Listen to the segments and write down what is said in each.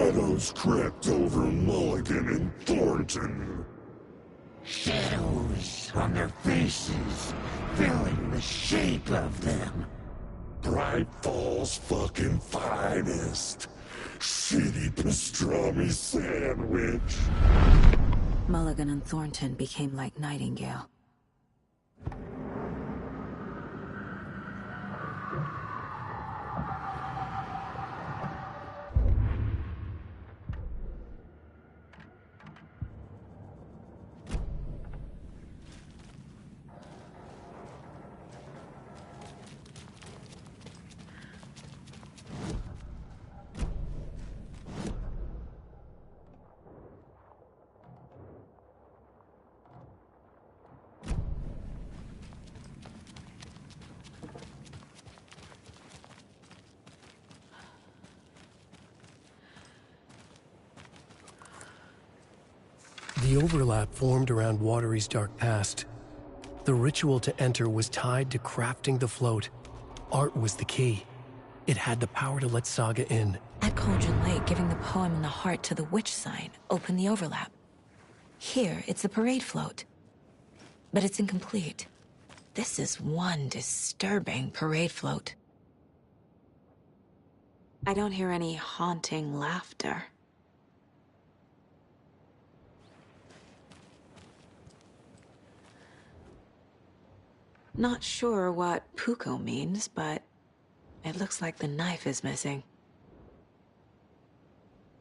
Shadows crept over Mulligan and Thornton. Shadows on their faces, filling the shape of them. Bright Falls fucking finest. Shitty pastrami sandwich. Mulligan and Thornton became like Nightingale. The overlap formed around Watery's dark past. The ritual to enter was tied to crafting the float. Art was the key. It had the power to let Saga in. At Cauldron Lake, giving the poem and the heart to the witch sign opened the overlap. Here, it's the parade float. But it's incomplete. This is one disturbing parade float. I don't hear any haunting laughter. Not sure what Puko means, but it looks like the knife is missing.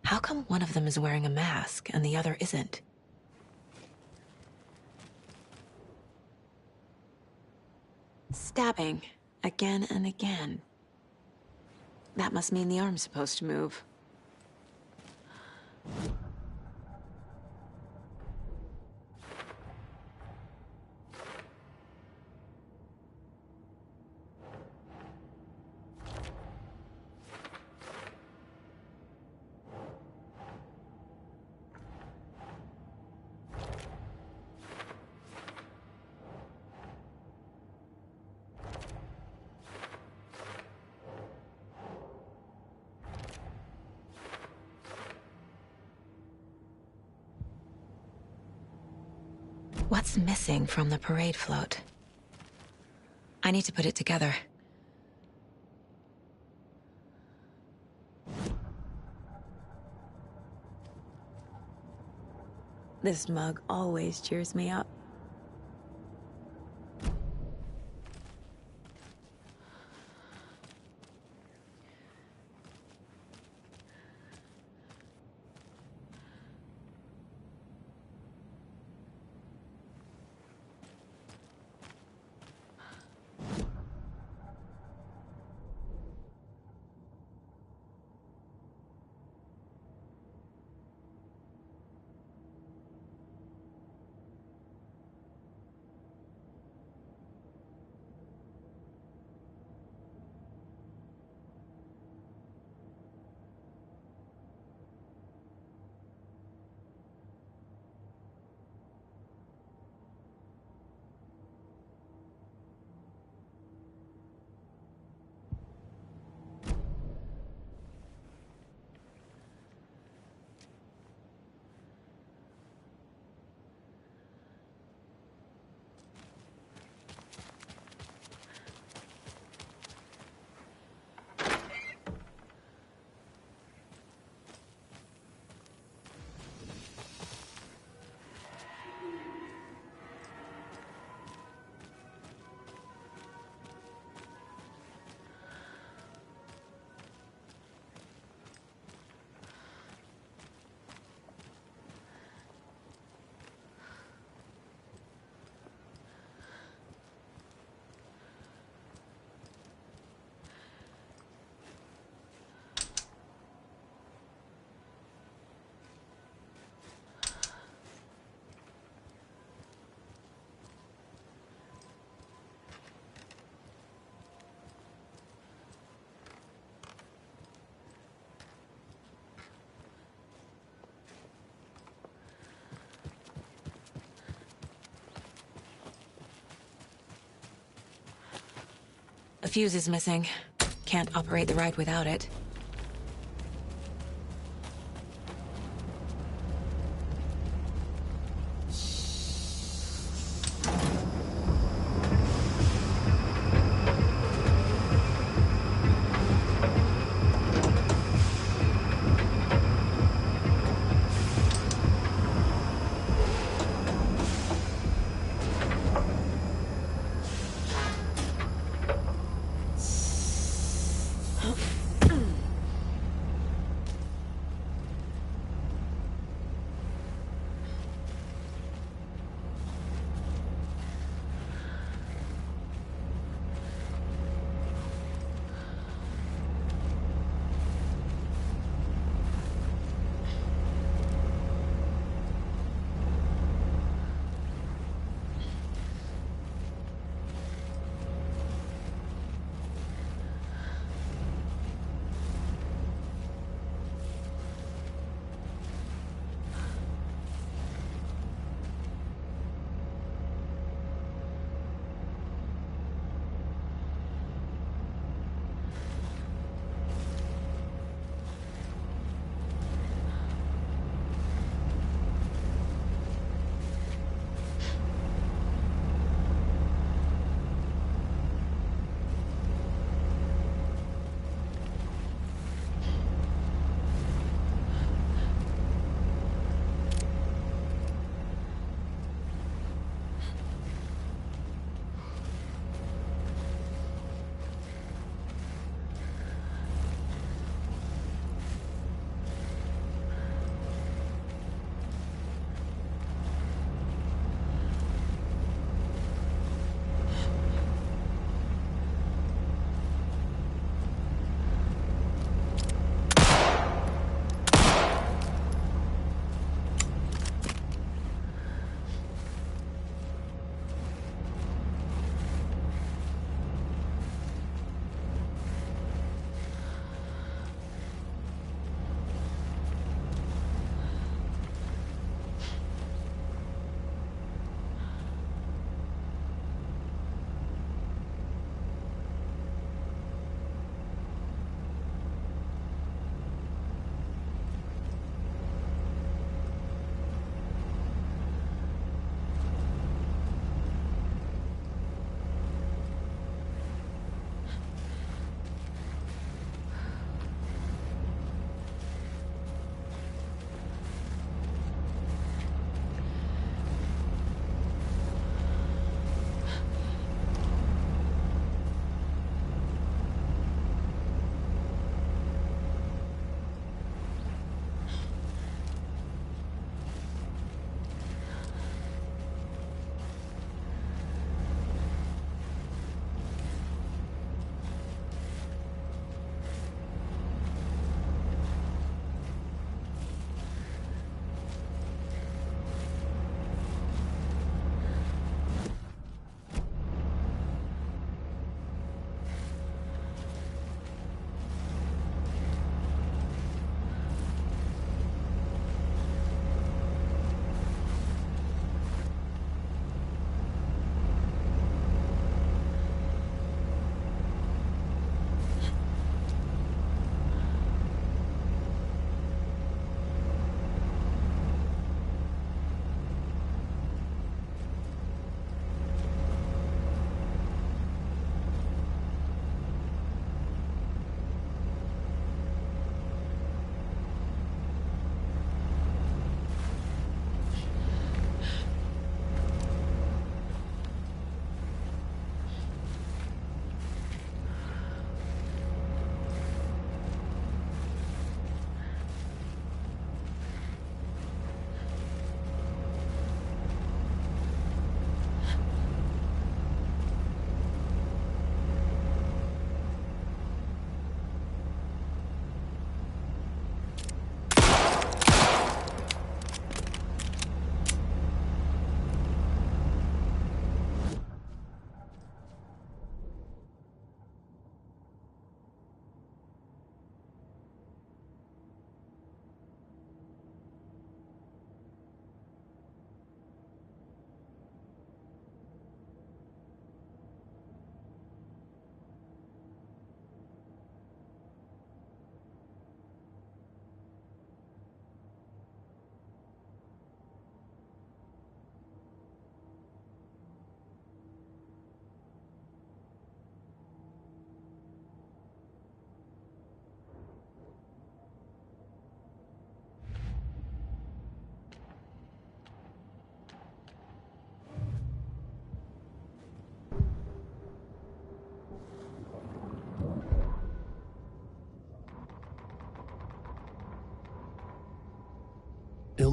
How come one of them is wearing a mask and the other isn't? Stabbing, again and again. That must mean the arm's supposed to move. What's missing from the parade float? I need to put it together. This mug always cheers me up. A fuse is missing. Can't operate the ride without it.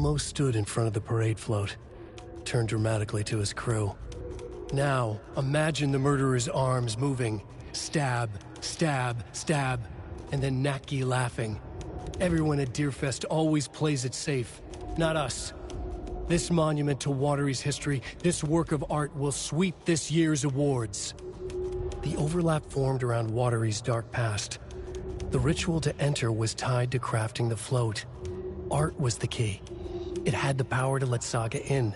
Ilmo stood in front of the parade float, turned dramatically to his crew. Now, imagine the murderer's arms moving. Stab, stab, stab, and then Naki laughing. Everyone at Deerfest always plays it safe, not us. This monument to Watery's history, this work of art will sweep this year's awards. The overlap formed around Watery's dark past. The ritual to enter was tied to crafting the float. Art was the key. It had the power to let Saga in.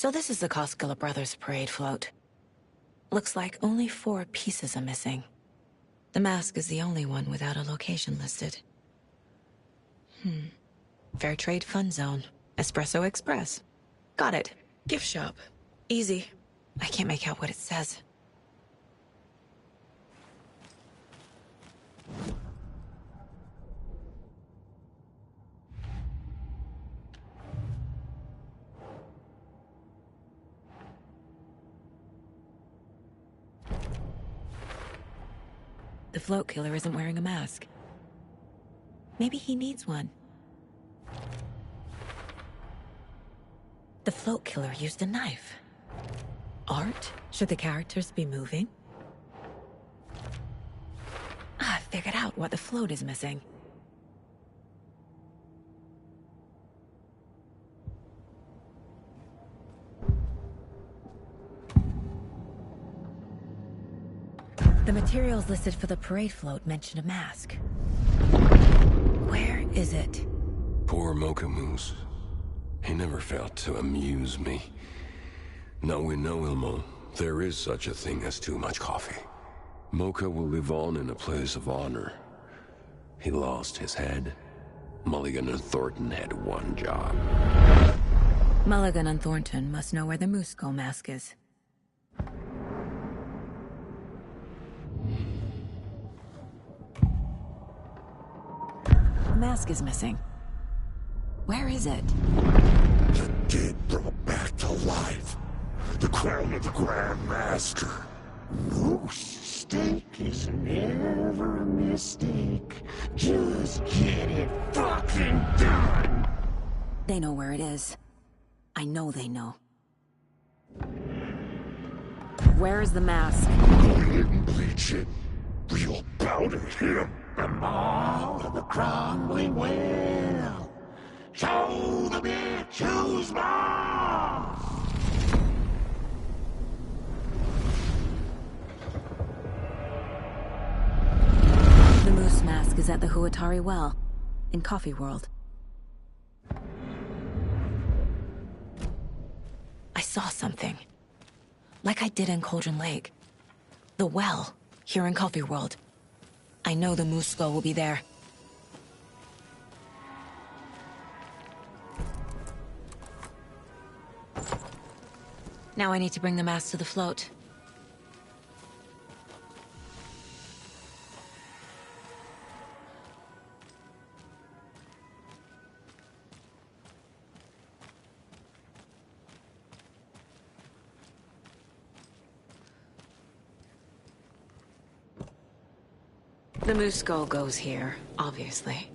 So this is the Koskela Brothers parade float. Looks like only 4 pieces are missing. The mask is the only one without a location listed. Fair Trade Fun Zone. Espresso Express. Got it. Gift shop. Easy. I can't make out what it says. The float killer isn't wearing a mask. Maybe he needs one. The float killer used a knife. Art? Should the characters be moving? I figured out what the float is missing. The materials listed for the parade float mention a mask. Where is it? Poor Mocha Moose. He never failed to amuse me. Now we know, Ilmo, there is such a thing as too much coffee. Mocha will live on in a place of honor. He lost his head. Mulligan and Thornton had one job. Mulligan and Thornton must know where the Moose Skull mask is. The mask is missing. Where is it? The dead brought back to life. The crown of the Grand Master. Moose steak is never a mistake. Just get it fucking done! They know where it is. I know they know. Where is the mask? Go ahead and bleach it. Real bout of him. The maw of the crumbling well. Show the bitch who's boss! The moose mask is at the Huatari Well, in Coffee World. I saw something. Like I did in Cauldron Lake. The well, here in Coffee World. I know the Moose Skull will be there. Now I need to bring the mask to the float. The Moose Skull goes here, obviously.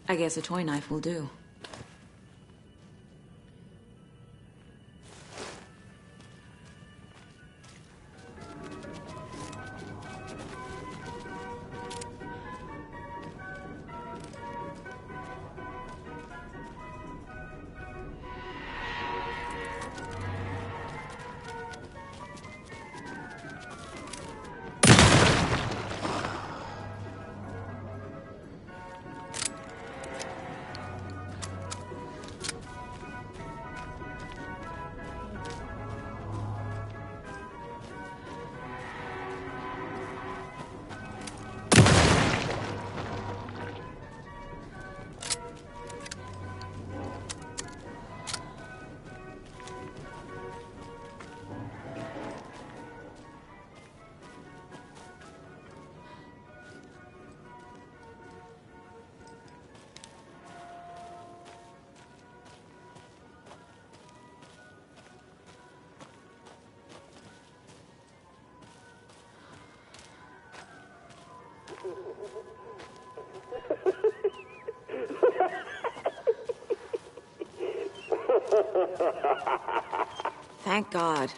I guess a toy knife will do. Thank God.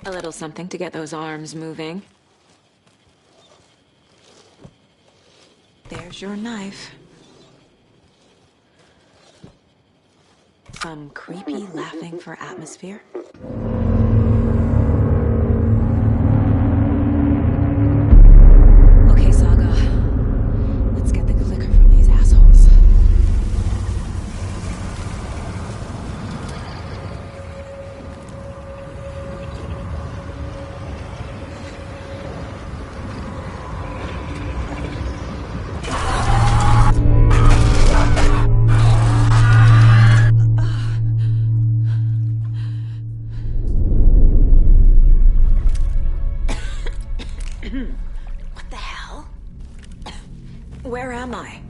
A little something to get those arms moving. There's your knife. Some creepy laughing for atmosphere. Okay, Saga. Let's get the clicker from these assholes. What the hell? Where am I?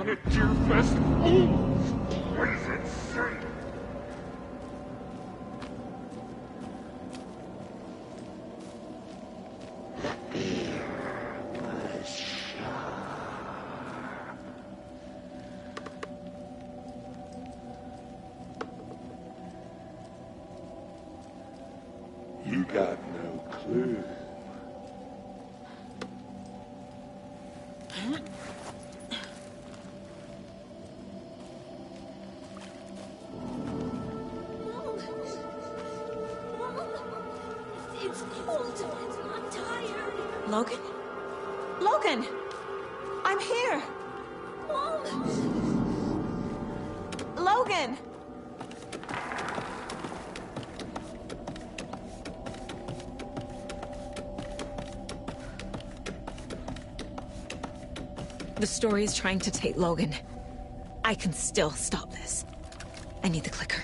on a Deerfest move! What does it say? The beer was sharp. You got no clue. It's cold. I'm tired. Logan? Logan! I'm here! Mom! Logan! The story is trying to take Logan. I can still stop this. I need the clicker.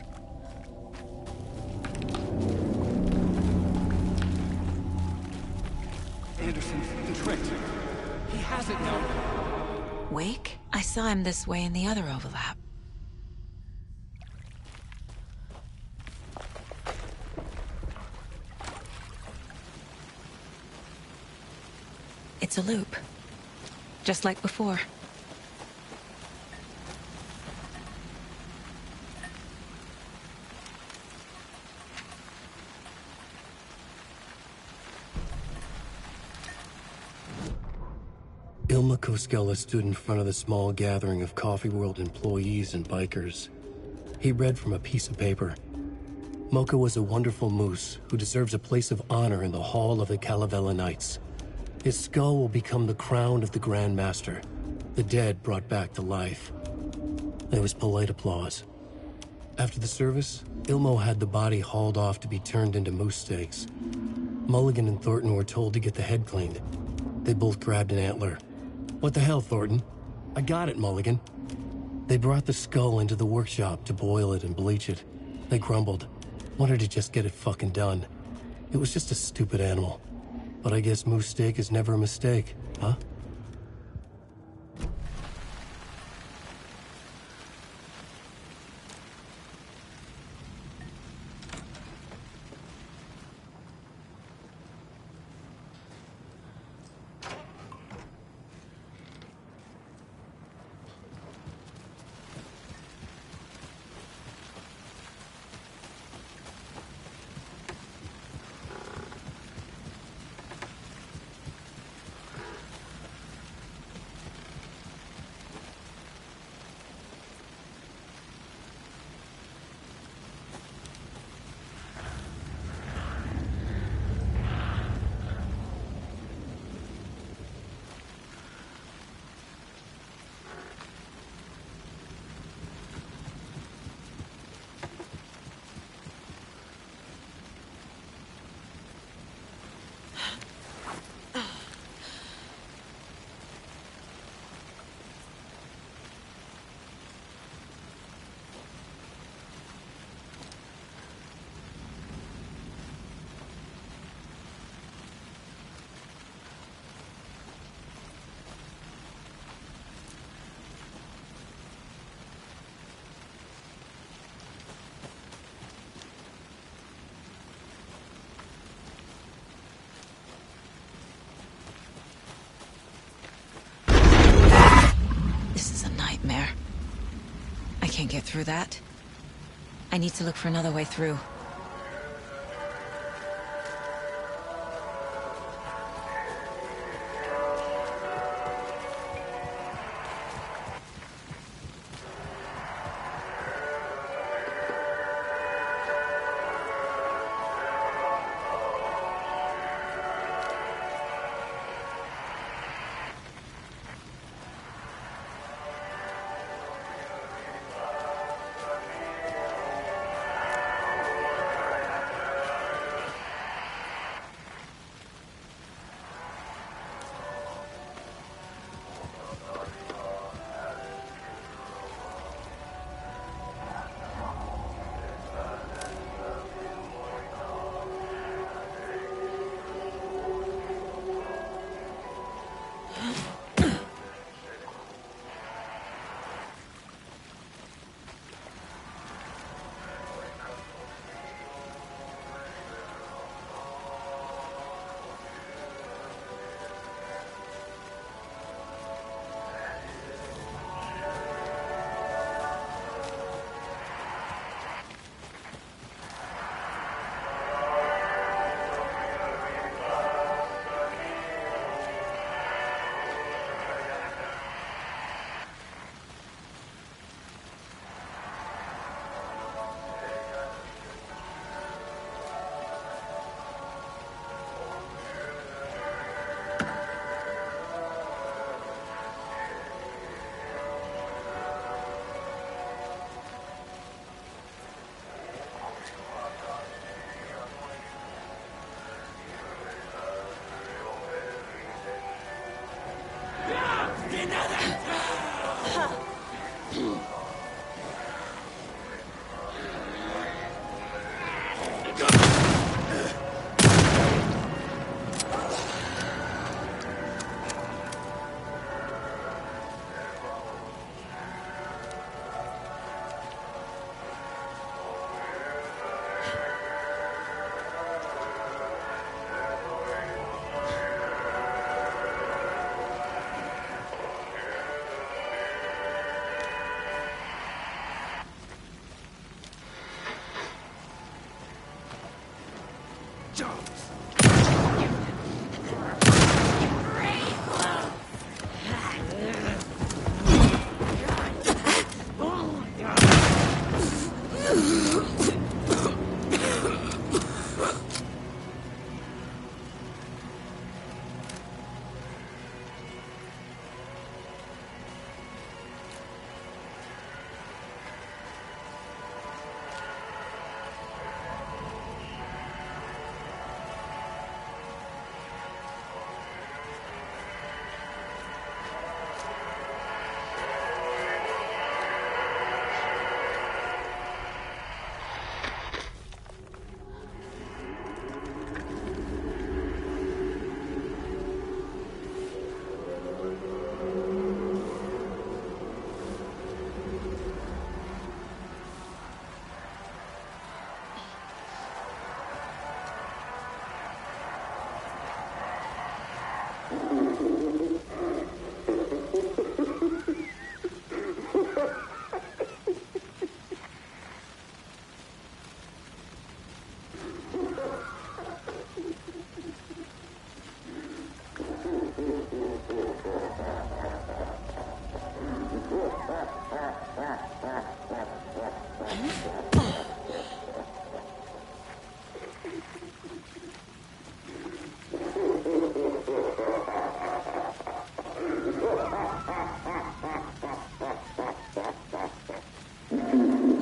Anderson, the tricked. He has it now. Wake? I saw him this way in the other overlap. It's a loop. Just like before. Ilma Koskela stood in front of the small gathering of Coffee World employees and bikers. He read from a piece of paper. Mocha was a wonderful moose who deserves a place of honor in the Hall of the Calavella Knights. His skull will become the crown of the Grand Master, the dead brought back to life. There was polite applause. After the service, Ilmo had the body hauled off to be turned into moose steaks. Mulligan and Thornton were told to get the head cleaned. They both grabbed an antler. What the hell, Thornton? I got it, Mulligan. They brought the skull into the workshop to boil it and bleach it. They grumbled. Wanted to just get it fucking done. It was just a stupid animal. But I guess moose steak is never a mistake, huh? I can't get through that. I need to look for another way through.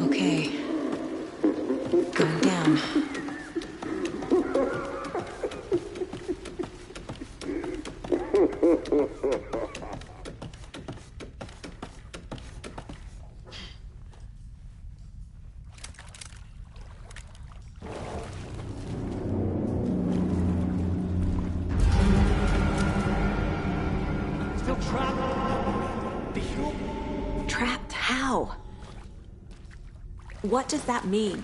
Okay. Going down. Still trapped. The human. Trapped how? What does that mean?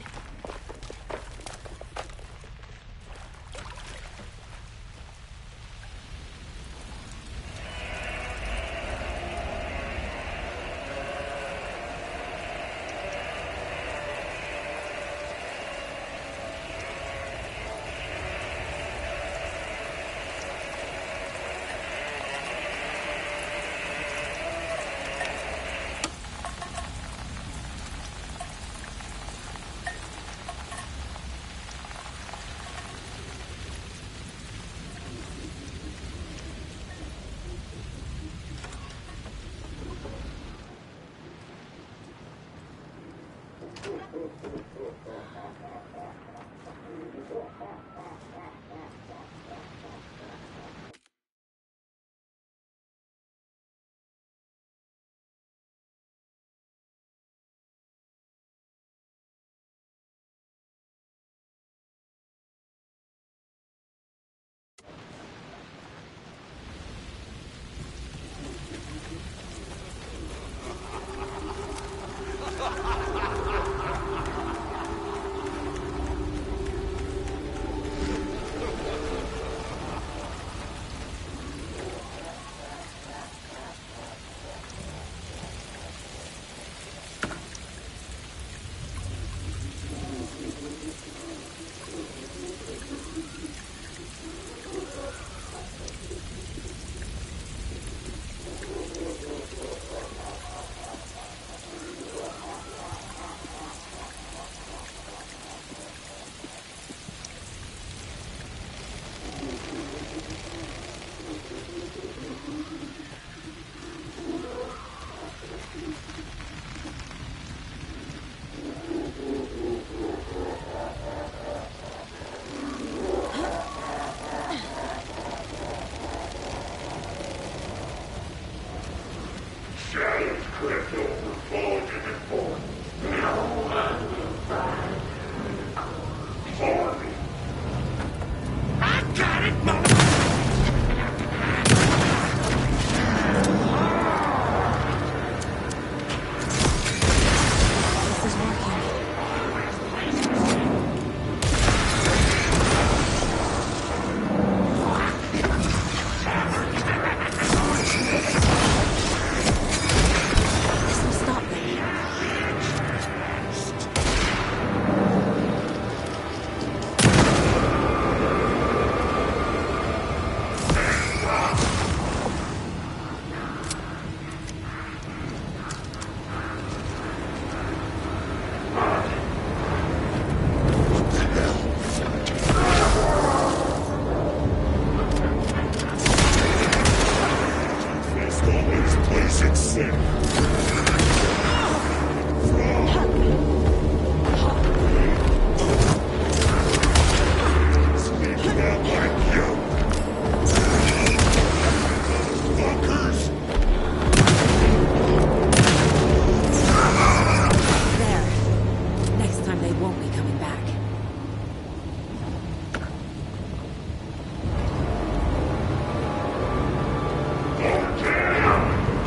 won't be coming back.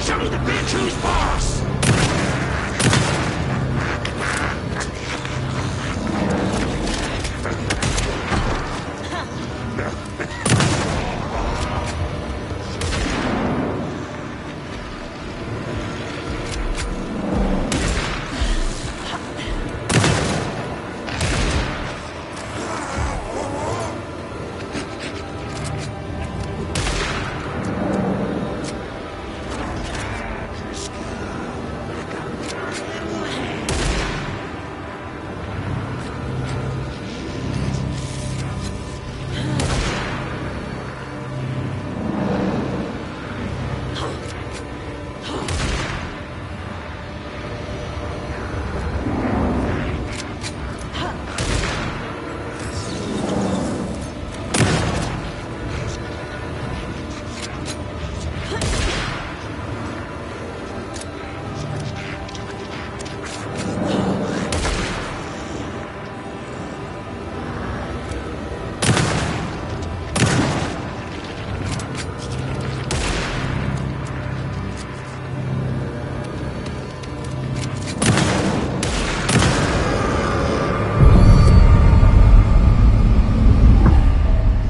Show me the bitch who's boss!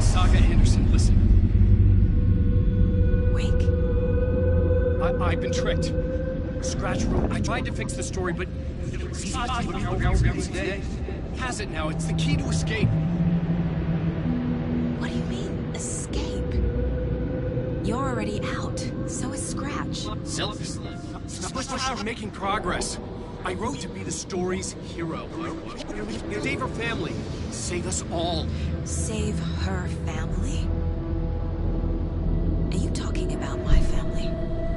Saga Anderson, listen. Wake? I've been tricked. Scratch wrote. I tried to fix the story, but today has it now. It's the key to escape. What do you mean, escape? You're already out. So is Scratch. We're making progress. I wrote to be the story's hero. Save her family. Save us all. Save her family? Are you talking about my family?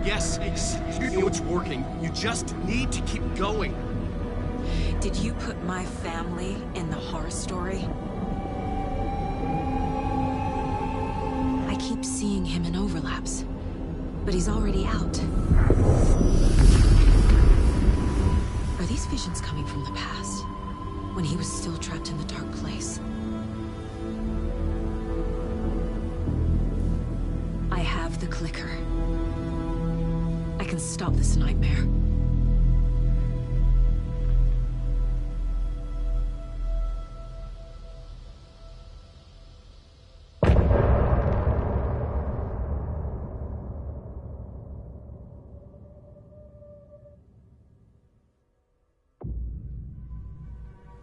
Yes, you know it's working. You just need to keep going. Did you put my family in the horror story? I keep seeing him in overlaps, but he's already out. Are these visions coming from the past, when he was still trapped in the dark place? I have the clicker. I can stop this nightmare.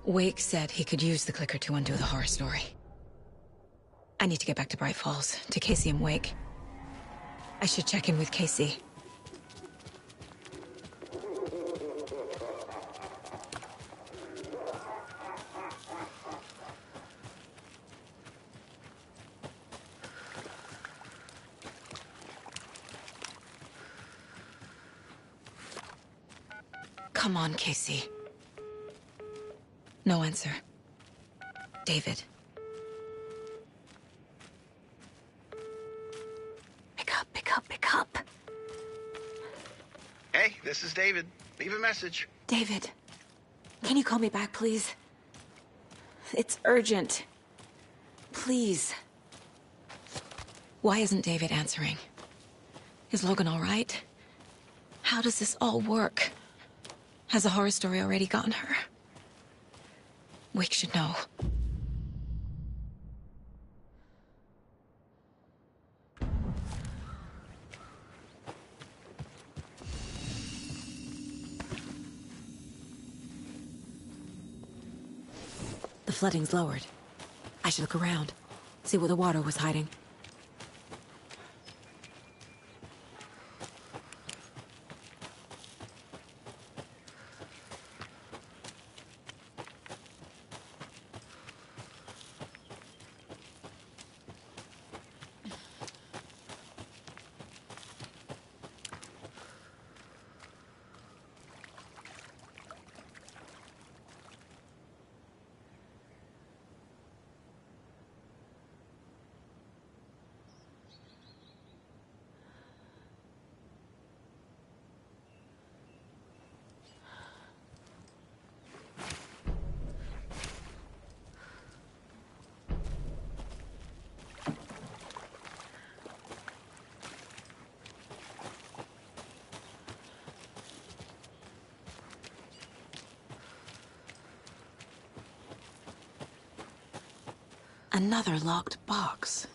Wake said he could use the clicker to undo the horror story. I need to get back to Bright Falls, to Casey and Wake. I should check in with Casey. Come on, Casey. No answer. David. Pick up, pick up, pick up. Hey, this is David. Leave a message. David, can you call me back, please? It's urgent. Please. Why isn't David answering? Is Logan all right? How does this all work? Has the horror story already gotten her? Wake should know. The flooding's lowered. I should look around, see where the water was hiding. Another locked box.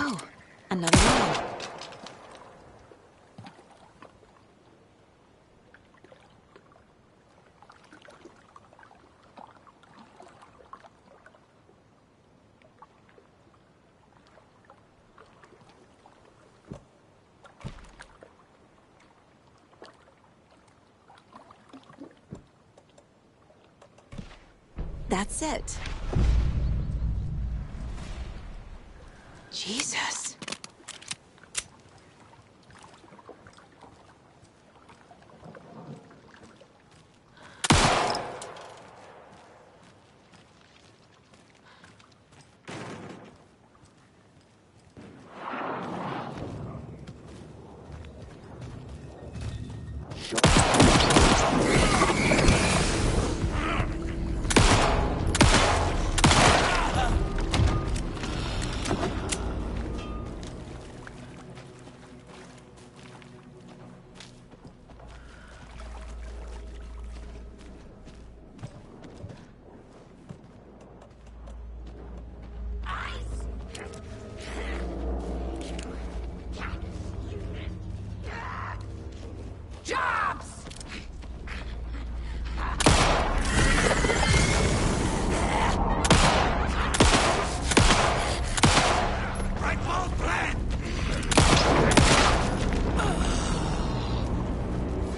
Oh, another one. That's it. Jesus.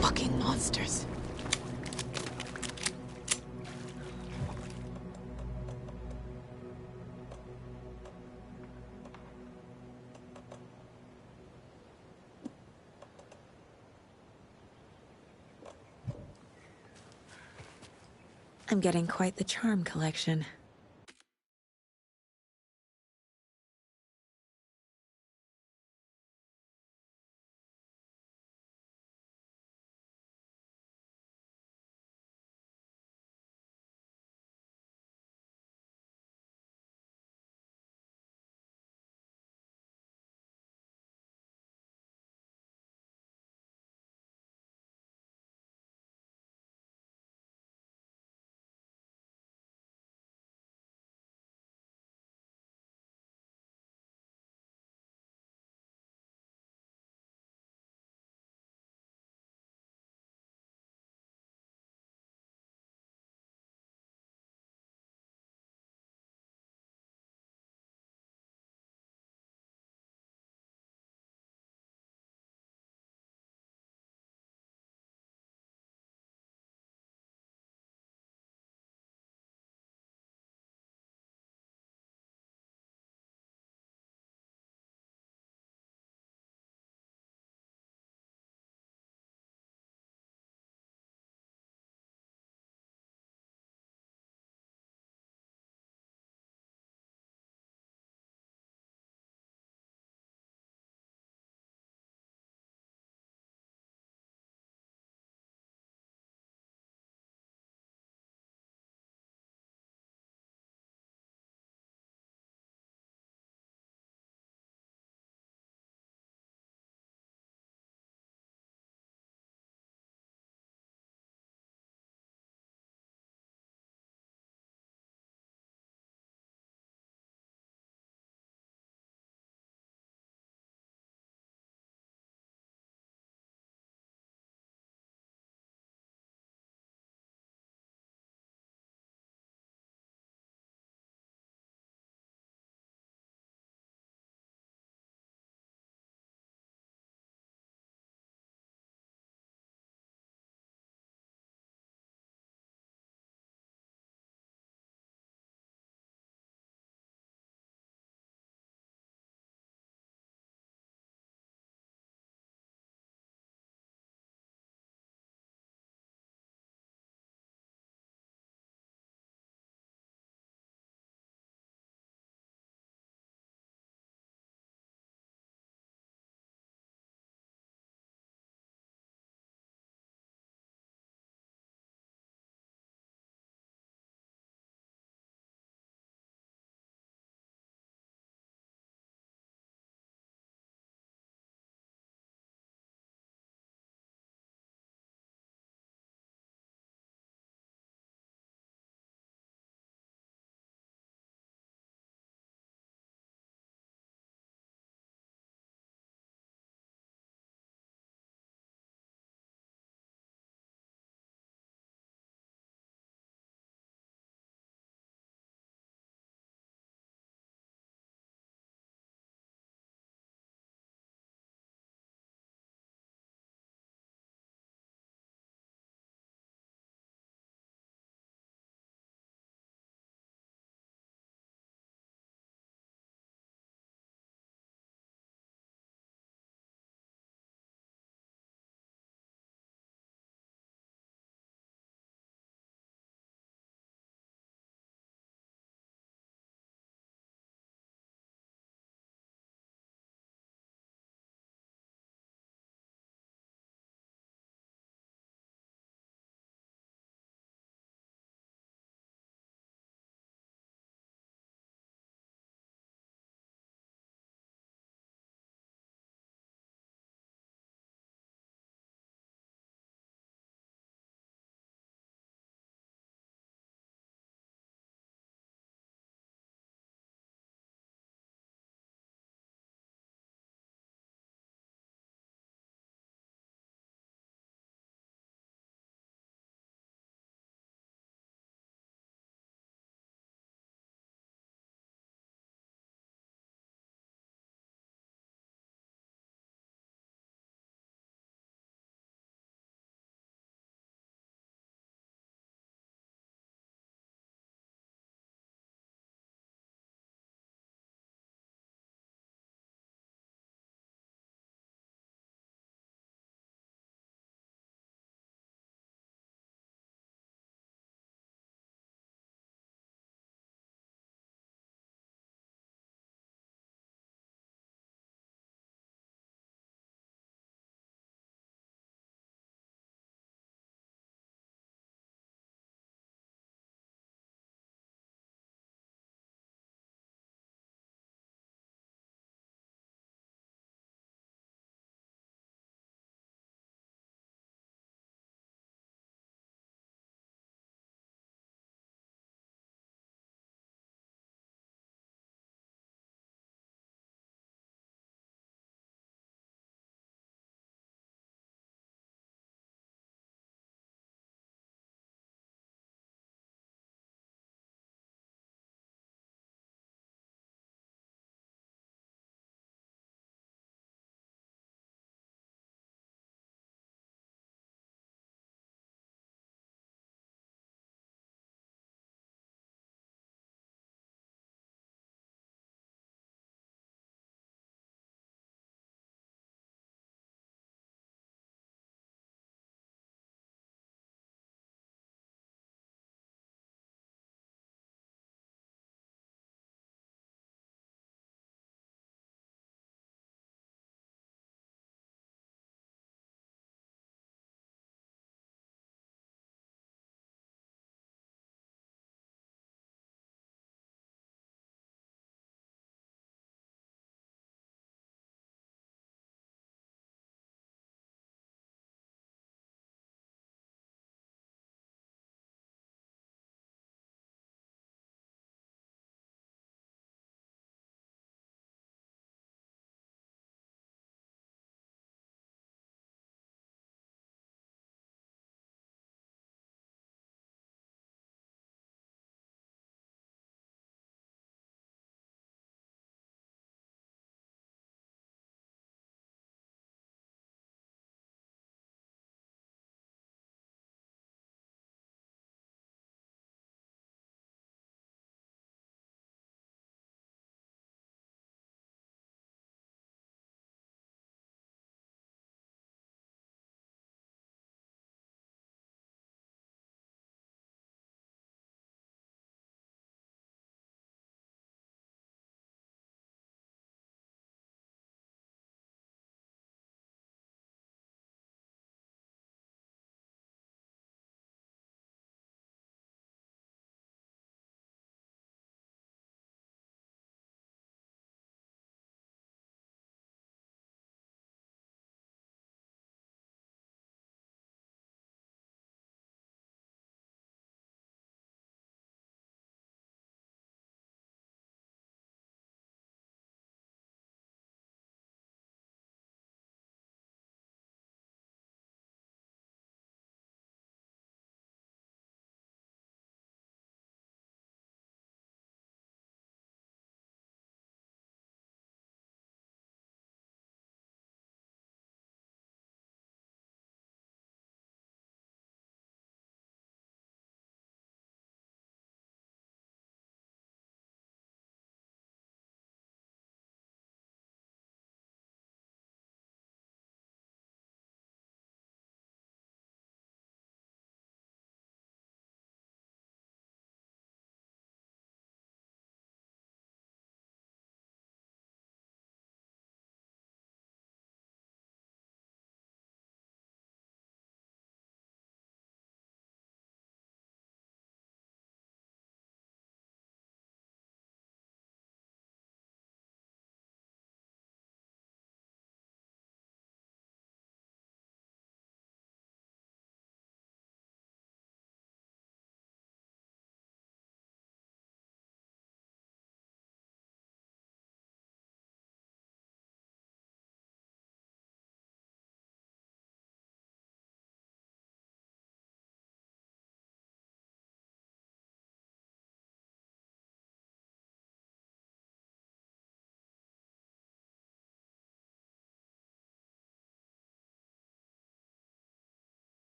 Fucking monsters. I'm getting quite the charm collection.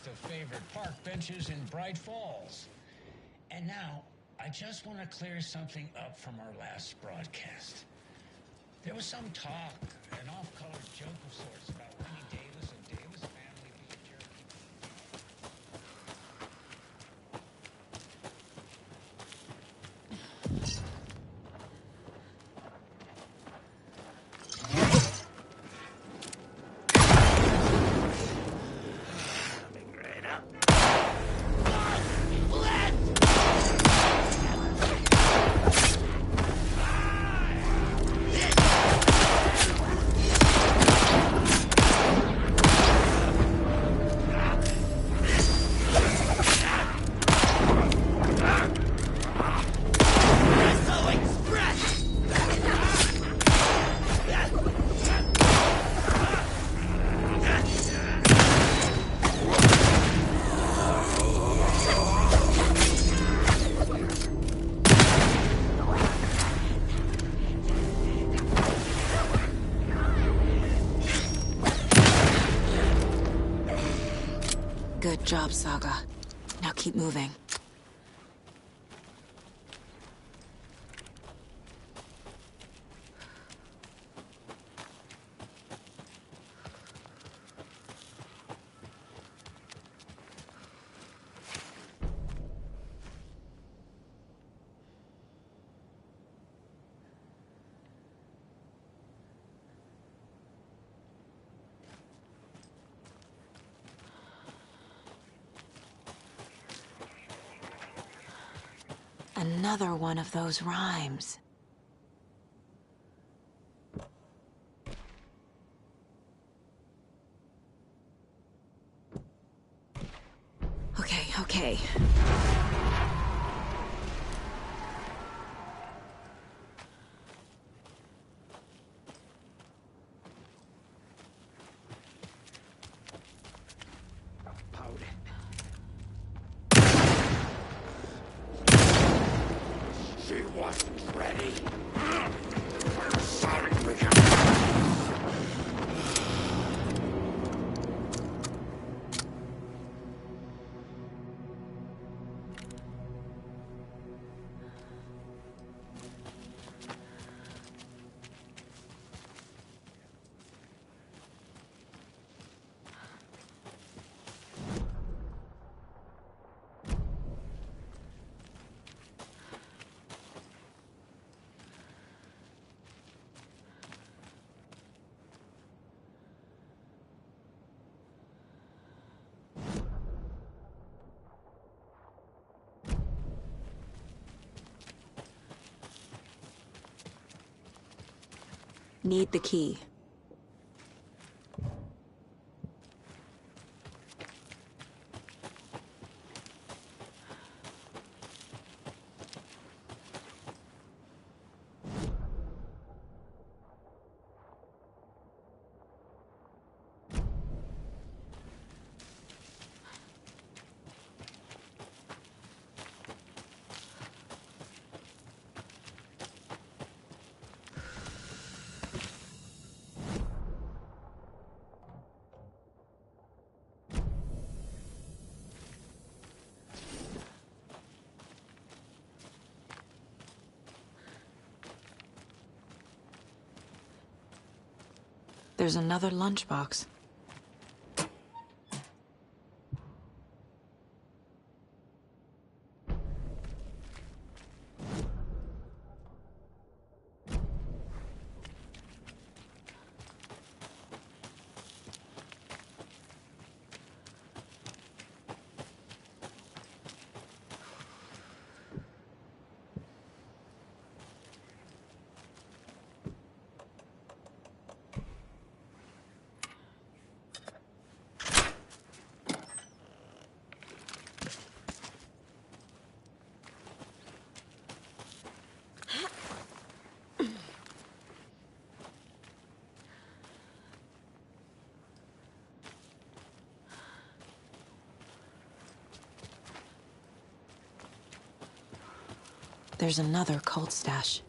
of favorite park benches in Bright Falls. And now, I just want to clear something up from our last broadcast. There was some talk, an off-color joke of sorts, about Winnie Davis and Davis family being jerky. Good job, Saga. Now keep moving. Another one of those rhymes. Okay. She wasn't ready. Sorry, Need the key. There's another lunchbox. There's another cult stash.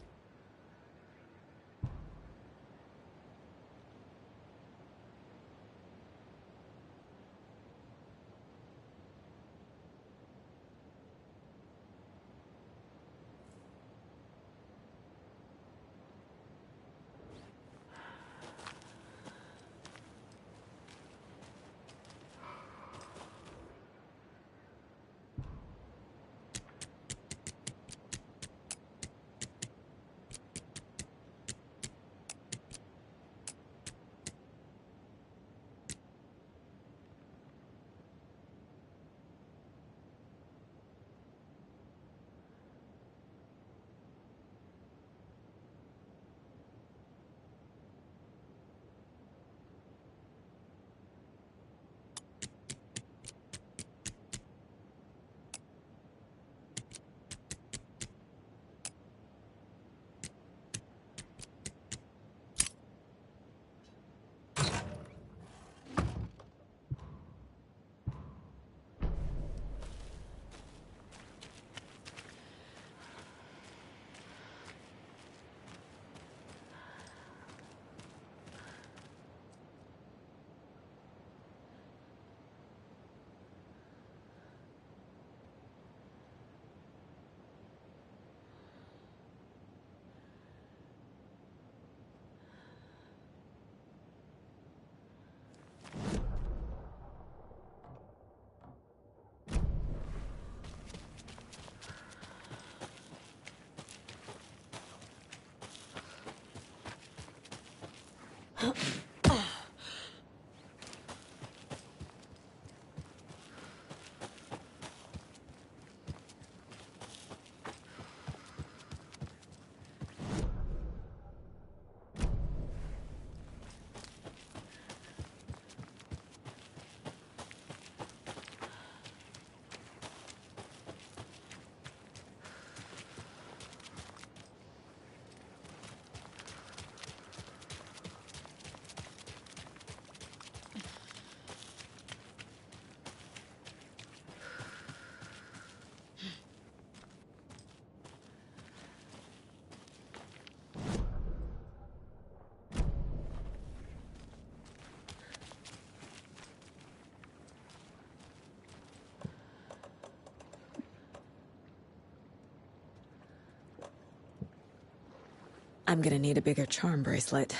I'm gonna need a bigger charm bracelet.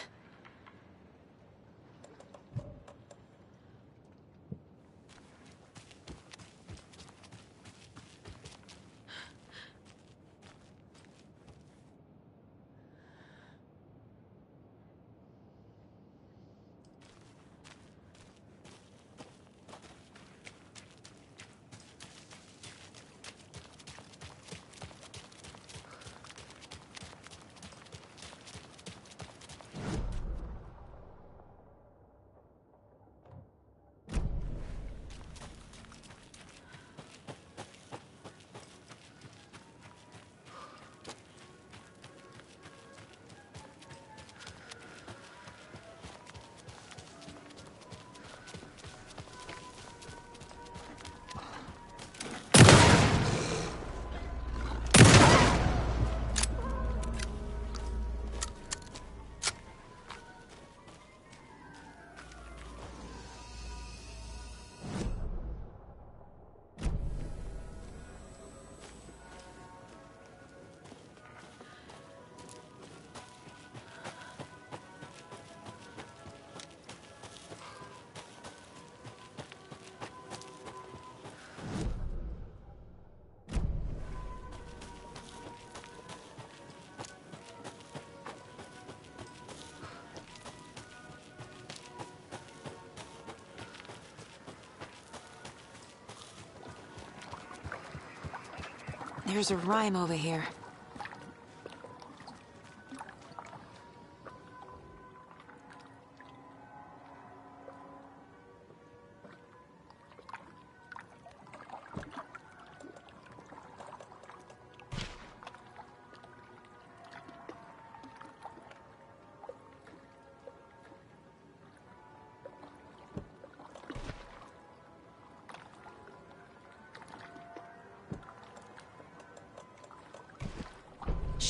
There's a rhyme over here.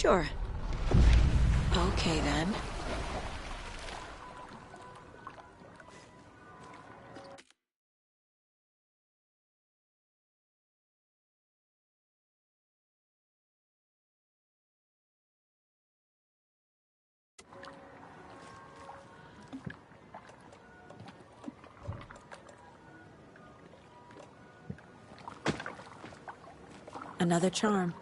Sure. Okay, then. Another charm.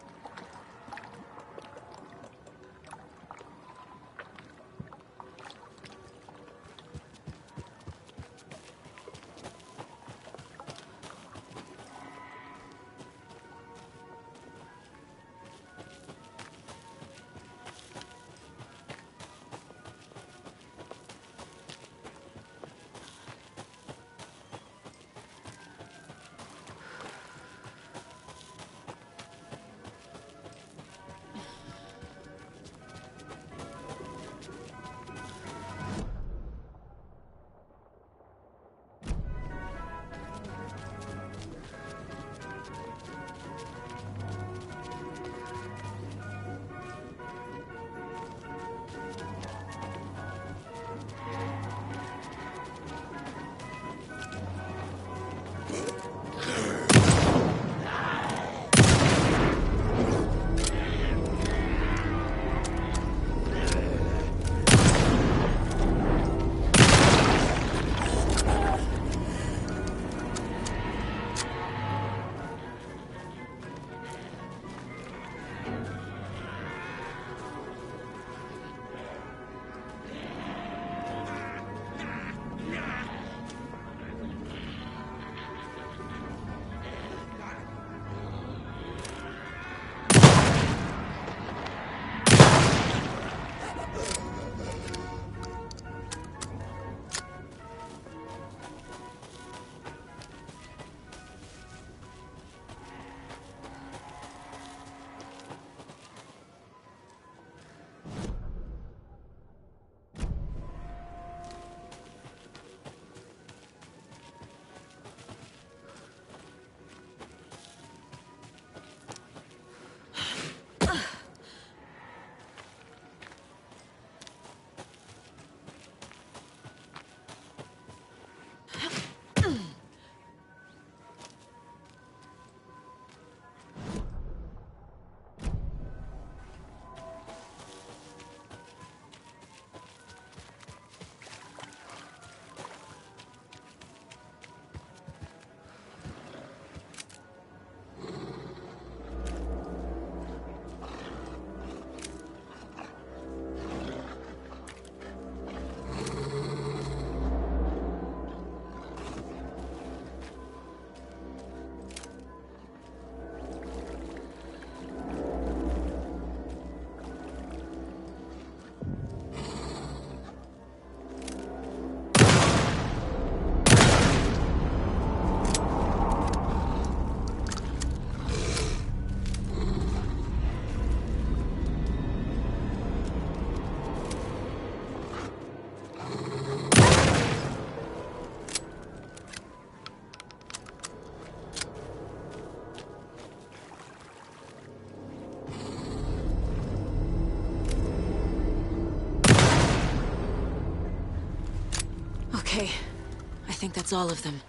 Okay, I think that's all of them.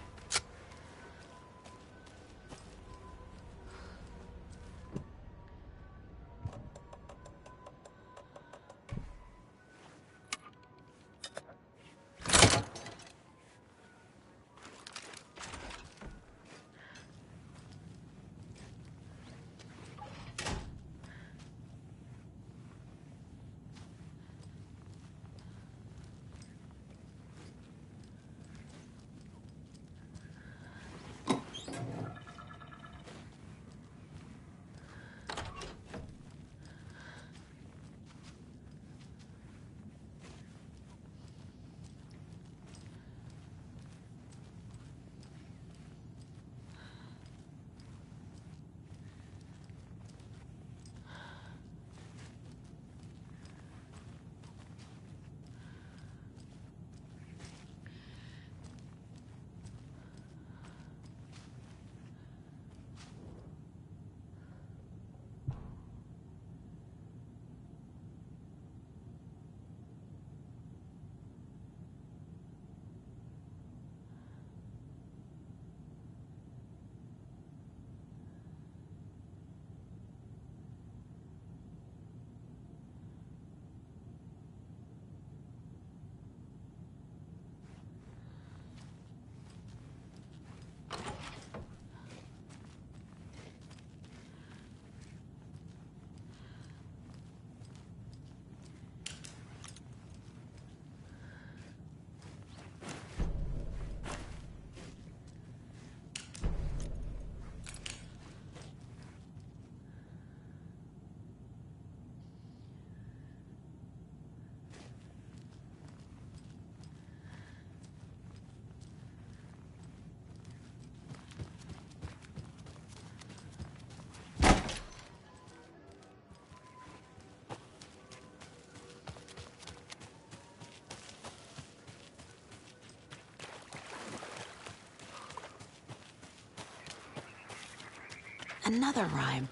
Another rhyme.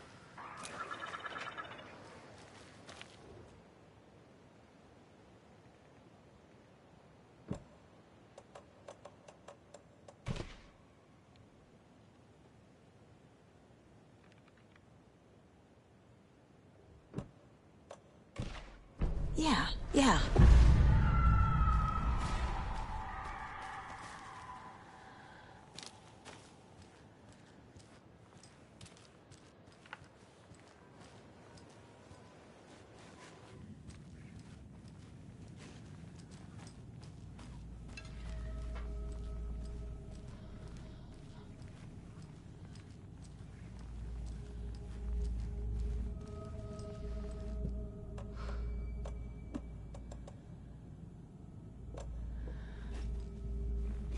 Yeah.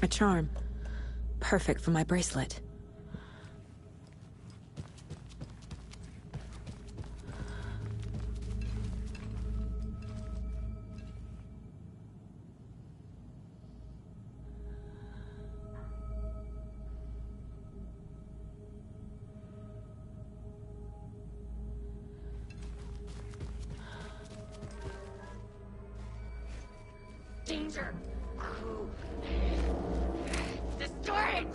A charm. Perfect for my bracelet. Danger! Destroy it!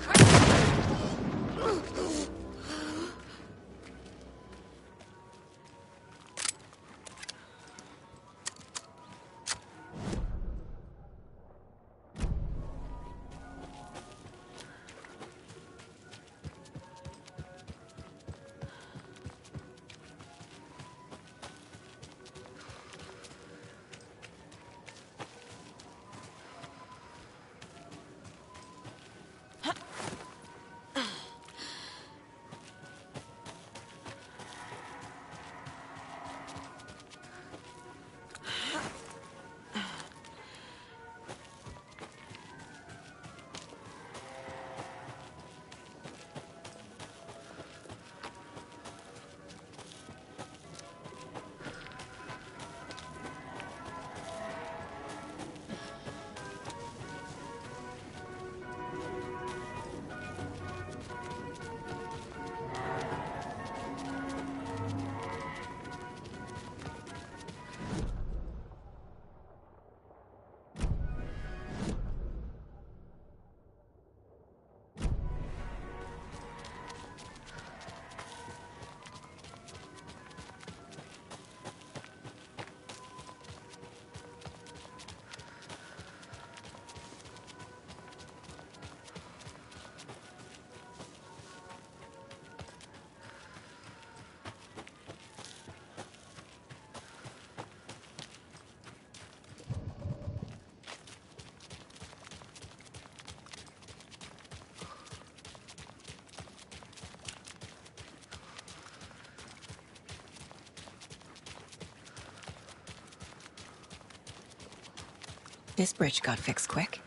This bridge got fixed quick.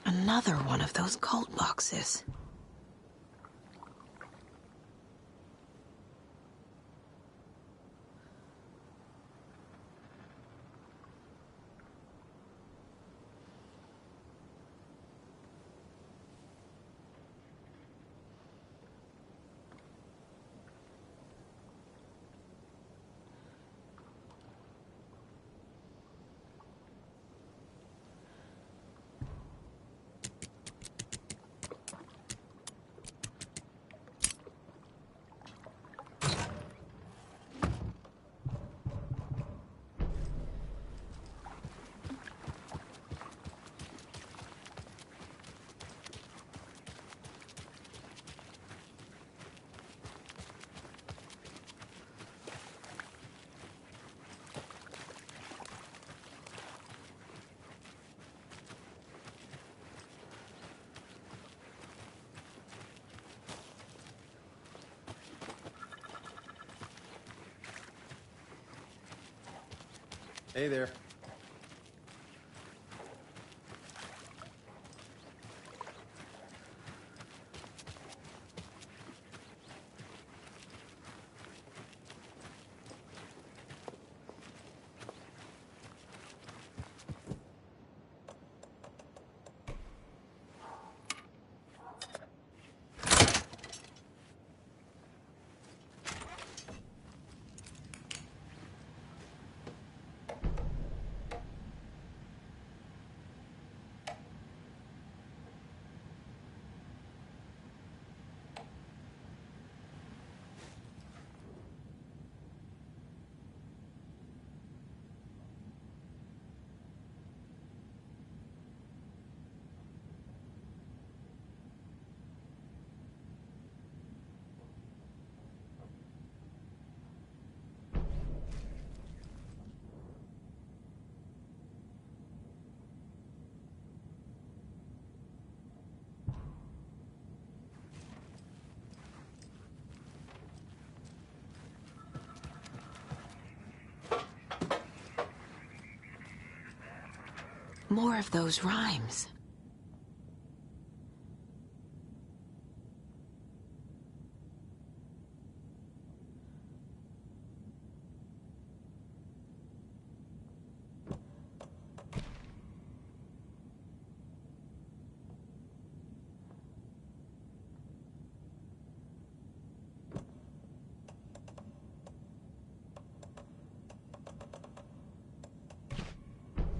Another one of those cult boxes. Hey there. More of those rhymes.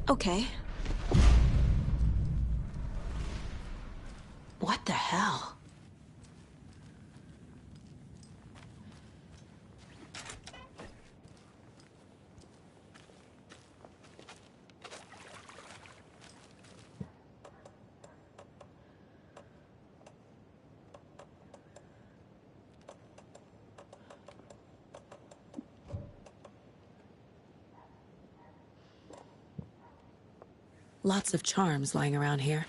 Okay. What the hell? Lots of charms lying around here.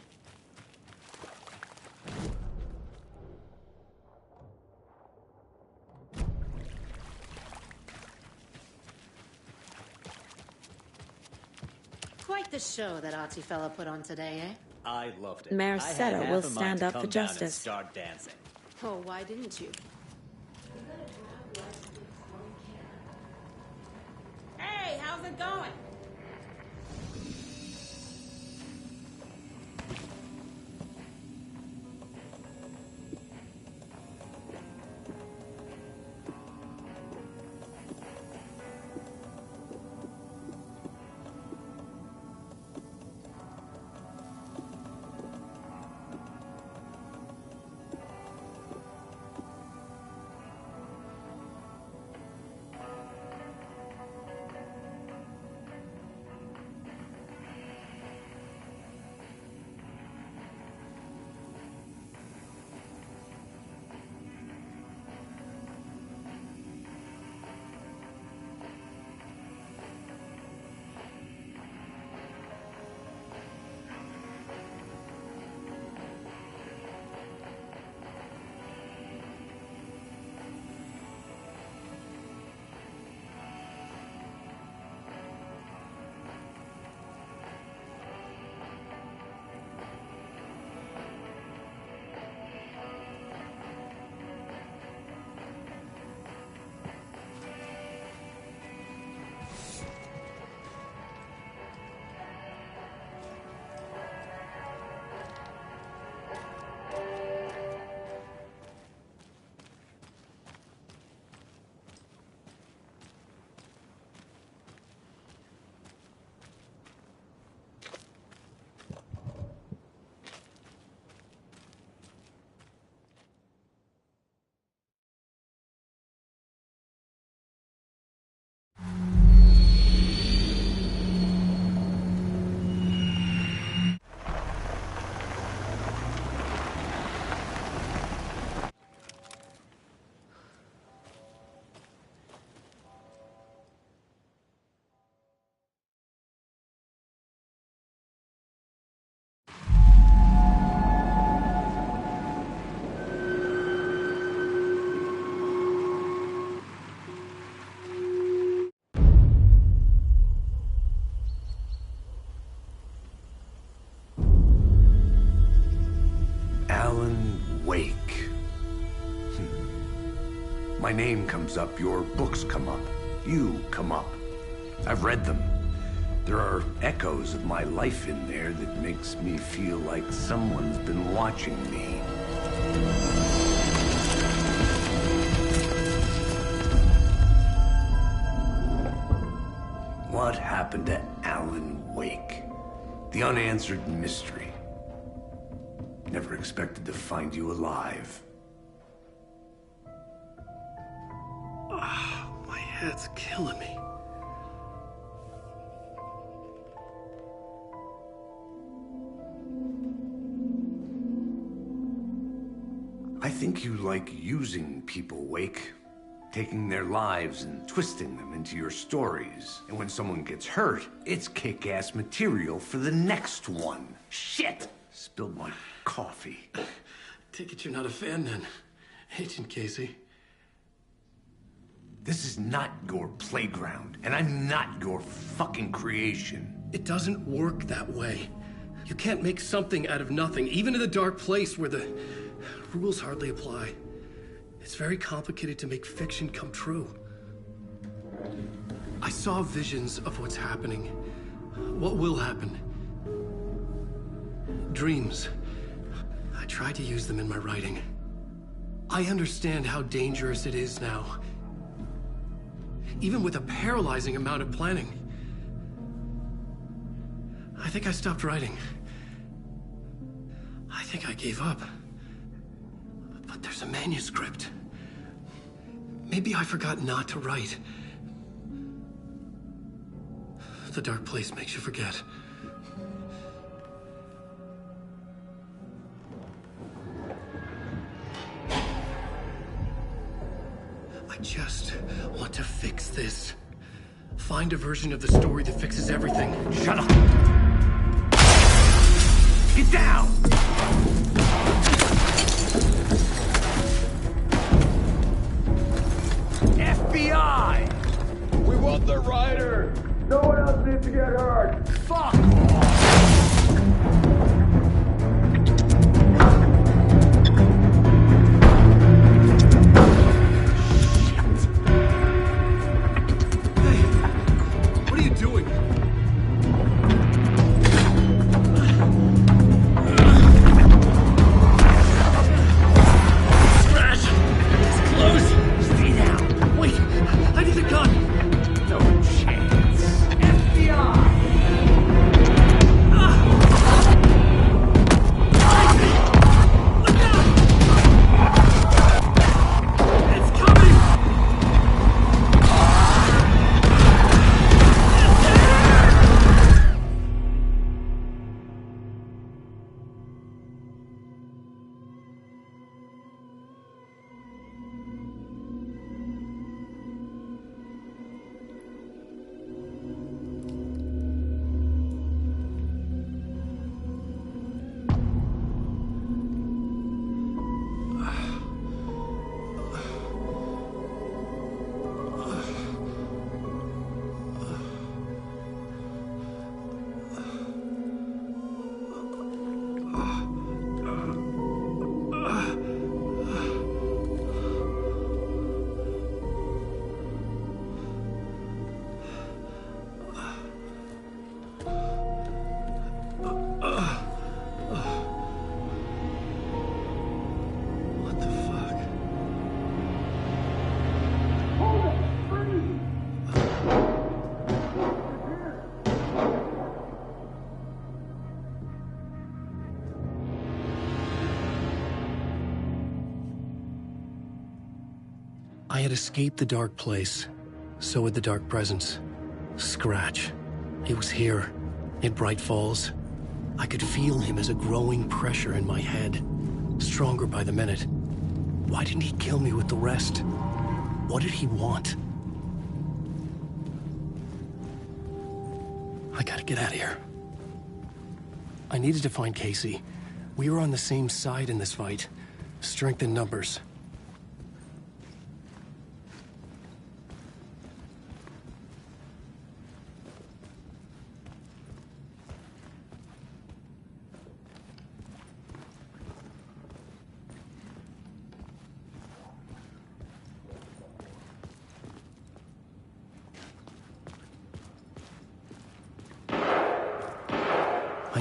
Quite the show that artsy fella put on today, eh? I loved it. Mayor I had Seta half will a mind stand to up come for down and justice. start dancing. Oh, why didn't you? Hey, how's it going? Alan Wake. My name comes up, your books come up, you come up. I've read them. There are echoes of my life in there that makes me feel like someone's been watching me. What happened to Alan Wake? The unanswered mystery. Never expected to find you alive. My head's killing me. I think you like using people, Wake. Taking their lives and twisting them into your stories. And when someone gets hurt, it's kick-ass material for the next one. Shit! Spilled my coffee. Take it you're not a fan then, Agent Casey. This is not your playground, and I'm not your fucking creation. It doesn't work that way. You can't make something out of nothing, even in a dark place where the rules hardly apply. It's very complicated to make fiction come true. I saw visions of what's happening, what will happen. Dreams. I tried to use them in my writing. I understand how dangerous it is now. Even with a paralyzing amount of planning. I think I stopped writing. I think I gave up. But there's a manuscript. Maybe I forgot not to write. The dark place makes you forget. I just want to fix this. Find a version of the story that fixes everything. Shut up! Get down! FBI! We want the rider! No one else needs to get hurt! Fuck off! I had escaped the dark place. So had the dark presence. Scratch. It was here, in Bright Falls. I could feel him as a growing pressure in my head. Stronger by the minute. Why didn't he kill me with the rest? What did he want? I gotta get out of here. I needed to find Casey. We were on the same side in this fight. Strength in numbers.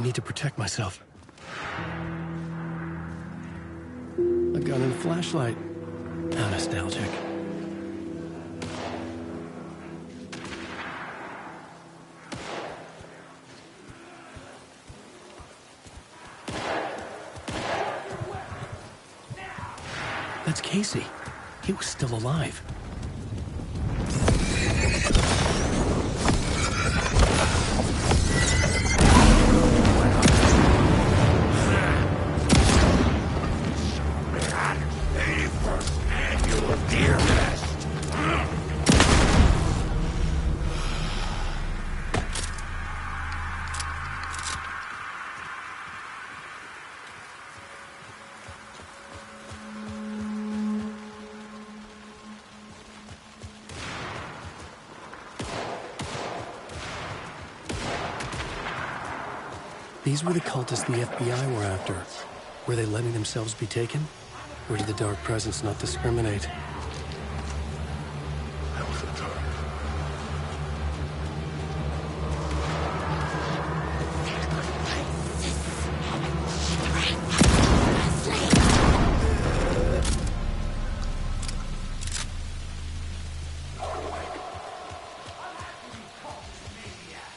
need to protect myself. A gun and a flashlight. How nostalgic. That's Casey. He was still alive. These were the cultists the FBI were after. Were they letting themselves be taken? Or did the Dark Presence not discriminate? That was a time.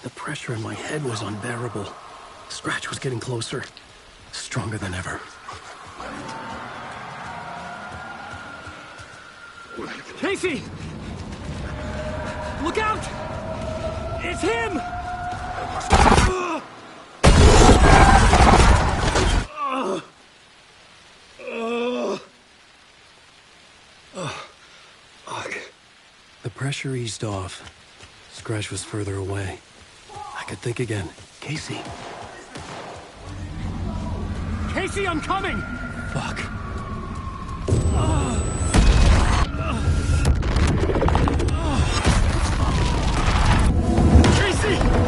The pressure in my head was unbearable. Scratch was getting closer, stronger than ever. Casey! Look out! It's him! The pressure eased off. Scratch was further away. I could think again. Casey. Casey, I'm coming! Fuck. Casey!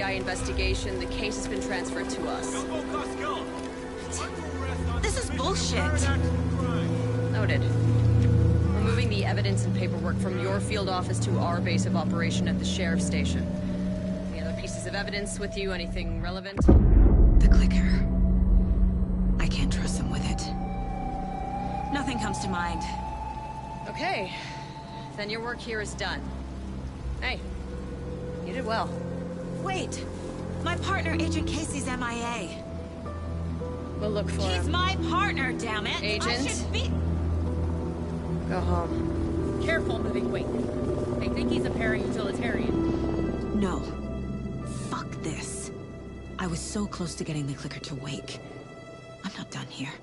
Investigation. The case has been transferred to us. This is bullshit. Noted. We're moving the evidence and paperwork from your field office to our base of operation at the sheriff's station. Any other pieces of evidence with you? Anything relevant? The clicker. I can't trust them with it. Nothing comes to mind. Okay. Then your work here is done. Hey, you did well. Wait! My partner, Agent Casey's MIA. We'll look for He's him. my partner, damn it! Agent? I should be... Go home. Careful, moving wing. They think he's a para-utilitarian. No. Fuck this. I was so close to getting the clicker to wake. I'm not done here.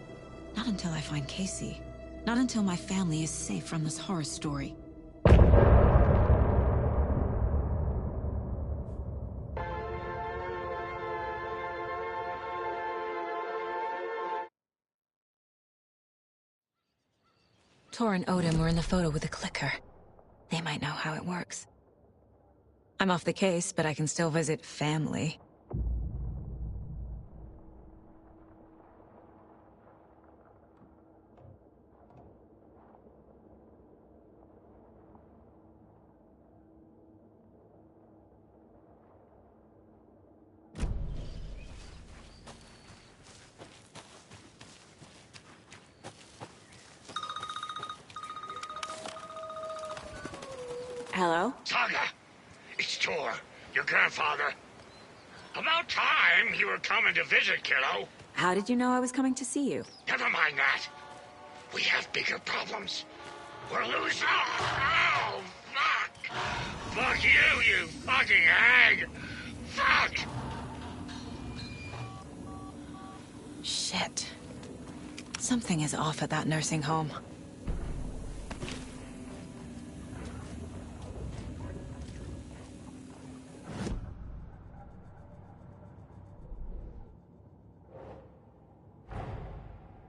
Not until I find Casey. Not until my family is safe from this horror story. Tor and Odin were in the photo with the clicker. They might know how it works. I'm off the case, but I can still visit family. Hello? Saga! It's Tor, your grandfather. About time you were coming to visit, kiddo. How did you know I was coming to see you? Never mind that. We have bigger problems. We're losing... Oh, Fuck you, you fucking hag! Fuck! Shit. Something is off at that nursing home.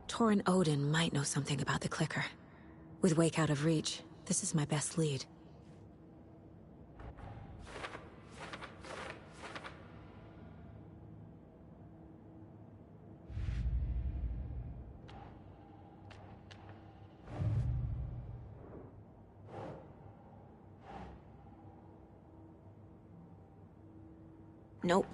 Torrin Odin might know something about the clicker. With Wake out of reach, this is my best lead. Nope.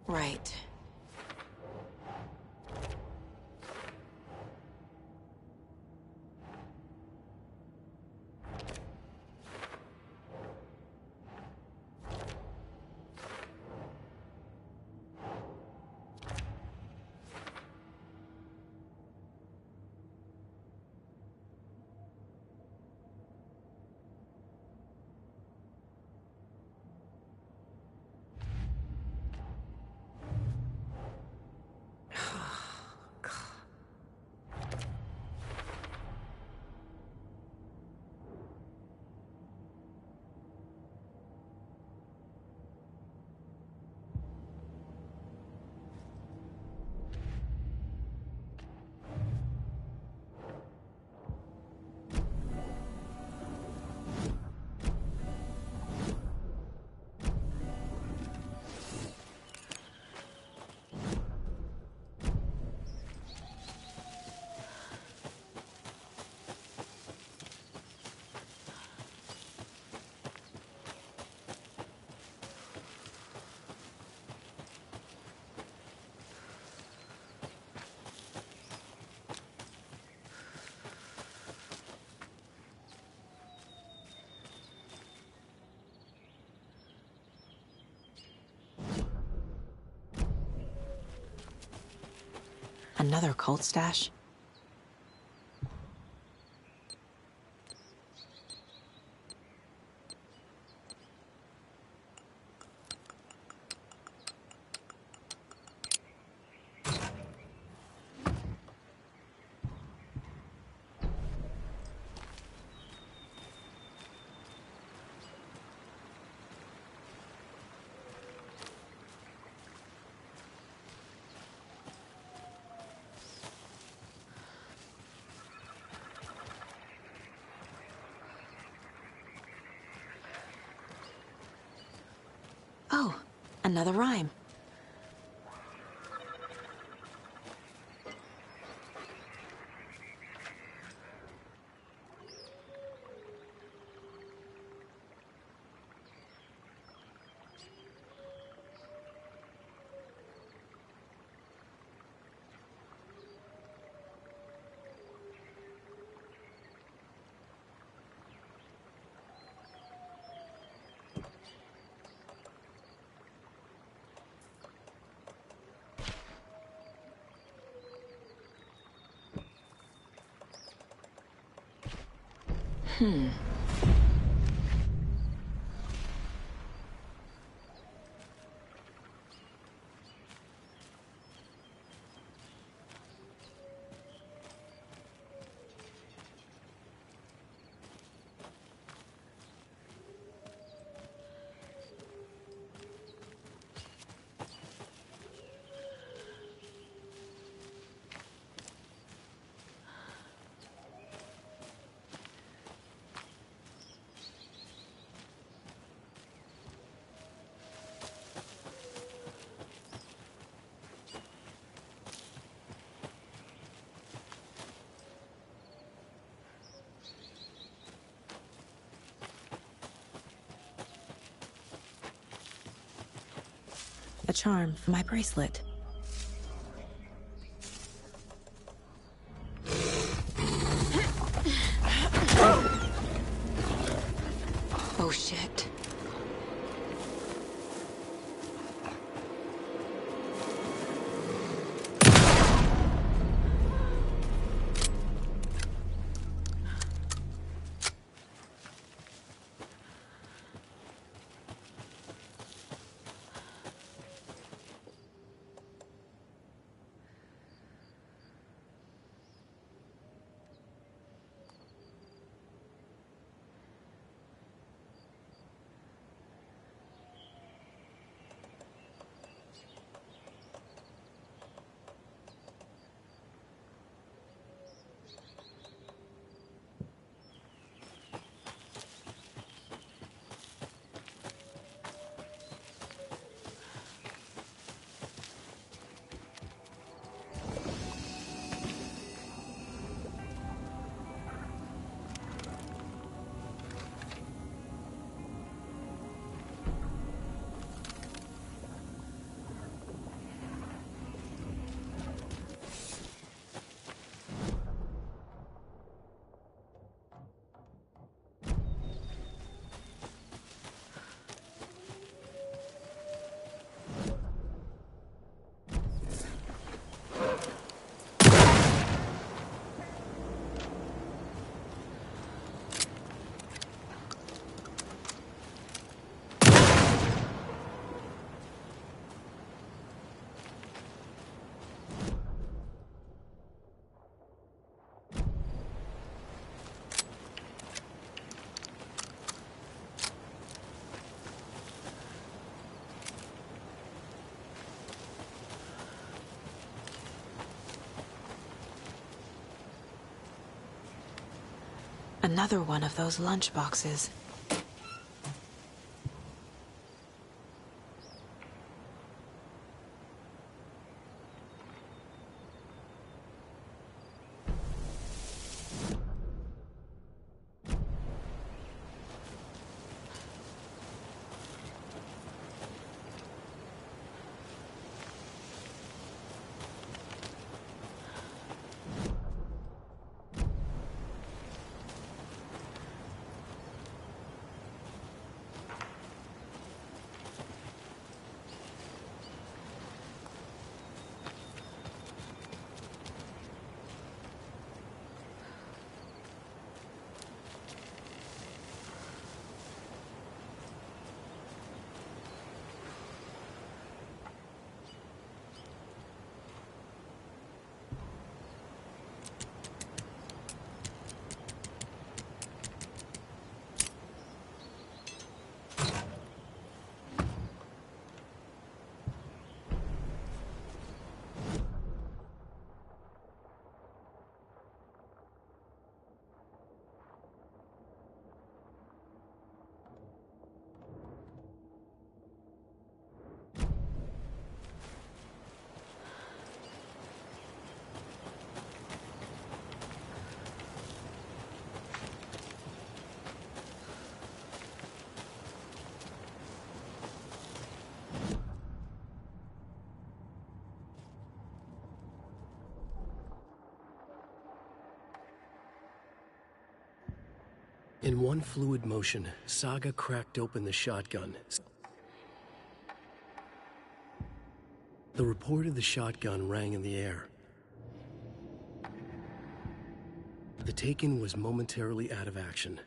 Right. Another cult stash? Another rhyme. A charm for my bracelet. Oh shit. Another one of those lunch boxes. In one fluid motion, Saga cracked open the shotgun. The report of the shotgun rang in the air. The Taken was momentarily out of action.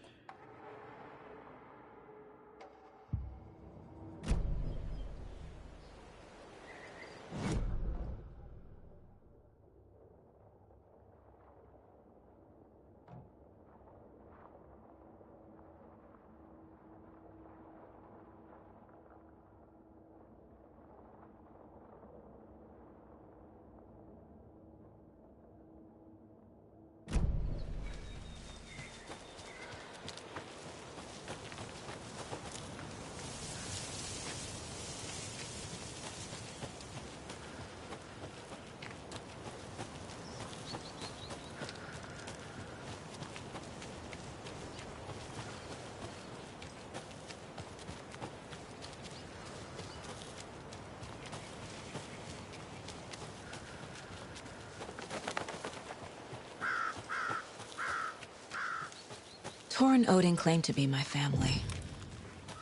Tor and Odin claim to be my family.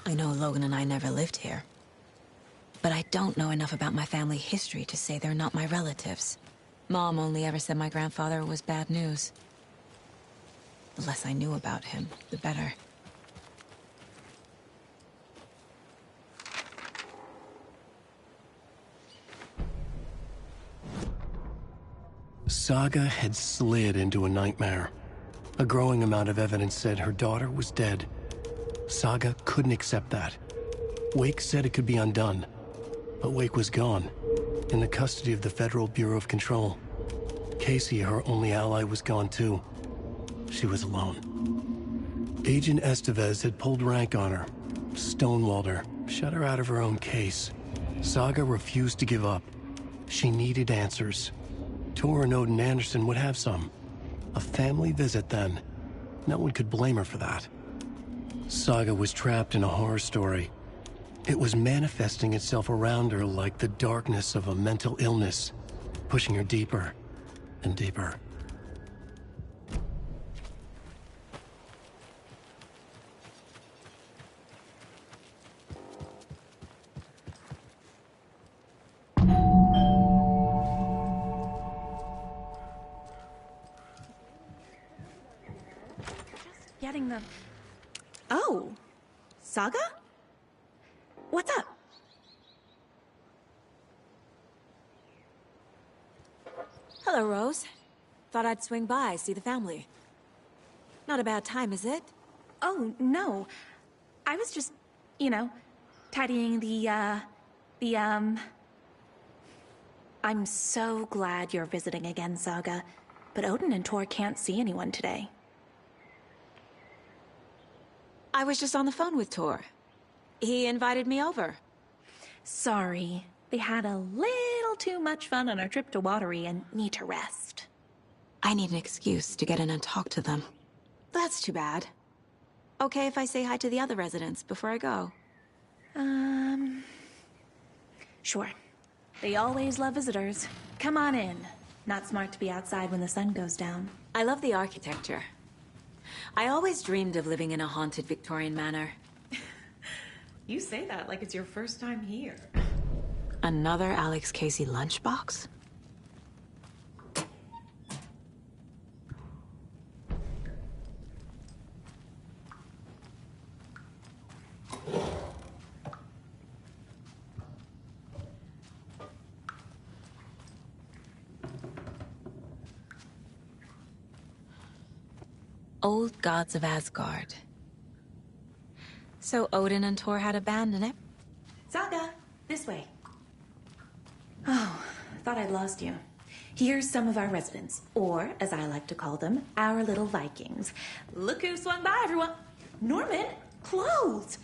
I know Logan and I never lived here. But I don't know enough about my family history to say they're not my relatives. Mom only ever said my grandfather was bad news. The less I knew about him, the better. Saga had slid into a nightmare. A growing amount of evidence said her daughter was dead. Saga couldn't accept that. Wake said it could be undone. But Wake was gone, in the custody of the Federal Bureau of Control. Casey, her only ally, was gone too. She was alone. Agent Estevez had pulled rank on her, stonewalled her, shut her out of her own case. Saga refused to give up. She needed answers. Tor and Odin Anderson would have some. A family visit, then. No one could blame her for that. Saga was trapped in a horror story. It was manifesting itself around her like the darkness of a mental illness, pushing her deeper and deeper. Getting them. Oh, Saga? What's up? Hello, Rose. Thought I'd swing by, see the family. Not a bad time, is it? Oh, no. I was just, you know, tidying I'm so glad you're visiting again, Saga. But Odin and Tor can't see anyone today. I was just on the phone with Tor. He invited me over. Sorry. They had a little too much fun on our trip to Watery and need to rest. I need an excuse to get in and talk to them. That's too bad. Okay if I say hi to the other residents before I go? Sure. They always love visitors. Come on in. Not smart to be outside when the sun goes down. I love the architecture. I always dreamed of living in a haunted Victorian manor. You say that like it's your first time here. Another Alex Casey lunchbox? Old Gods of Asgard. So Odin and Tor had abandoned it? Saga, this way. Oh, thought I'd lost you. Here's some of our residents, or, as I like to call them, our little Vikings. Look who swung by, everyone. Norman, clothes!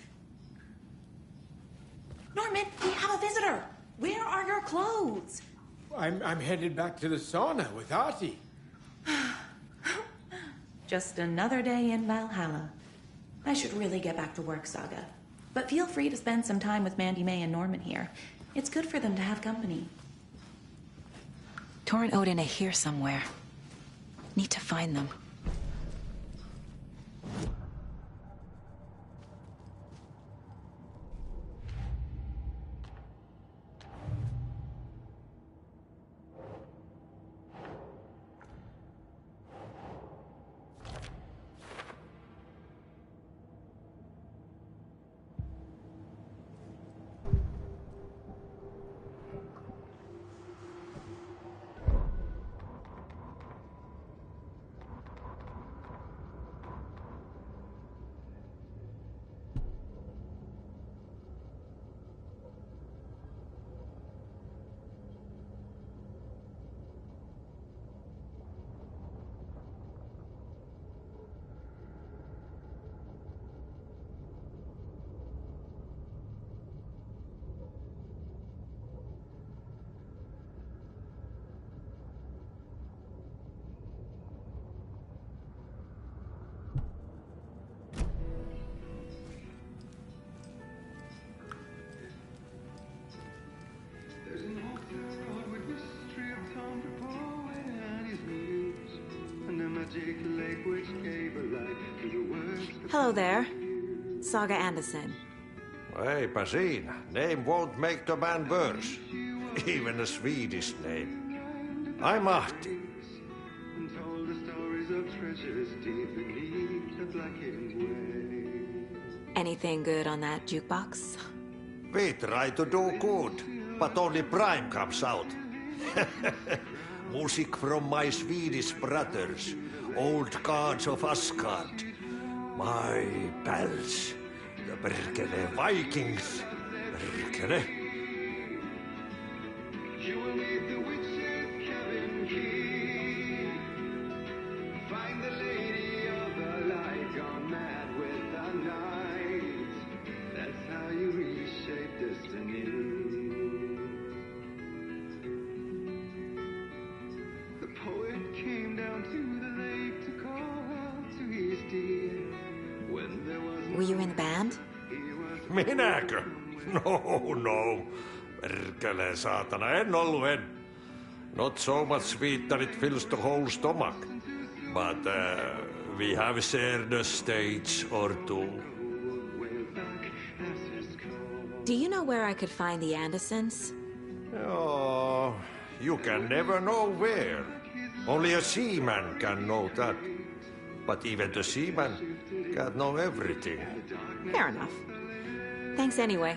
Norman, we have a visitor. Where are your clothes? I'm headed back to the sauna with Artie. Just another day in Valhalla. I should really get back to work, Saga. But feel free to spend some time with Mandy May and Norman here. It's good for them to have company. Tor and Odin are here somewhere. Need to find them. Hello there. Saga Anderson. Eipä siinä. Name won't make the man worse. Even a Swedish name. I'm Ahti. Anything good on that jukebox? We try to do good, but only Prime comes out. Music from my Swedish brothers, old gods of Asgard. My pals, the perkele Vikings. Perkele. You will meet the witches, Kevin Key. Find the lady of the light, gone mad with the night. That's how you reshape destiny. The poet came down to the lake to call out to his dear. When there was Were you in the band? Minäkö? No. Perkele saatana, en ollut. Not so much sweet that it fills the whole stomach. But we have shared a stage or two. Do you know where I could find the Andersons? Oh, you can never know where. Only a seaman can know that. But even the seaman can't know everything. Fair enough. Thanks anyway.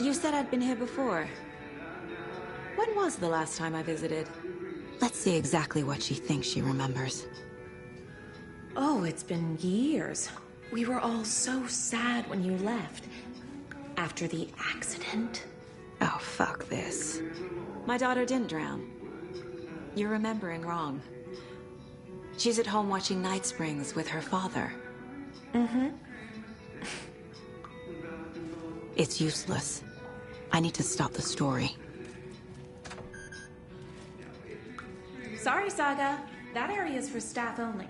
You said I'd been here before. When was the last time I visited? Let's see exactly what she thinks she remembers. Oh, it's been years. We were all so sad when you left. After the accident. Oh, fuck this. My daughter didn't drown. You're remembering wrong. She's at home watching Night Springs with her father. Mm-hmm. It's useless. I need to stop the story. Sorry, Saga. That area is for staff only.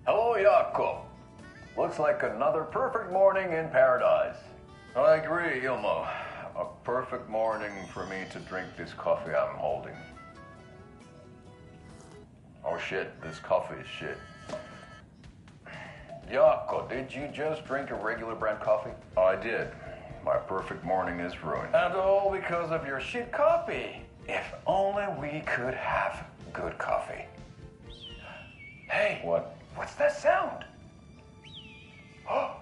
Hello, Jaakko. Looks like another perfect morning in paradise. I agree, Ilmo. A perfect morning for me to drink this coffee I'm holding. Oh shit, this coffee is shit. Jaakko, did you just drink a regular brand coffee? I did. My perfect morning is ruined. And all because of your shit coffee. If only we could have good coffee. Hey. What? What's that sound? Oh.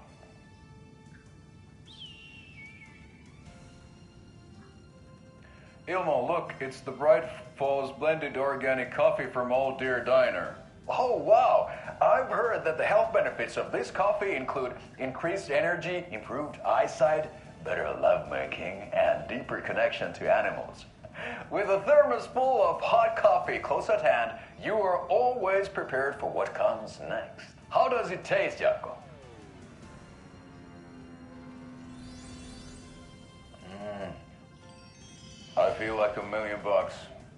Ilmo, look, it's the Bright Falls blended organic coffee from Old Deer Diner. Oh, wow. I've heard that the health benefits of this coffee include increased energy, improved eyesight, better lovemaking, and deeper connection to animals. With a thermos full of hot coffee close at hand, you are always prepared for what comes next. How does it taste, Jaakko? I feel like $1 million.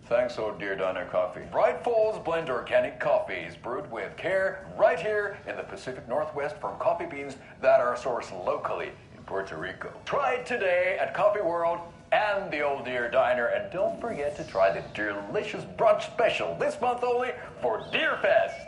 Thanks, Old Deer Diner Coffee. Bright Falls Blend Organic Coffee is brewed with care right here in the Pacific Northwest from coffee beans that are sourced locally in Puerto Rico. Try it today at Coffee World and the Old Deer Diner, and don't forget to try the delicious brunch special this month only for Deer Fest.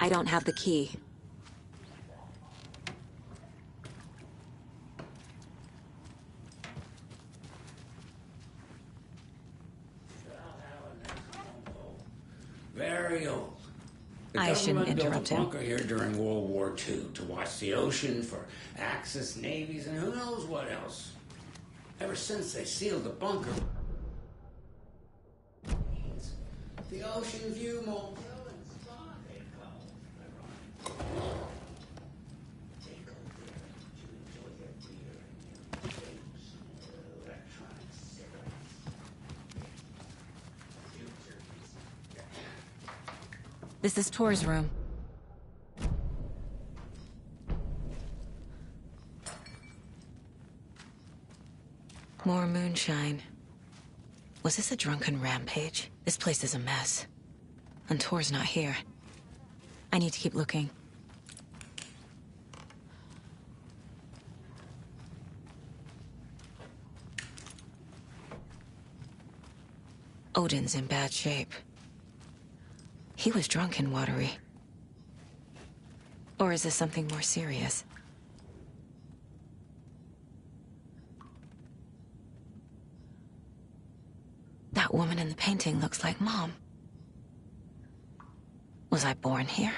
I don't have the key. Very old. The I shouldn't government built interrupt a him. bunker here during World War II to watch the ocean for Axis navies and who knows what else. Ever since they sealed the bunker, the ocean view motel and spa they call it. Take over to enjoy your beer and your vapes and electronic cigarettes. This is Tor's room. More moonshine. Was this a drunken rampage? This place is a mess. And Tor's not here. I need to keep looking. Odin's in bad shape. He was drunk and watery. Or is this something more serious? That woman in the painting looks like Mom. Was I born here?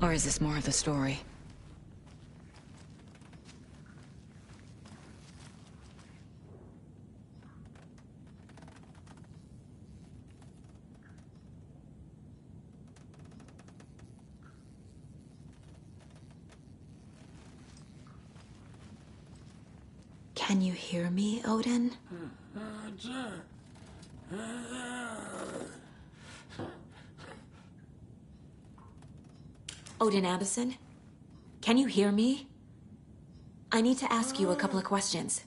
Or is this more of the story? Can you hear me, Odin? Odin Addison? Can you hear me? I need to ask you a couple of questions.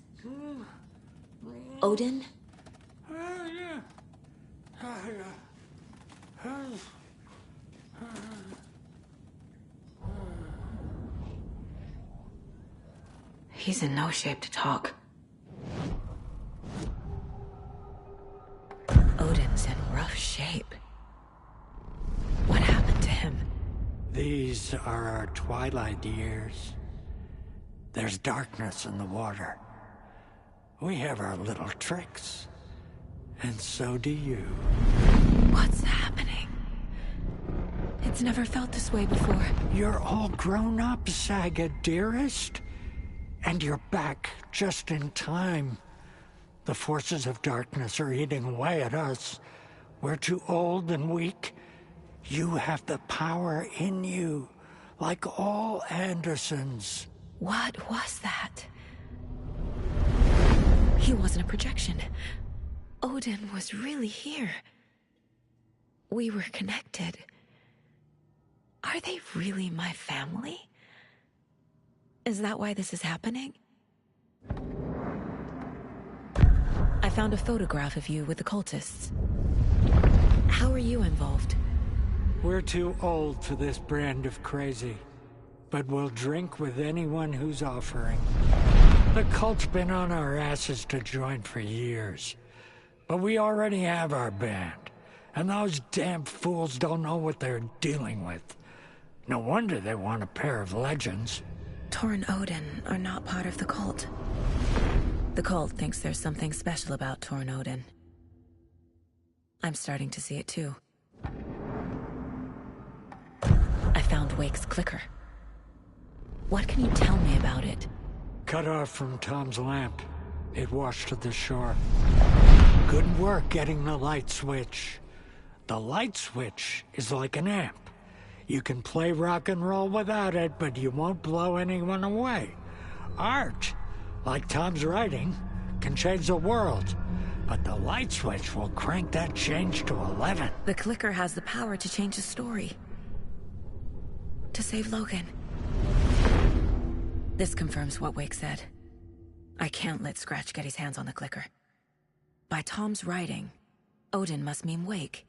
Odin? He's in no shape to talk. Odin's in rough shape. What happened to him? These are our twilight years. There's darkness in the water. We have our little tricks. And so do you. What's happening? It's never felt this way before. You're all grown up, Saga, dearest. And you're back just in time. The forces of darkness are eating away at us. We're too old and weak. You have the power in you, like all Andersons. What was that? He wasn't a projection. Odin was really here. We were connected. Are they really my family? Is that why this is happening? I found a photograph of you with the cultists. How are you involved? We're too old for this brand of crazy, but we'll drink with anyone who's offering. The cult's been on our asses to join for years, but we already have our band, and those damn fools don't know what they're dealing with. No wonder they want a pair of legends. Tor and Odin are not part of the cult. The cult thinks there's something special about Tor and Odin. I'm starting to see it too. I found Wake's clicker. What can you tell me about it? Cut off from Tom's lamp. It washed to the shore. Good work getting the light switch. The light switch is like an amp. You can play rock and roll without it, but you won't blow anyone away. Art, like Tom's writing, can change the world, but the light switch will crank that change to 11. The clicker has the power to change the story. To save Logan. This confirms what Wake said. I can't let Scratch get his hands on the clicker. By Tom's writing, Odin must mean Wake.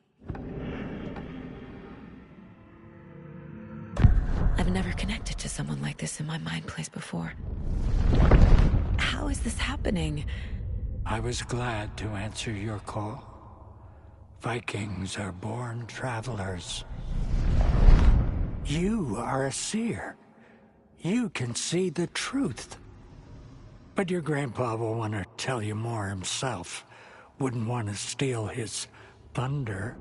I've never connected to someone like this in my mind place before. How is this happening? I was glad to answer your call. Vikings are born travelers. You are a seer. You can see the truth. But your grandpa will want to tell you more himself. Wouldn't want to steal his thunder.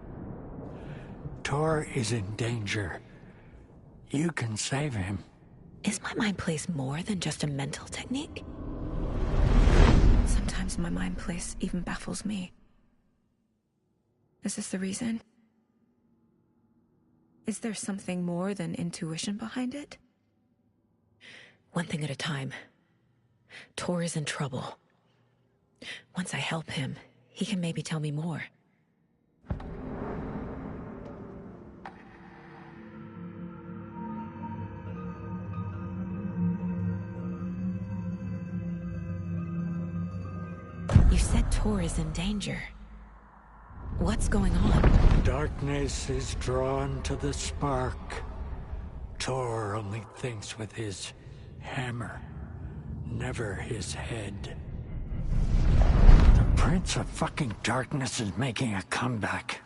Tor is in danger. You can save him. Is my mind place more than just a mental technique? Sometimes my mind place even baffles me. Is this the reason? Is there something more than intuition behind it? One thing at a time. Tor is in trouble. Once I help him, he can maybe tell me more. You said Tor is in danger. What's going on? Darkness is drawn to the spark. Tor only thinks with his hammer, never his head. The Prince of fucking Darkness is making a comeback.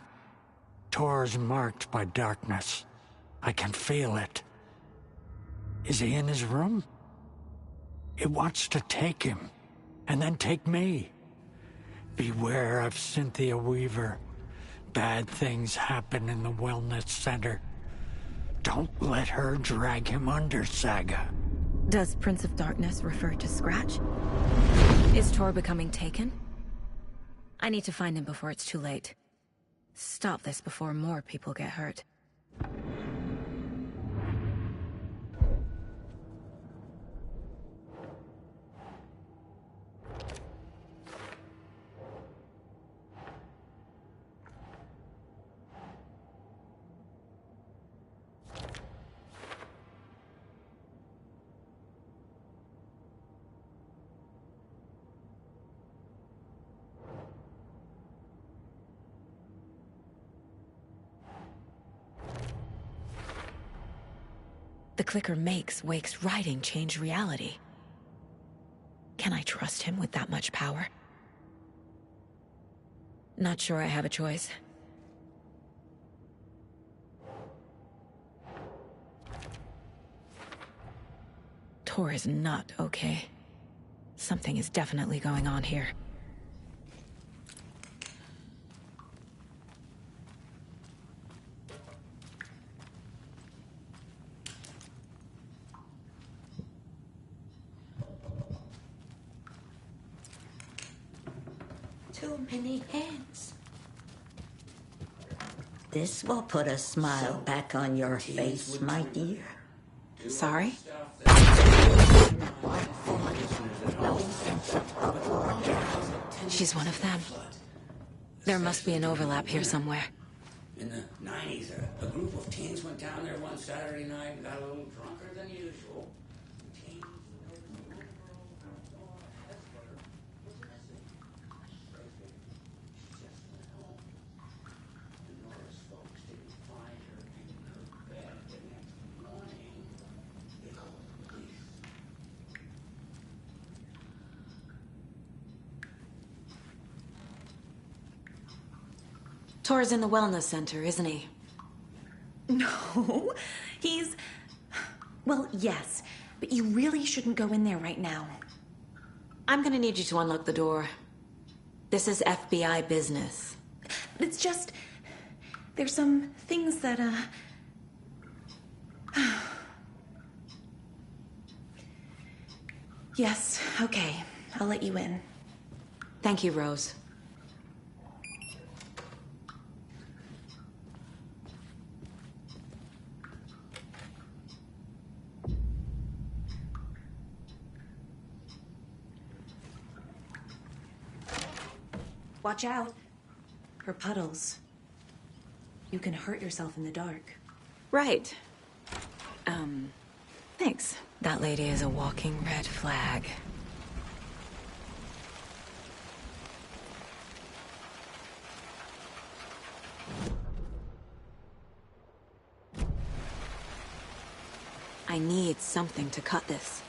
Tor's marked by darkness. I can feel it. Is he in his room? It wants to take him, and then take me. Beware of Cynthia Weaver. Bad things happen in the wellness center. Don't let her drag him under, Saga. Does Prince of Darkness refer to Scratch? Is Tor becoming taken? I need to find him before it's too late. Stop this before more people get hurt. The clicker makes Wake's writing change reality. Can I trust him with that much power? Not sure I have a choice. Tor is not okay. Something is definitely going on here. Too many hands. This will put a smile back on your face, my dear. Sorry? She's one of them. There must be an overlap here somewhere. In the 90s, a group of teens went down there one Saturday night and got a little drunker than usual. Tor's in the wellness center, isn't he? No, he's... Well, yes, but you really shouldn't go in there right now. I'm gonna need you to unlock the door. This is FBI business. It's just... There's some things that, Yes, okay. I'll let you in. Thank you, Rose. Watch out. For puddles. You can hurt yourself in the dark. Right. Thanks. That lady is a walking red flag. I need something to cut this.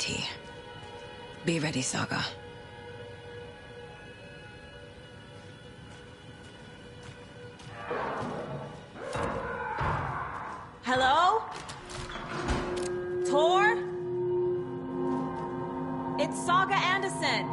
guarantee. Be ready, Saga. Hello? Tor? It's Saga Anderson.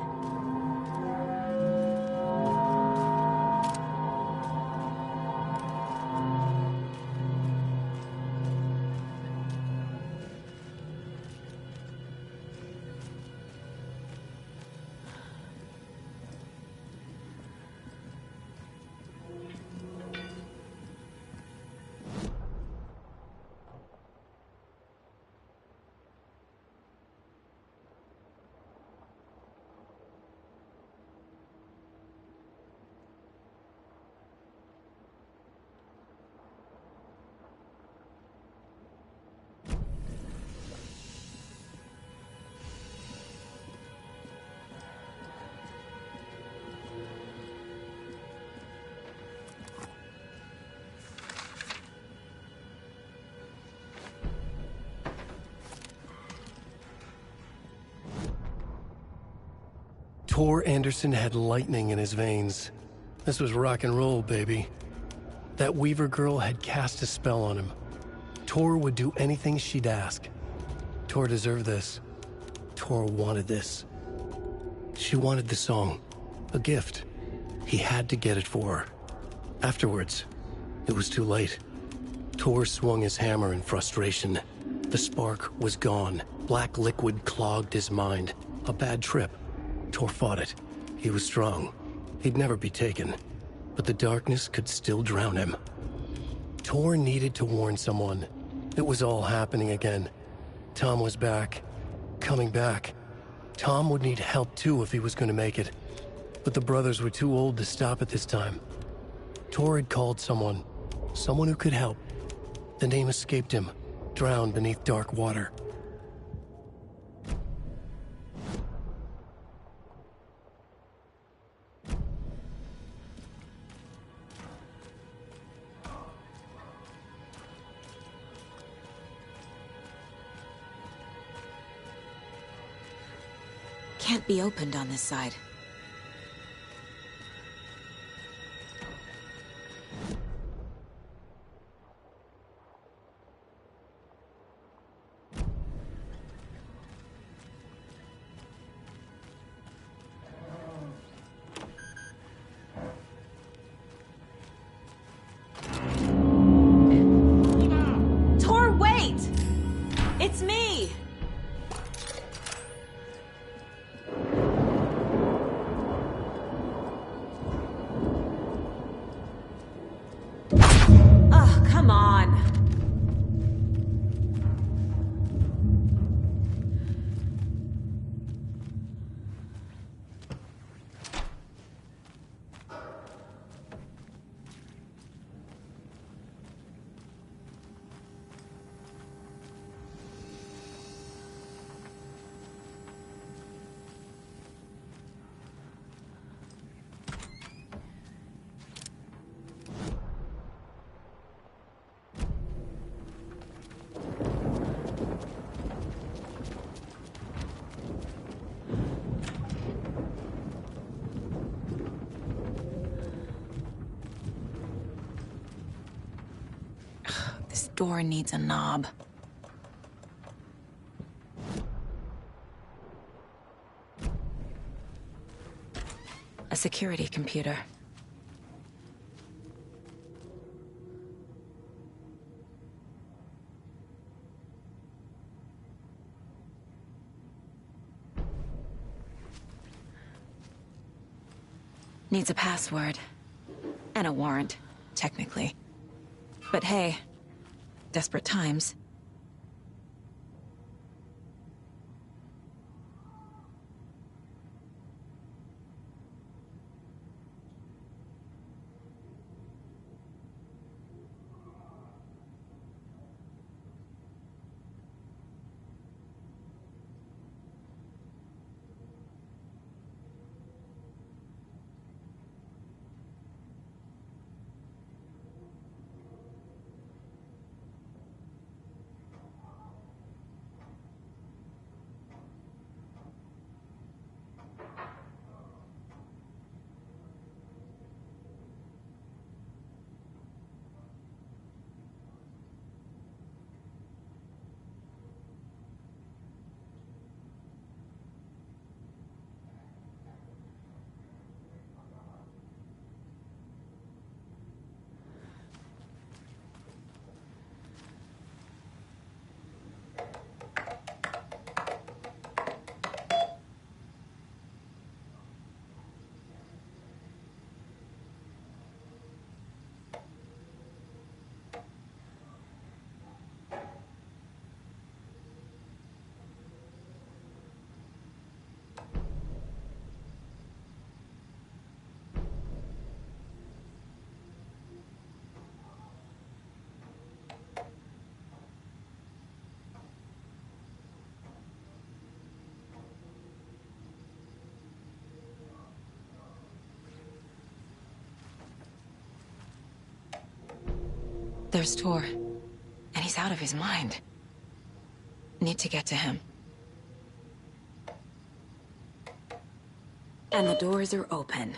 Tor Anderson had lightning in his veins. This was rock and roll, baby. That Weaver girl had cast a spell on him. Tor would do anything she'd ask. Tor deserved this. Tor wanted this. She wanted the song. A gift. He had to get it for her. Afterwards, it was too late. Tor swung his hammer in frustration. The spark was gone. Black liquid clogged his mind. A bad trip. Tor fought it. He was strong. He'd never be taken. But the darkness could still drown him. Tor needed to warn someone. It was all happening again. Tom was back. Coming back. Tom would need help too if he was going to make it. But the brothers were too old to stop at this time. Tor had called someone. Someone who could help. The name escaped him. Drowned beneath dark water. Can't be opened on this side. Tor, wait! It's me! Ugh, come on. This door needs a knob. A security computer. Needs a password. And a warrant, technically. But hey, desperate times. There's Tor. And he's out of his mind. Need to get to him. And the doors are open.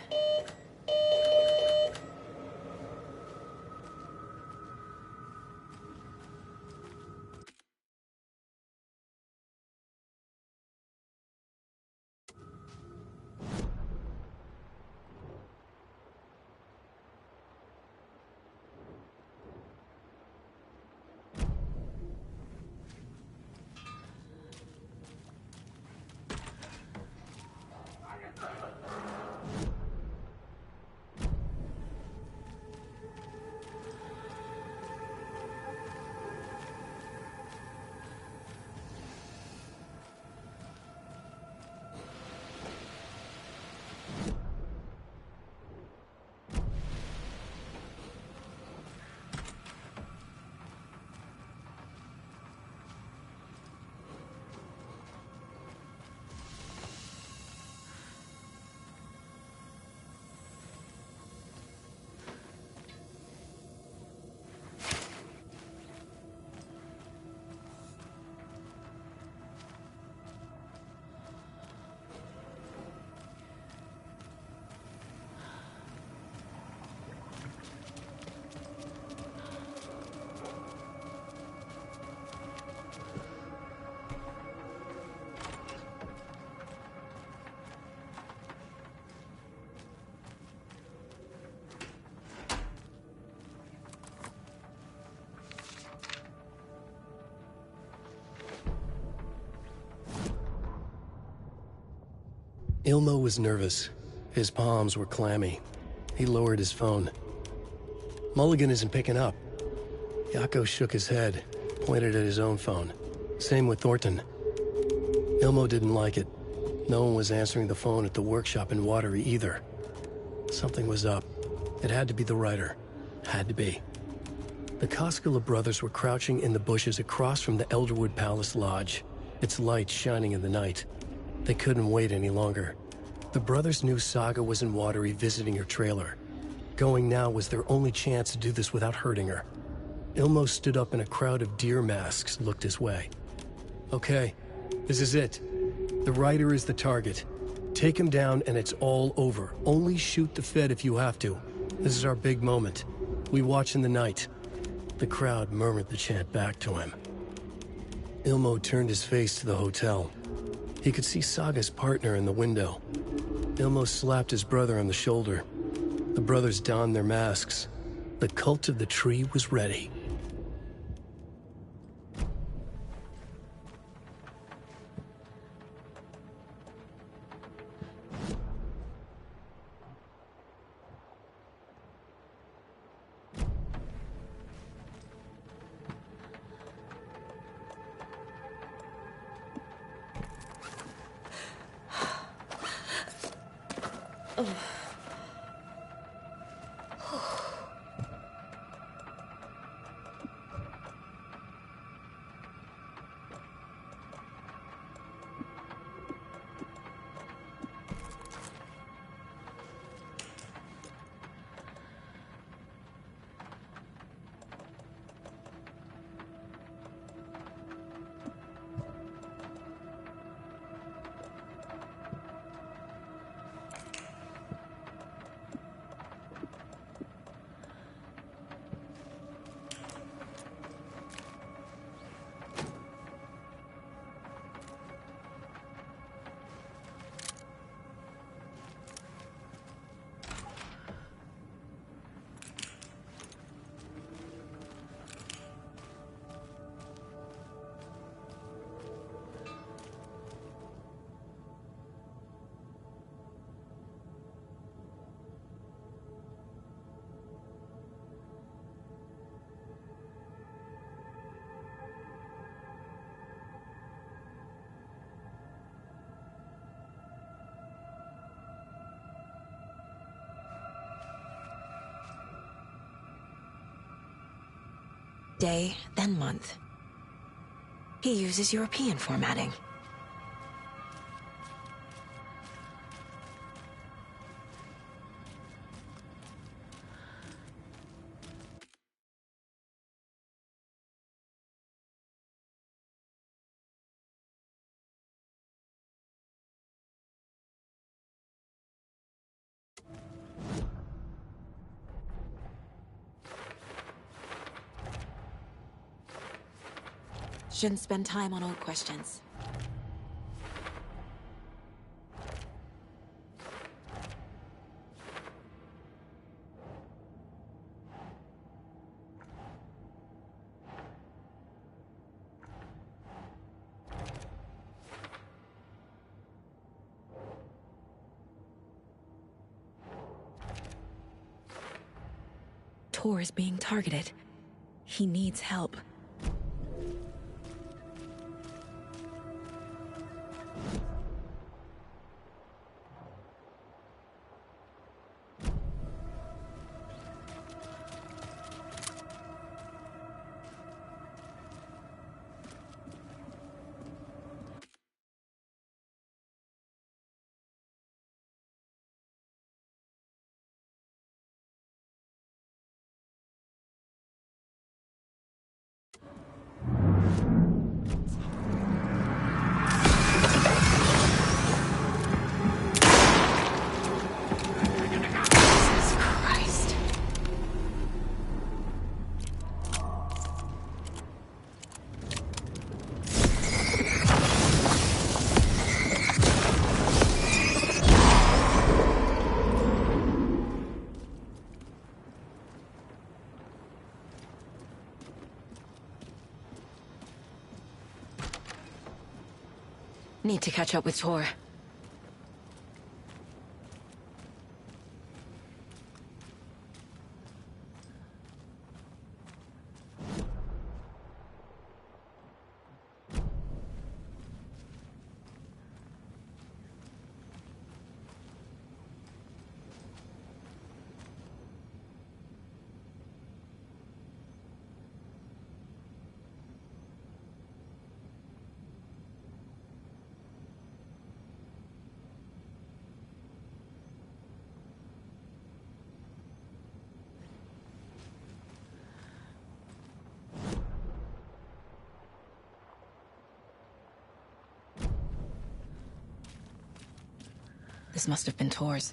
Ilmo was nervous. His palms were clammy. He lowered his phone. Mulligan isn't picking up. Yako shook his head, pointed at his own phone. Same with Thornton. Ilmo didn't like it. No one was answering the phone at the workshop in Watery either. Something was up. It had to be the writer. Had to be. The Koskela brothers were crouching in the bushes across from the Elderwood Palace Lodge, its lights shining in the night. They couldn't wait any longer. The brothers knew Saga was in Watery visiting her trailer. Going now was their only chance to do this without hurting her. Ilmo stood up and a crowd of deer masks looked his way. Okay, this is it. The writer is the target. Take him down and it's all over. Only shoot the Fed if you have to. This is our big moment. We watch in the night. The crowd murmured the chant back to him. Ilmo turned his face to the hotel. He could see Saga's partner in the window. Ilmo slapped his brother on the shoulder. The brothers donned their masks. The cult of the tree was ready. Day, then month. He uses European formatting. Shouldn't spend time on old questions. Tor is being targeted. He needs help. Need to catch up with Tor. This must have been Tor's.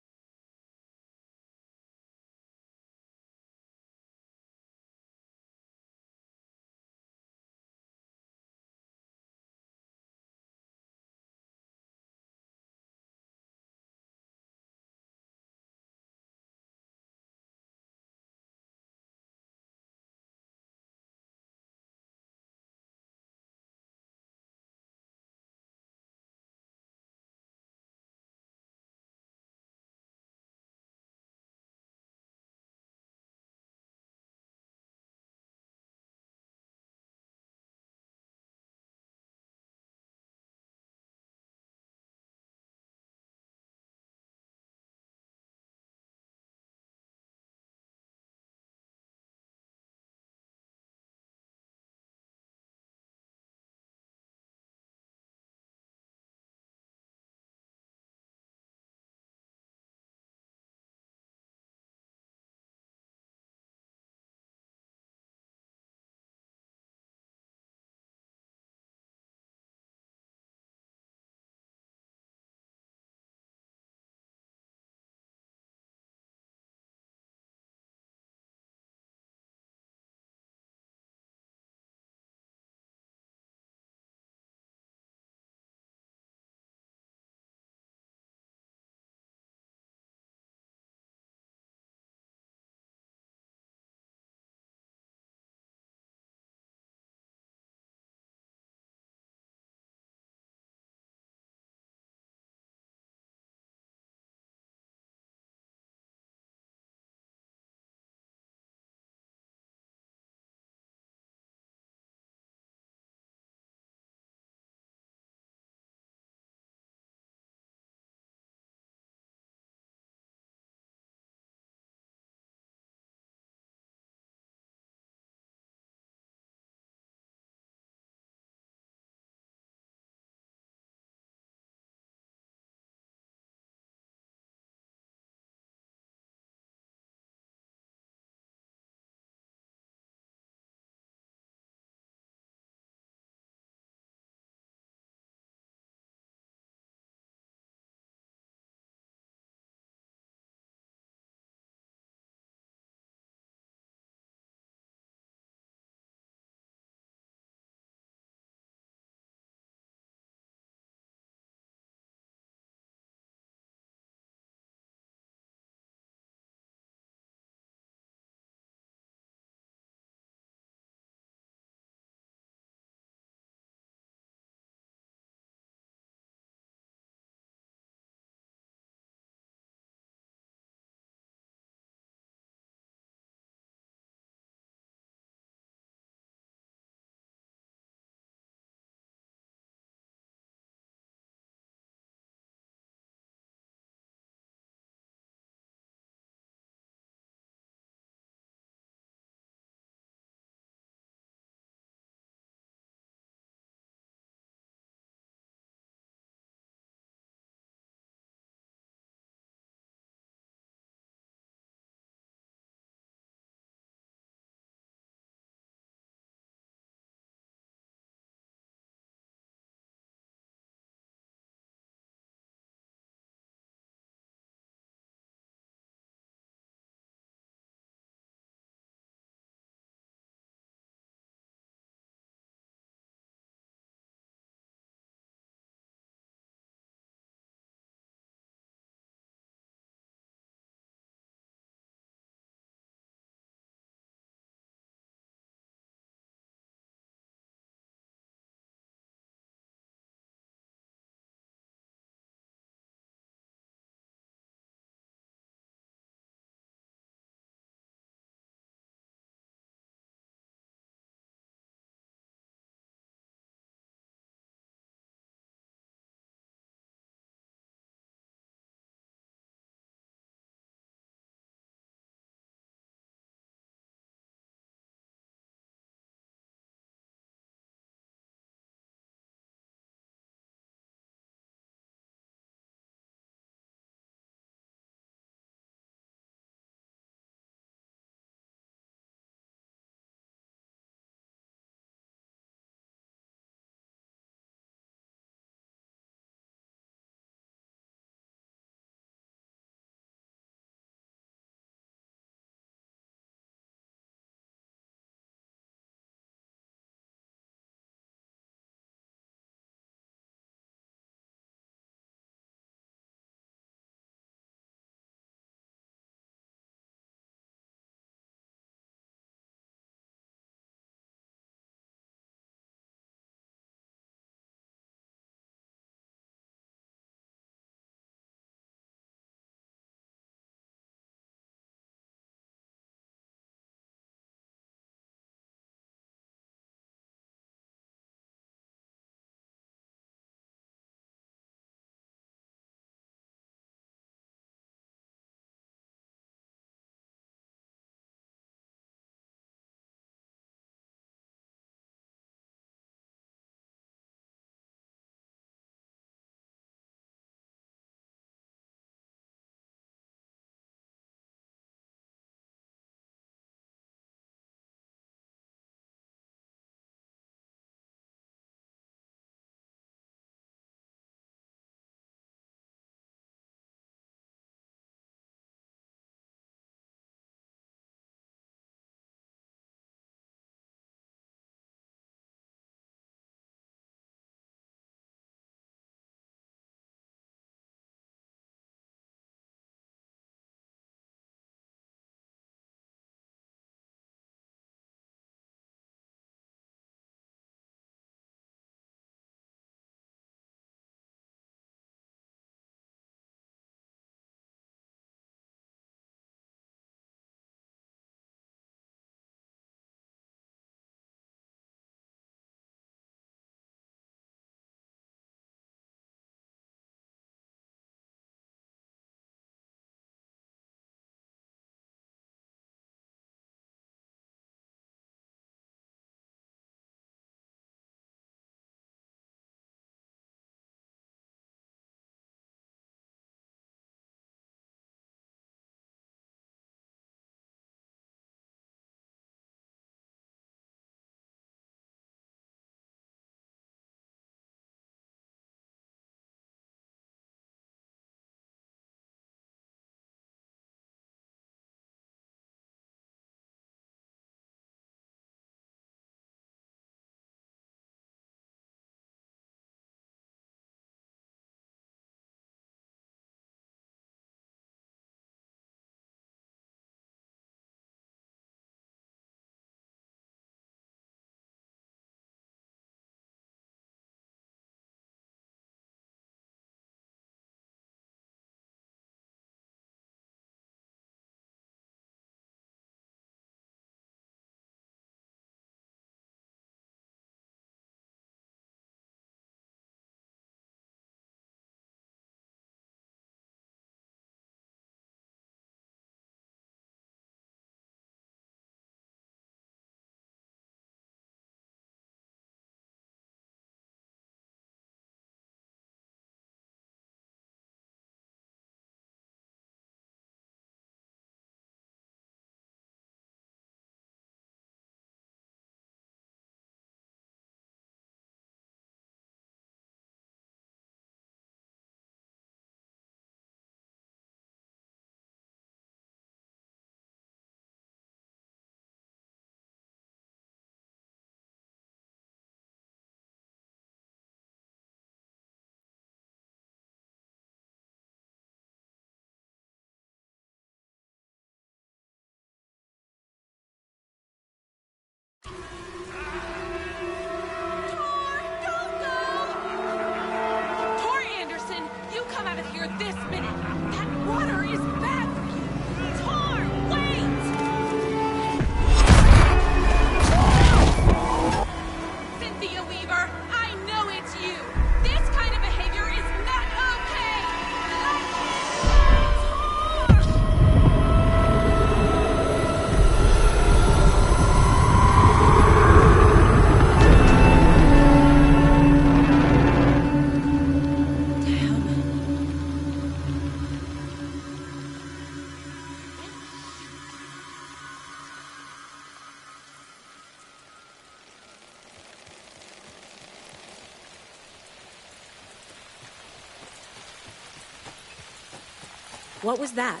What was that?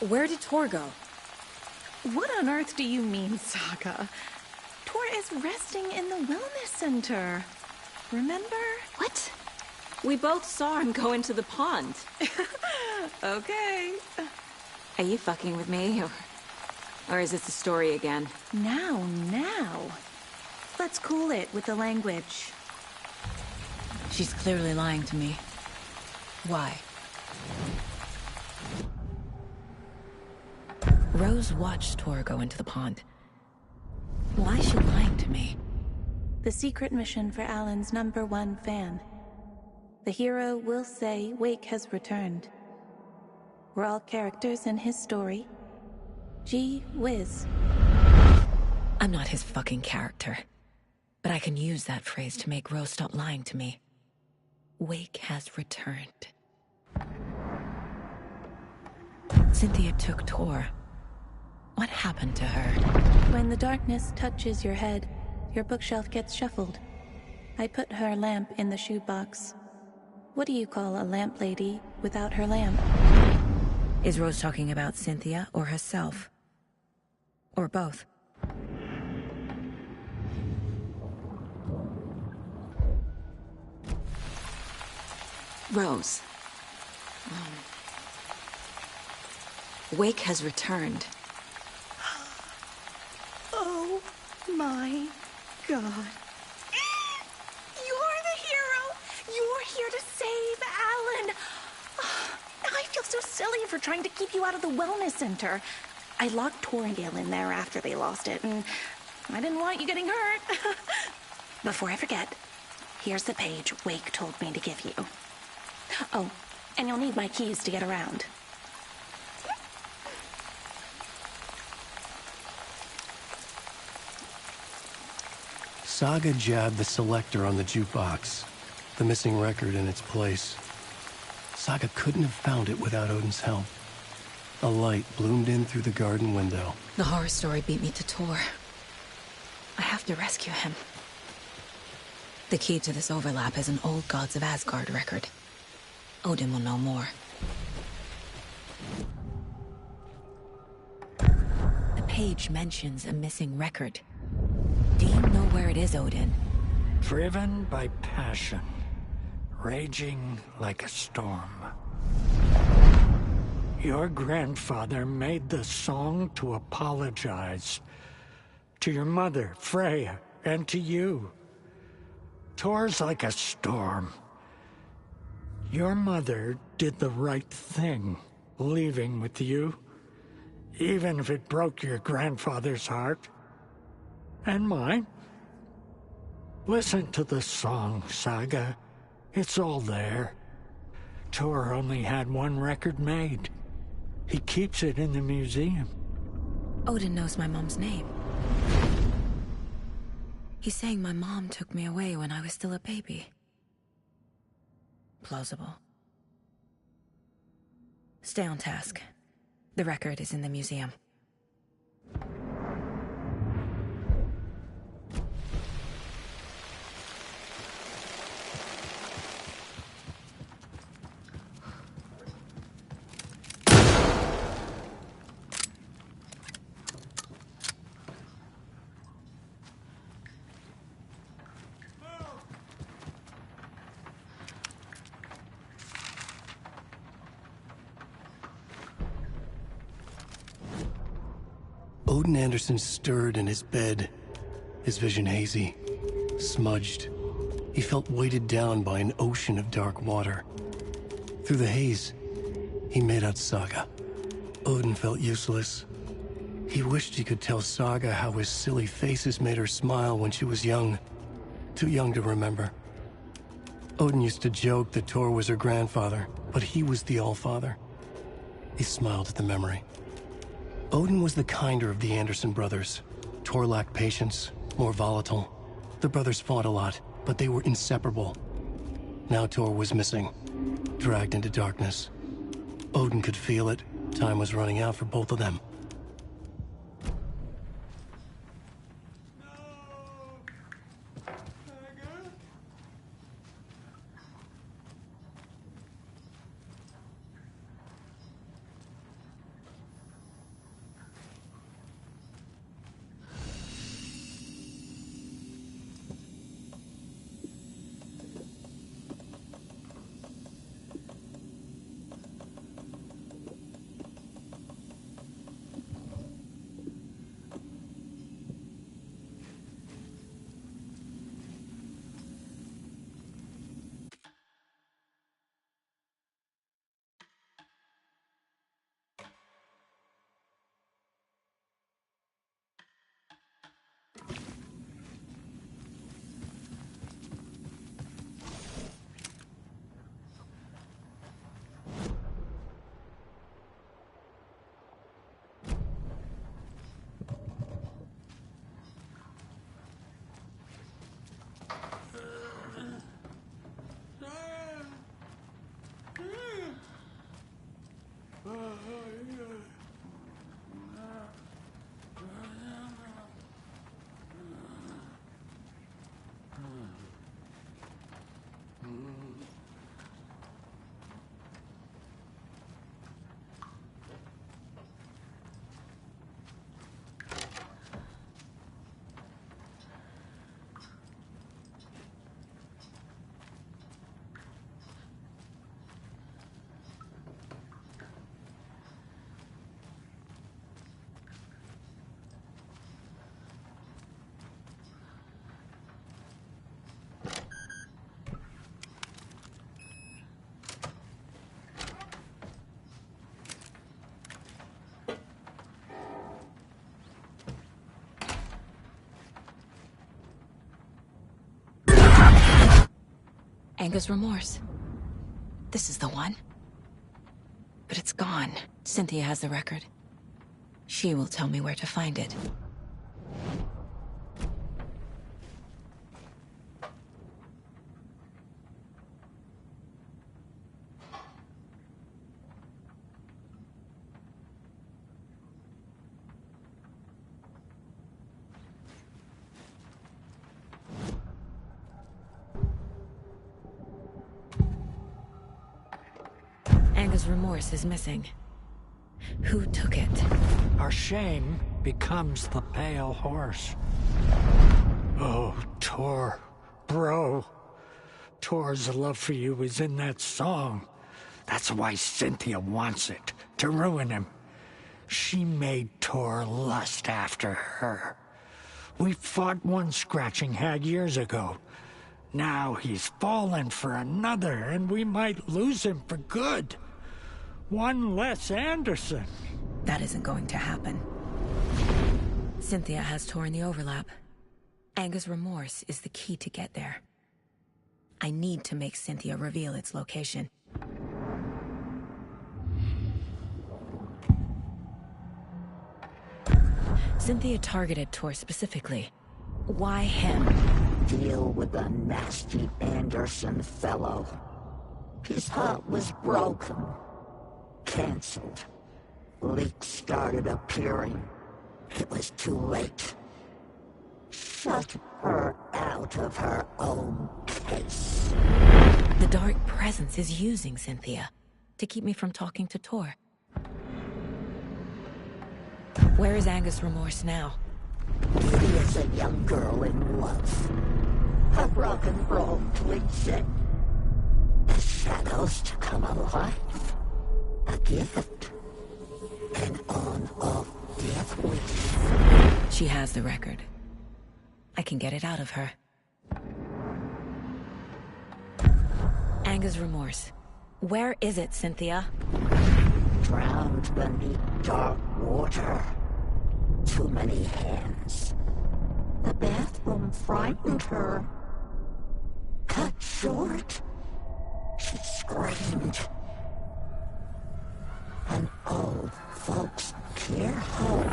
Where did Tor go? What on earth do you mean, Saga? Tor is resting in the wellness center. Remember? What? We both saw him go into the pond. Okay. Are you fucking with me, or is this a story again? Now. Let's cool it with the language. She's clearly lying to me. Why? Rose watched Tor go into the pond. Why is she lying to me? The secret mission for Alan's #1 fan. The hero will say Wake has returned. We're all characters in his story. Gee whiz. I'm not his fucking character. But I can use that phrase to make Rose stop lying to me. Wake has returned. Cynthia took Tor. What happened to her? When the darkness touches your head, your bookshelf gets shuffled. I put her lamp in the shoebox. What do you call a lamp lady without her lamp? Is Rose talking about Cynthia or herself? Or both? Rose. Wake has returned. Oh my God. You're the hero! You're here to save Alan! I feel so silly for trying to keep you out of the wellness center. I locked Torringale in there after they lost it, and I didn't want you getting hurt. Before I forget, here's the page Wake told me to give you. Oh, and you'll need my keys to get around. Saga jabbed the selector on the jukebox, the missing record in its place. Saga couldn't have found it without Odin's help. A light bloomed in through the garden window. The horror story beat me to Tor. I have to rescue him. The key to this overlap is an old Gods of Asgard record. Odin will know more. The page mentions a missing record. Do you know where it is, Odin? Driven by passion, raging like a storm. Your grandfather made the song to apologize. To your mother, Freya, and to you. Tor's like a storm. Your mother did the right thing, leaving with you, even if it broke your grandfather's heart. And mine. Listen to the song, Saga. It's all there. Tor only had one record made. He keeps it in the museum. Odin knows my mom's name. He's saying my mom took me away when I was still a baby. Plausible. Stay on task. The record is in the museum. Odin Anderson stirred in his bed, his vision hazy, smudged. He felt weighted down by an ocean of dark water. Through the haze, he made out Saga. Odin felt useless. He wished he could tell Saga how his silly faces made her smile when she was young. Too young to remember. Odin used to joke that Tor was her grandfather, but he was the Allfather. He smiled at the memory. Odin was the kinder of the Anderson brothers. Tor lacked patience, more volatile. The brothers fought a lot, but they were inseparable. Now Tor was missing, dragged into darkness. Odin could feel it. Time was running out for both of them. Anger's remorse. This is the one. But it's gone. Cynthia has the record. She will tell me where to find it. Anger's remorse is missing. Who took it? Our shame becomes the pale horse. Oh, Tor. Bro. Tor's love for you is in that song. That's why Cynthia wants it, to ruin him. She made Tor lust after her. We fought one scratching hag years ago. Now he's fallen for another, and we might lose him for good. One less Anderson. That isn't going to happen. Cynthia has Tor in the overlap. Anger's remorse is the key to get there. I need to make Cynthia reveal its location. Cynthia targeted Tor specifically. Why him? Deal with the nasty Anderson fellow. His heart was broken. Cancelled. Leaks started appearing. It was too late. Shut her out of her own case. The dark presence is using Cynthia to keep me from talking to Tor. Where is Anger's remorse now? He is a young girl in love. A rock and roll twin. The shadows to come alive. A gift. An on-off death wish. She has the record. I can get it out of her. Anger's remorse. Where is it, Cynthia? Drowned beneath dark water. Too many hands. The bathroom frightened her. Cut short. She screamed. An old folks care home.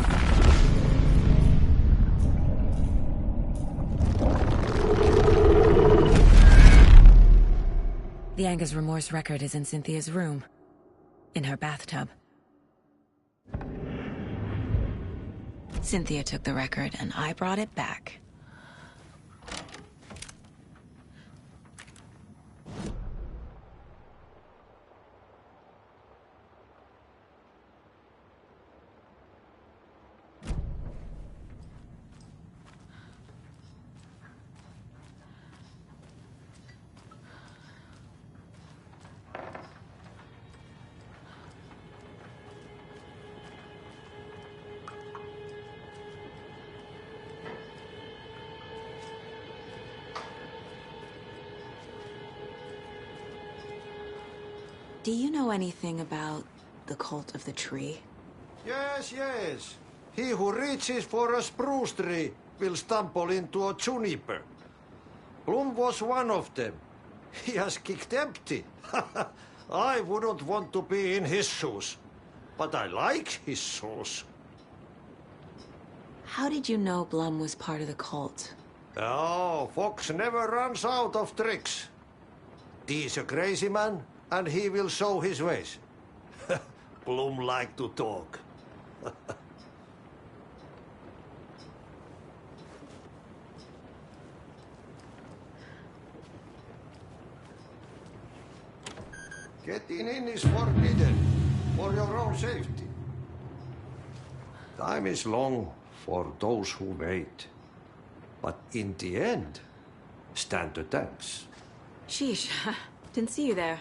The Anger's remorse record is in Cynthia's room. In her bathtub. Cynthia took the record, and I brought it back. Do you know anything about the Cult of the Tree? Yes, yes. He who reaches for a spruce tree will stumble into a juniper. Bloom was one of them. He has kicked empty. I wouldn't want to be in his shoes. But I like his shoes. How did you know Blum was part of the cult? Oh, Fox never runs out of tricks. He's a crazy man, and he will show his ways. Bloom like to talk. Getting in is forbidden, for your own safety. Time is long for those who wait. But in the end, stand a chance. Sheesh, didn't see you there.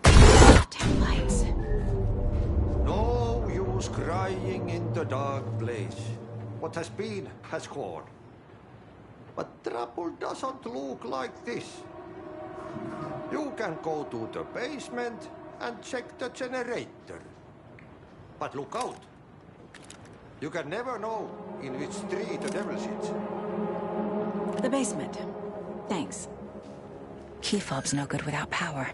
Taillights. No use crying in the dark place. What has been has gone. But trouble doesn't look like this. You can go to the basement and check the generator. But look out. You can never know in which tree the devil sits. The basement. Thanks. Key fob's no good without power.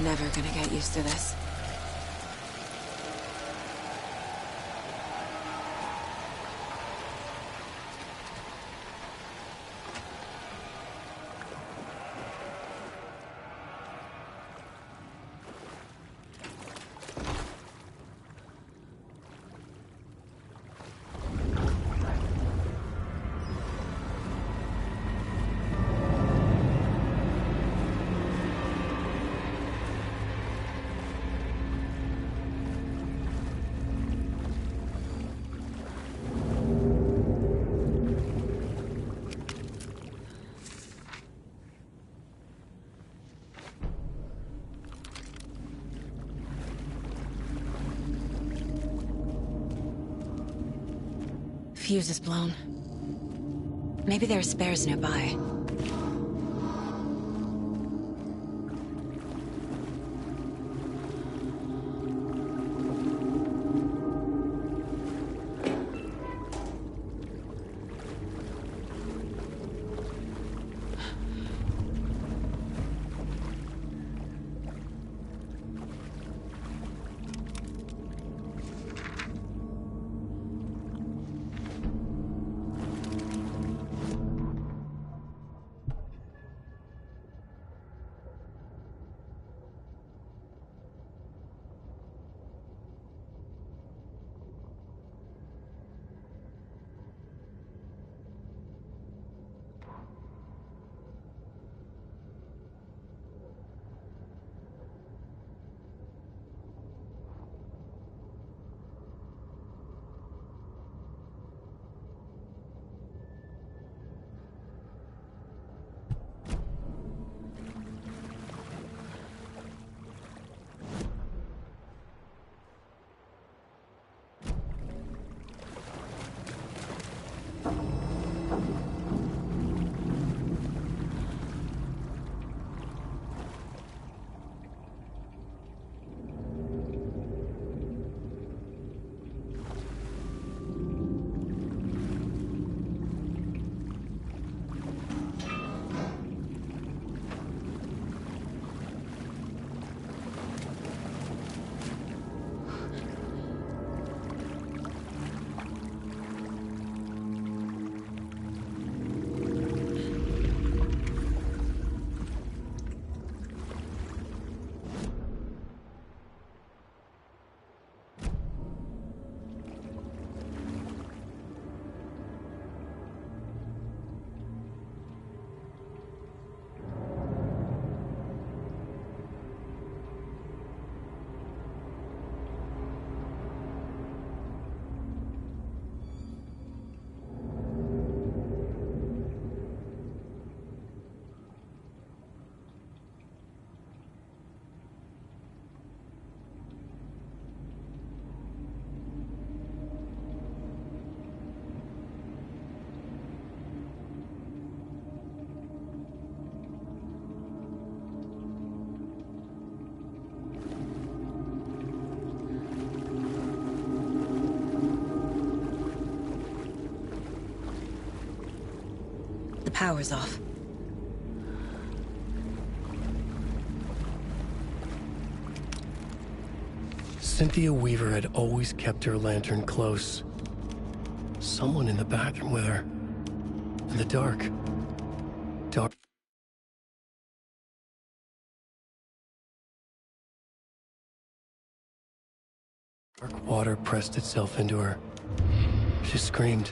Never gonna get used to this. Fuse is blown. Maybe there are spares nearby. power's off. Cynthia Weaver had always kept her lantern close. Someone in the bathroom with her. In the dark. Dark water pressed itself into her. She screamed.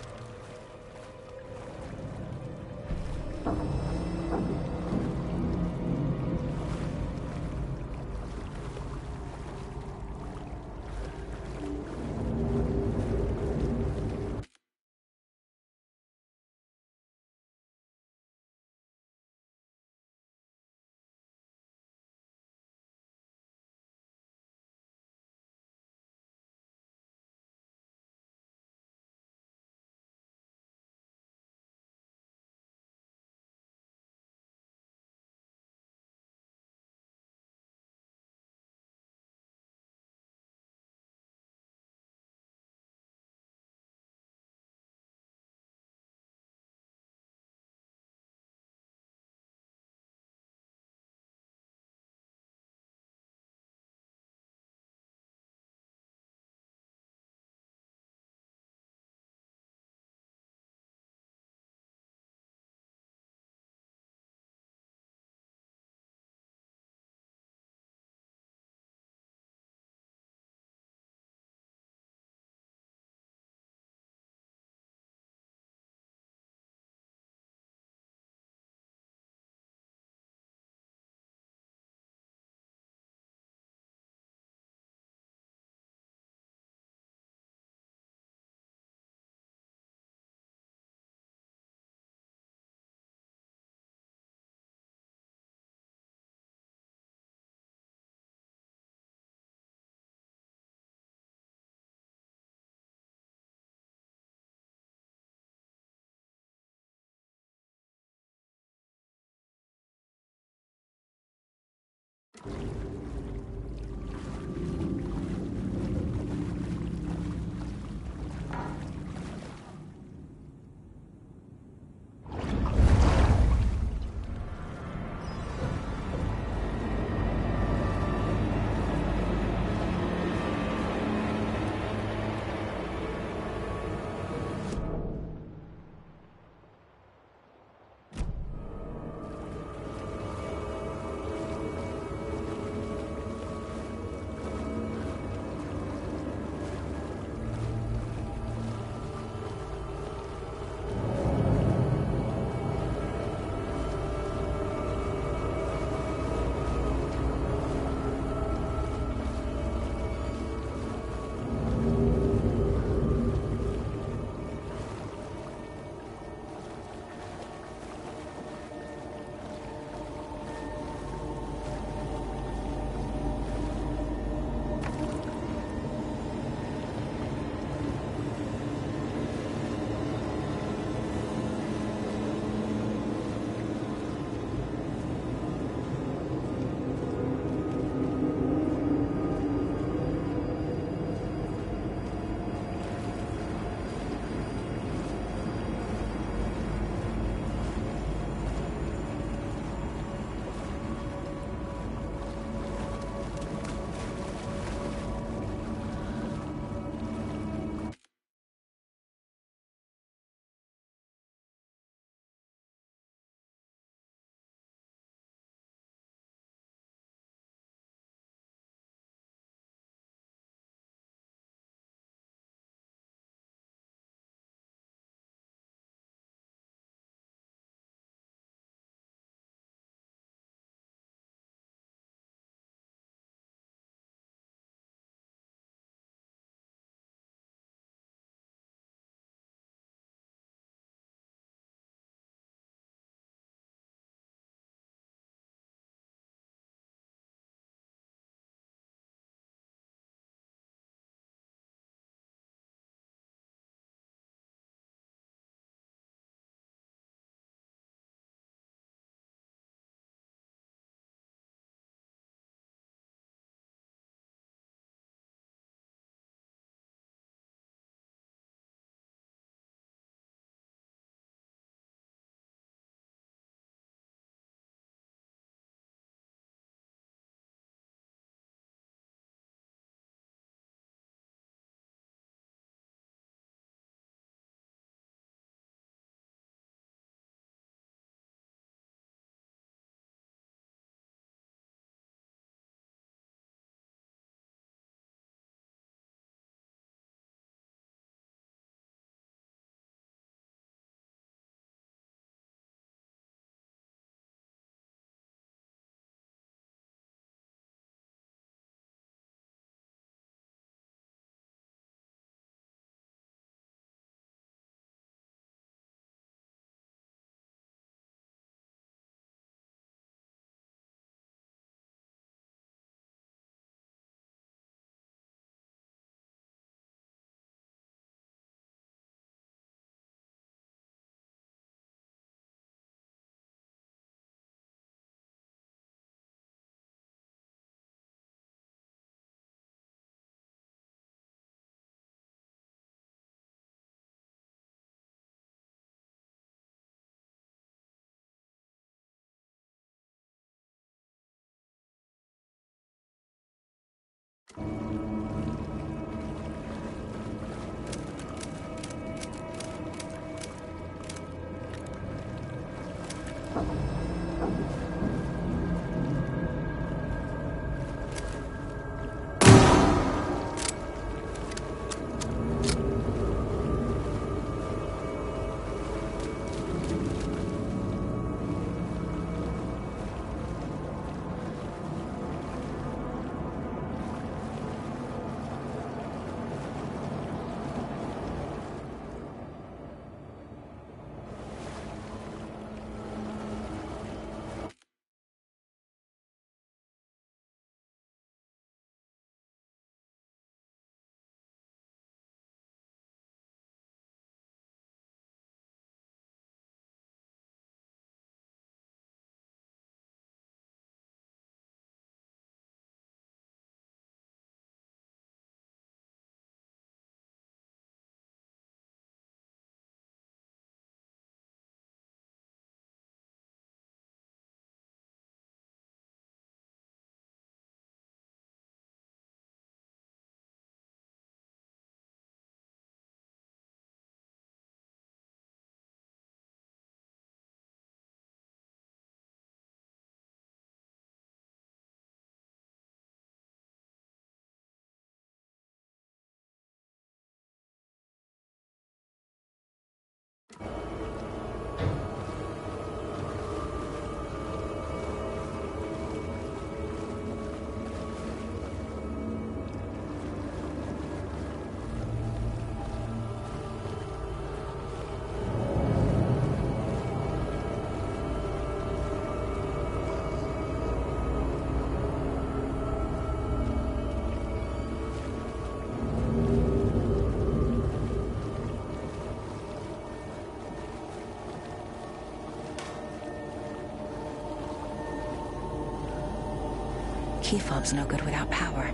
Key fob's no good without power.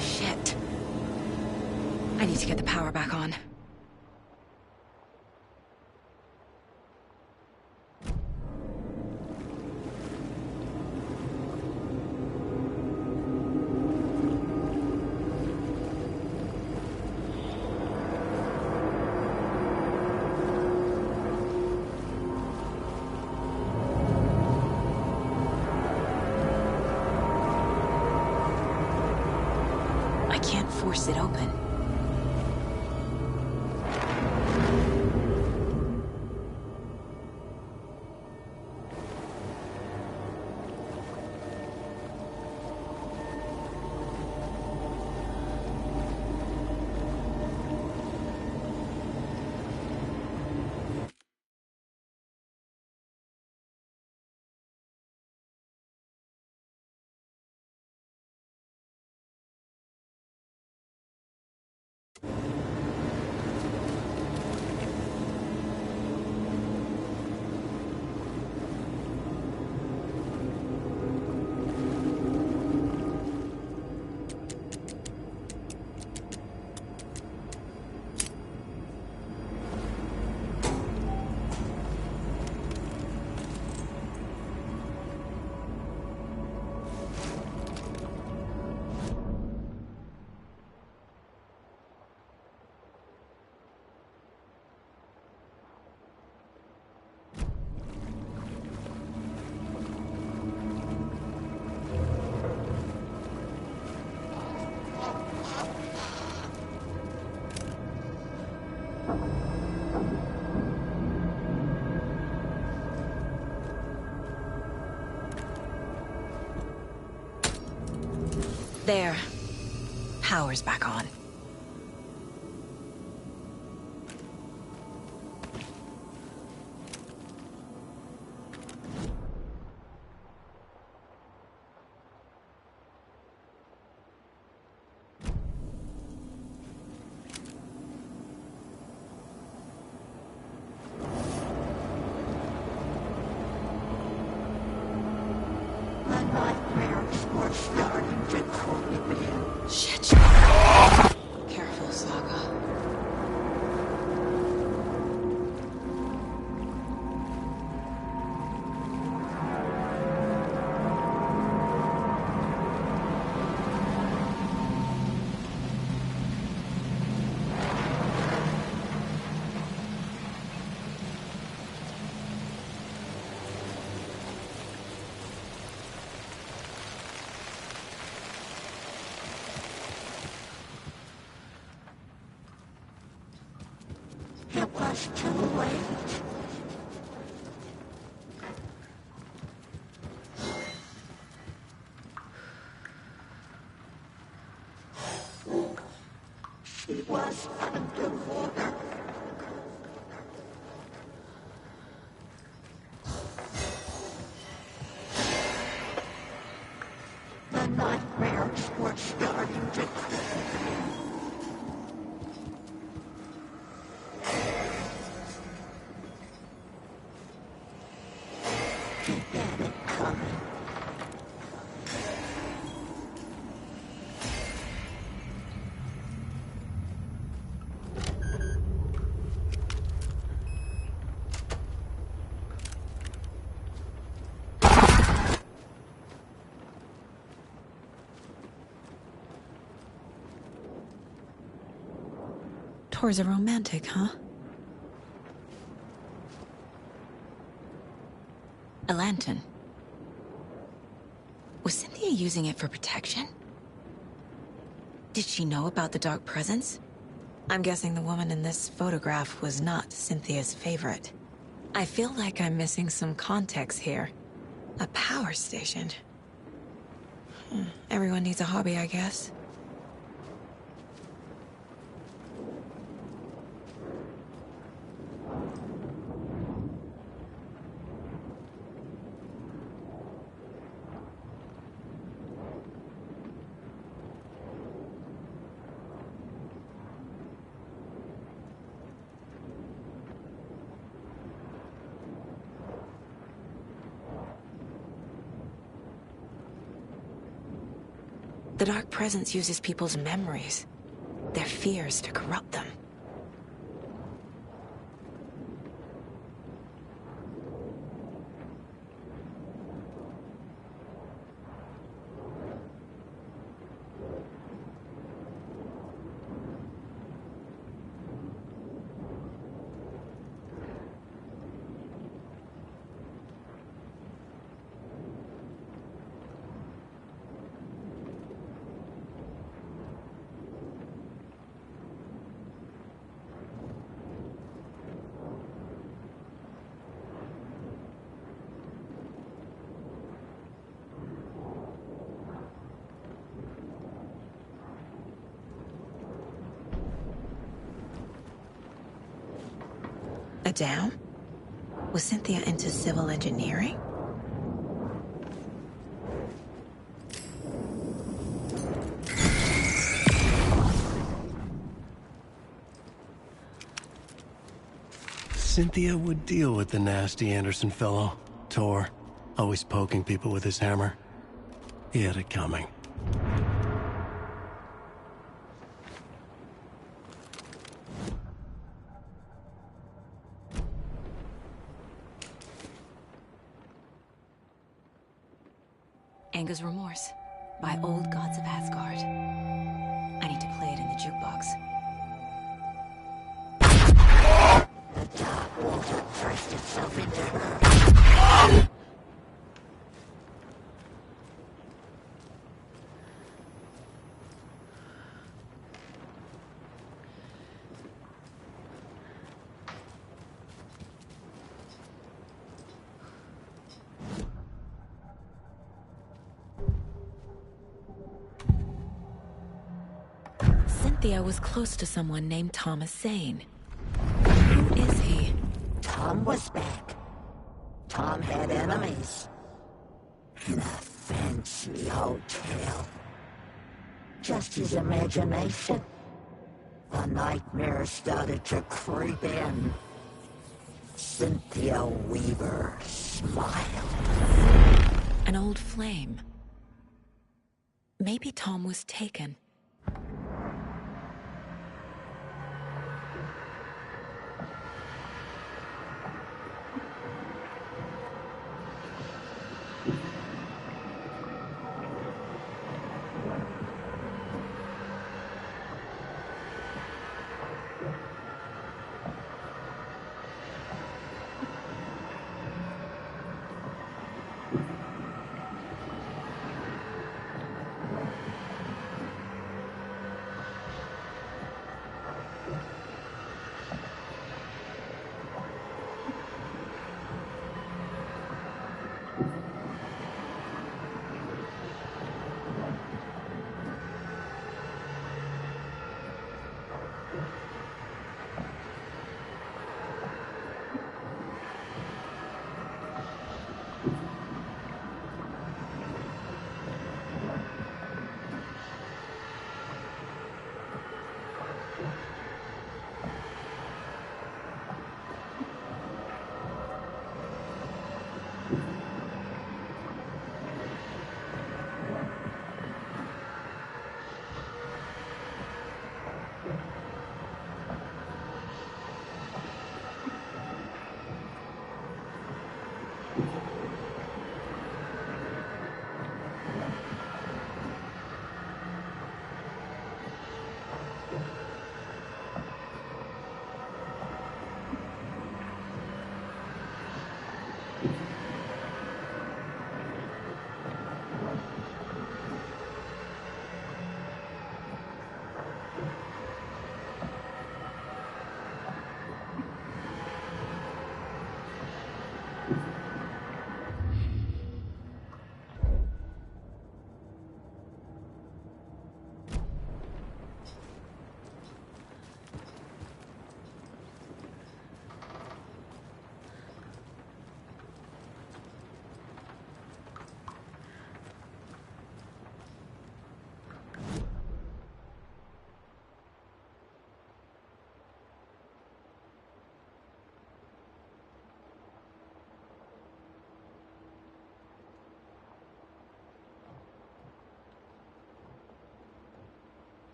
Shit. I need to get the power back on. I can't force it open. There. Power's back on. Shit. Careful, Saga. He was underwater. The nightmares were starting to he had it coming. Tor's a romantic, huh? A lantern. Was Cynthia using it for protection? Did she know about the dark presence? I'm guessing the woman in this photograph was not Cynthia's favorite. I feel like I'm missing some context here. A power station. Everyone needs a hobby, I guess. The Dark Presence uses people's memories, their fears to corrupt them. A dam? Was Cynthia into civil engineering? Cynthia would deal with the nasty Anderson fellow, Tor, always poking people with his hammer. He had it coming. Anger's Remorse by Old Gods of Asgard. I need to play it in the jukebox. The dark water pressed itself into her. Cynthia was close to someone named Thomas Zane. Who is he? Tom was back. Tom had enemies. In a fancy hotel. Just his imagination. The nightmare started to creep in. Cynthia Weaver smiled. An old flame. Maybe Tom was taken.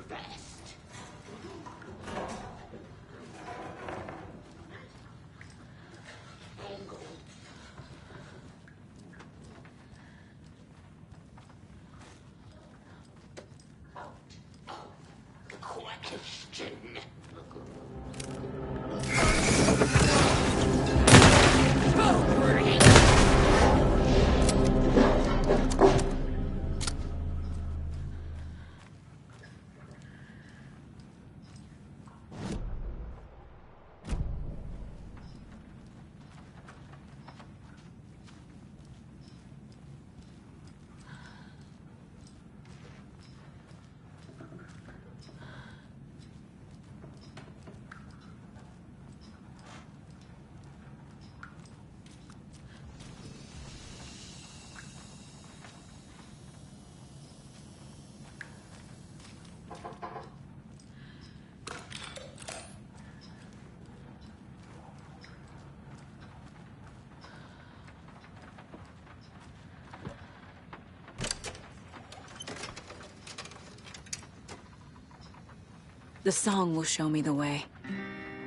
best. Angle. Question. The song will show me the way.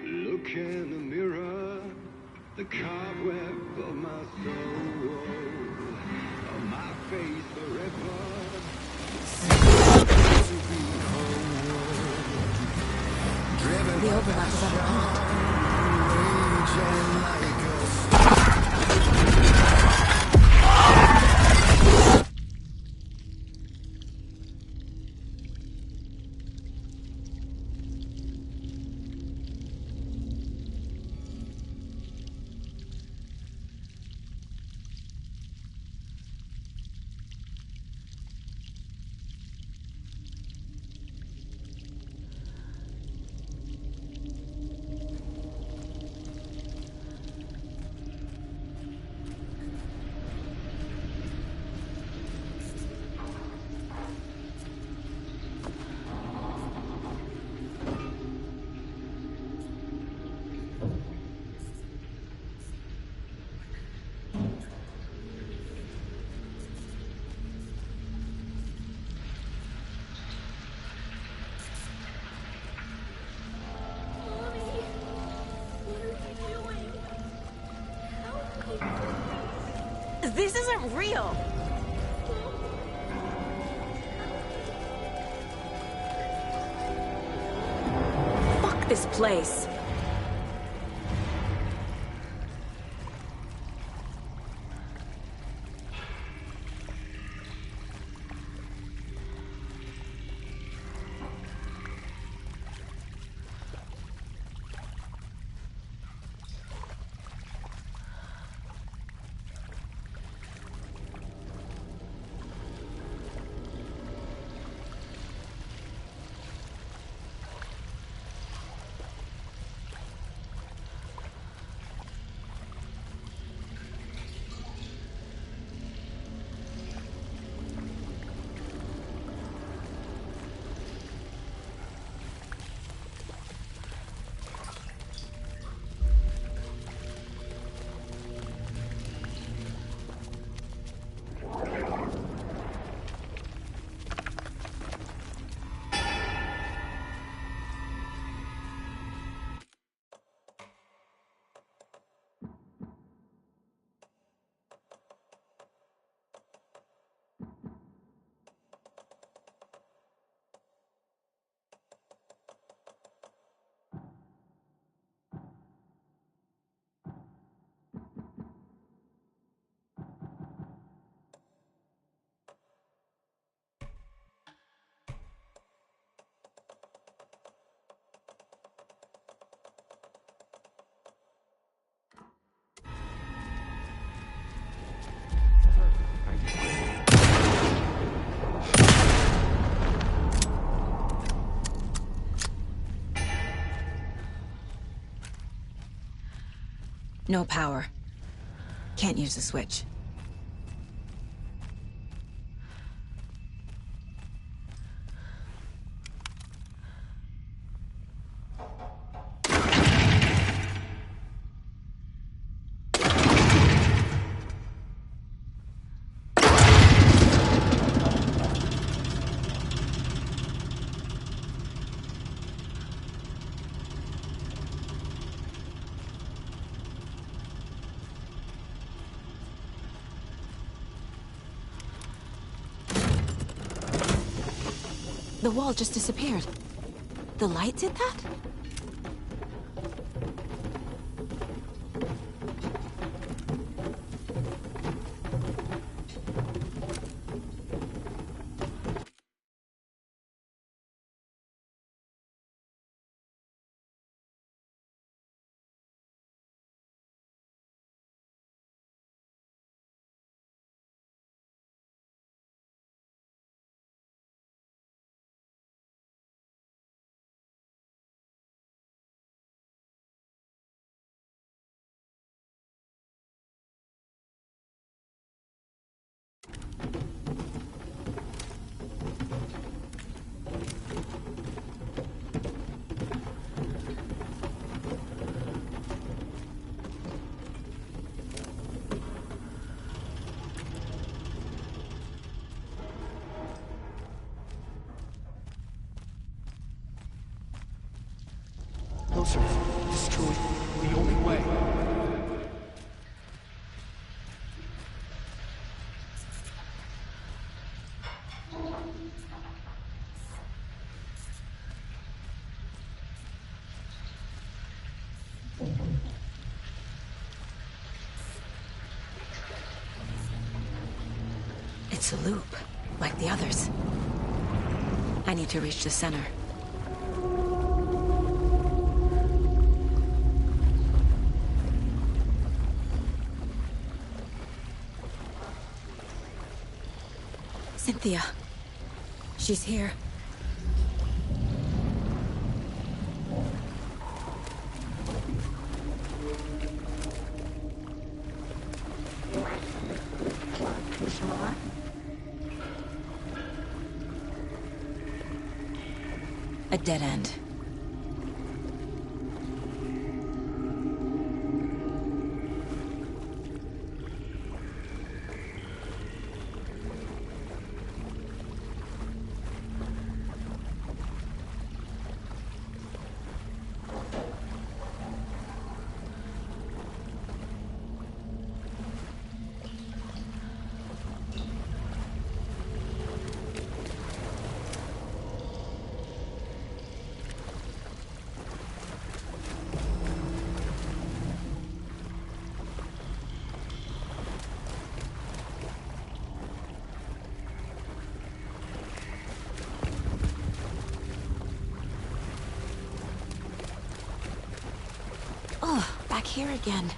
Look in the mirror, the cobweb of my soul, of my face forever. The overlap is on the pond. This isn't real! Fuck this place! No power. Can't use the switch. The wall just disappeared. The light did that? No, sir. This is truly the only way. It's a loop, like the others. I need to reach the center. Cynthia. She's here. A dead end. Oh, back here again.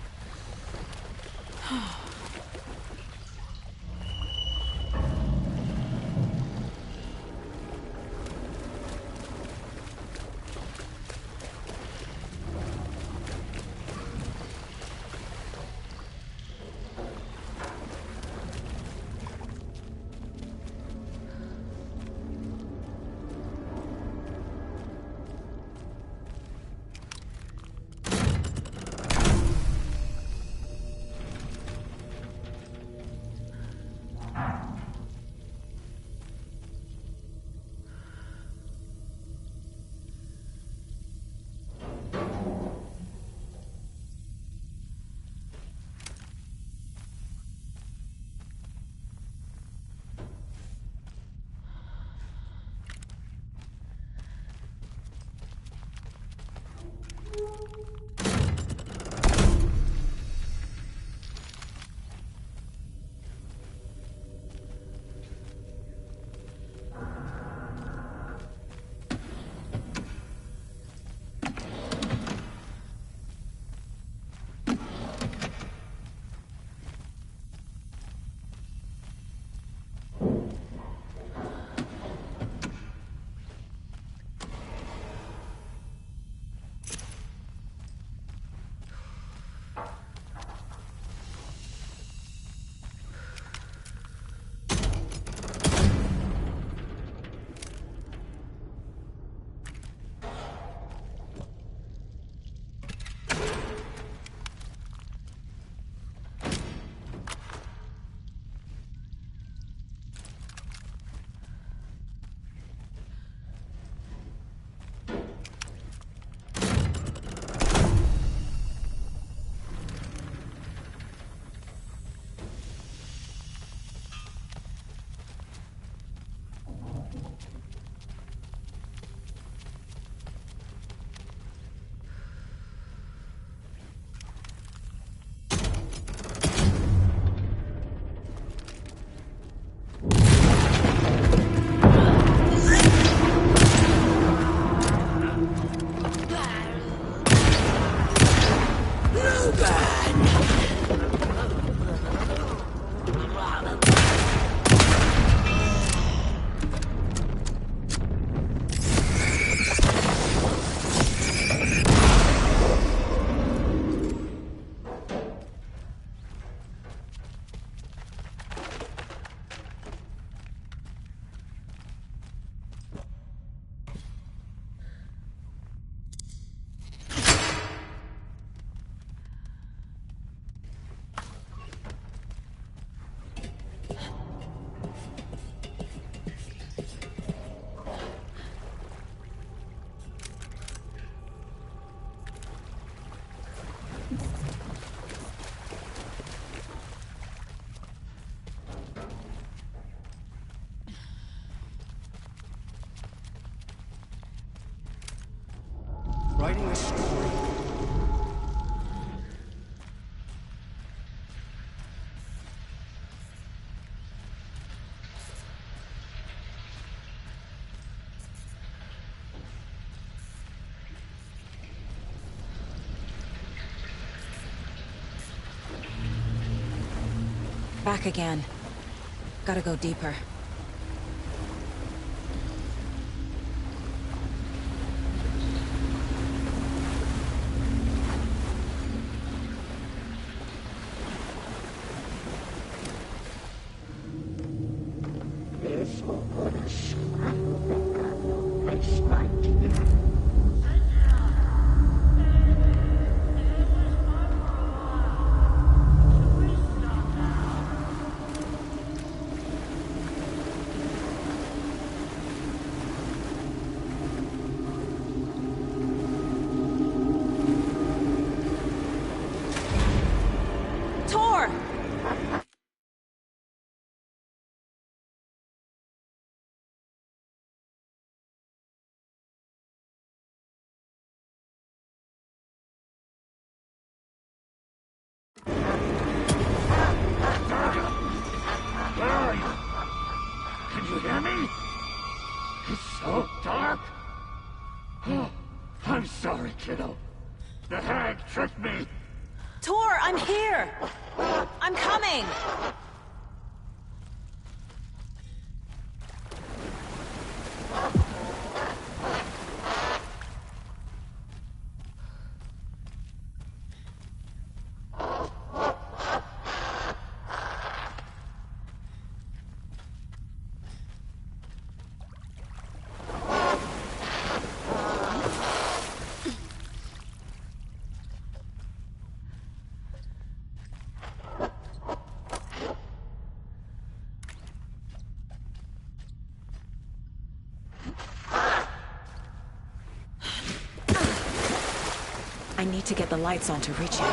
writing a story. Back again. Gotta go deeper. Can you hear me? It's so dark. Oh, I'm sorry, kiddo. The hag tricked me. Tor, I'm here! I'm coming! I need to get the lights on to reach you.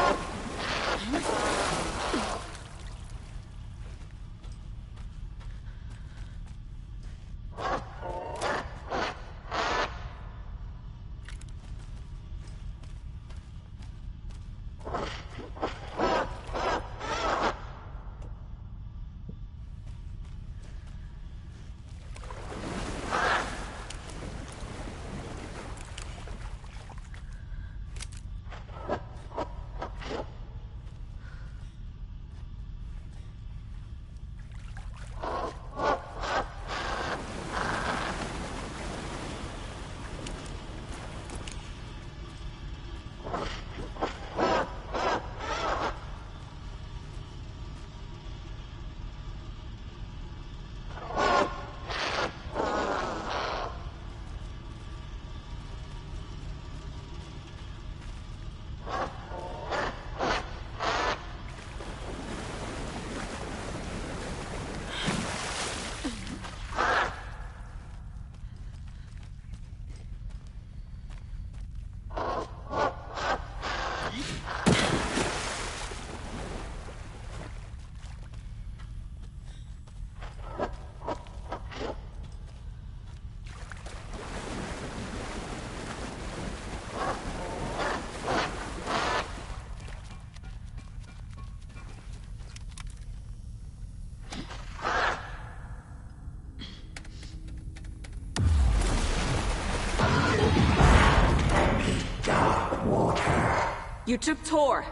You took Tor.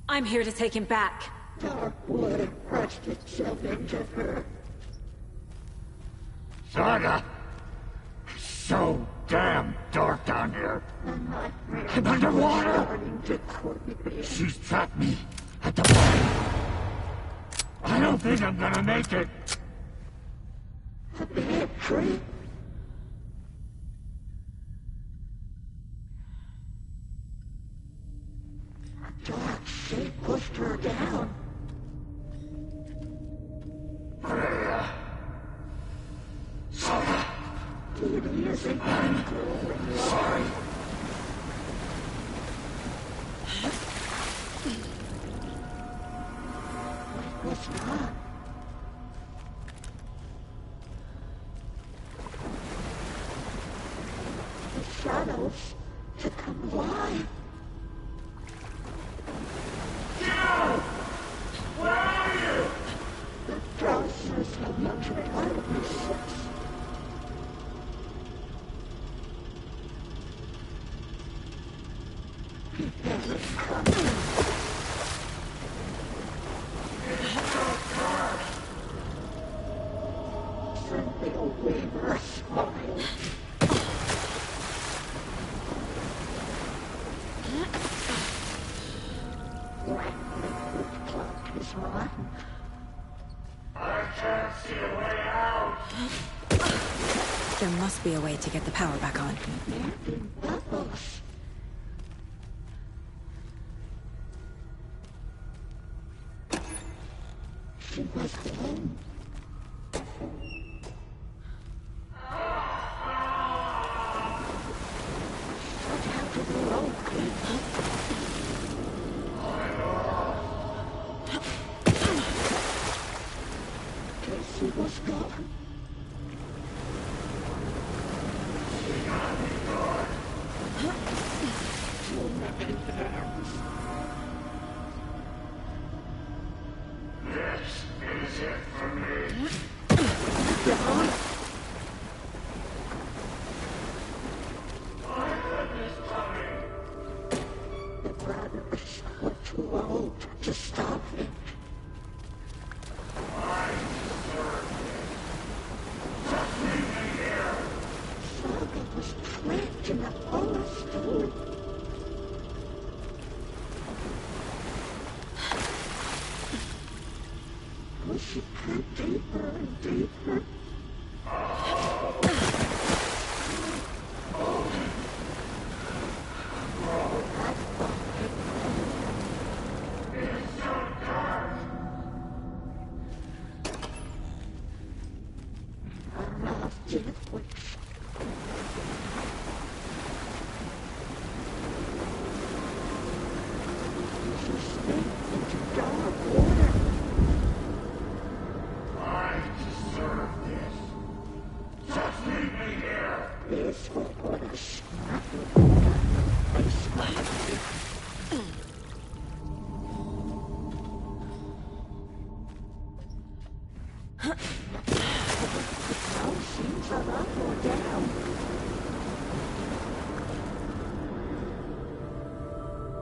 I'm here to take him back. Dark blood pressed itself into her. Saga! So damn dark down here. I'm underwater! She's trapped me at the bottom. I don't think I'm gonna make it. A bad trip? Dark shape pushed her down. Freya. Saga. It isn't I'm sorry. What's wrong? The shadows There must be a way to get the power back on.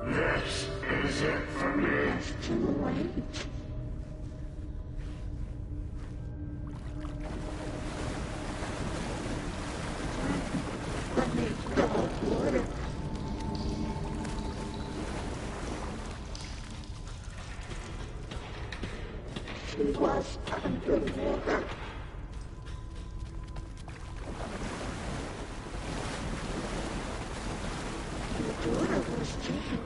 This is it for me. It's too late. Let me go, Lord. She was underwater. The daughter was dead.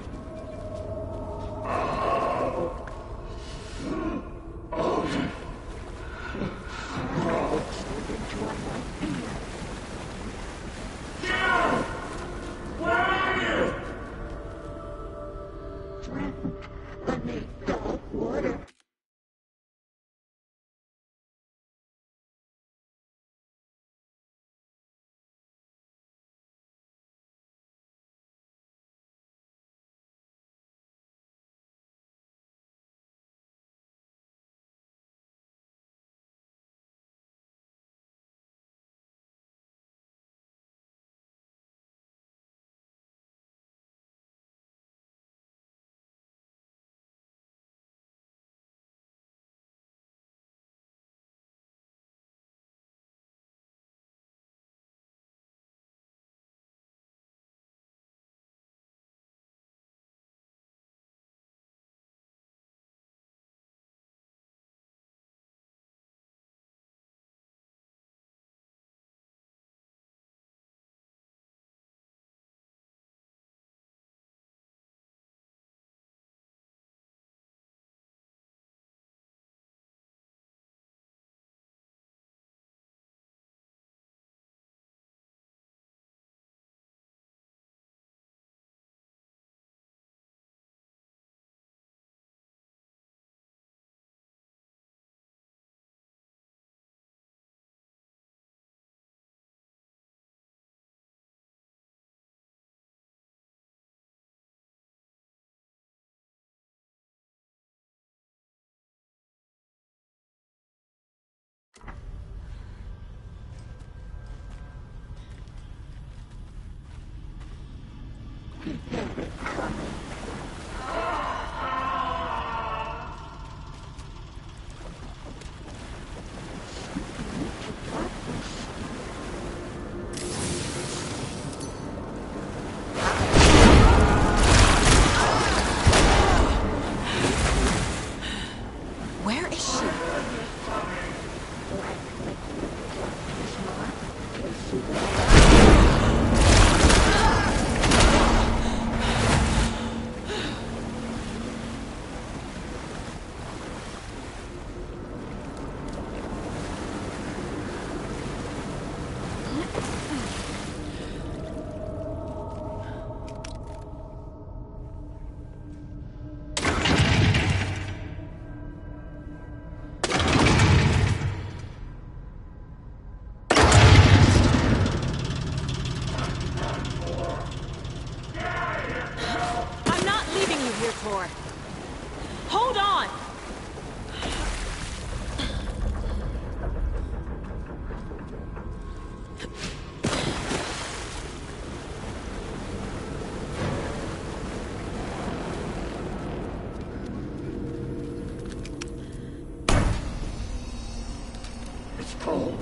It's cold.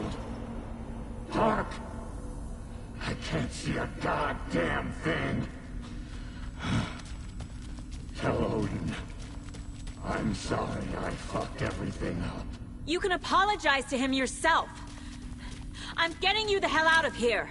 Dark. I can't see a goddamn thing. Tell Odin. I'm sorry I fucked everything up. You can apologize to him yourself. I'm getting you the hell out of here.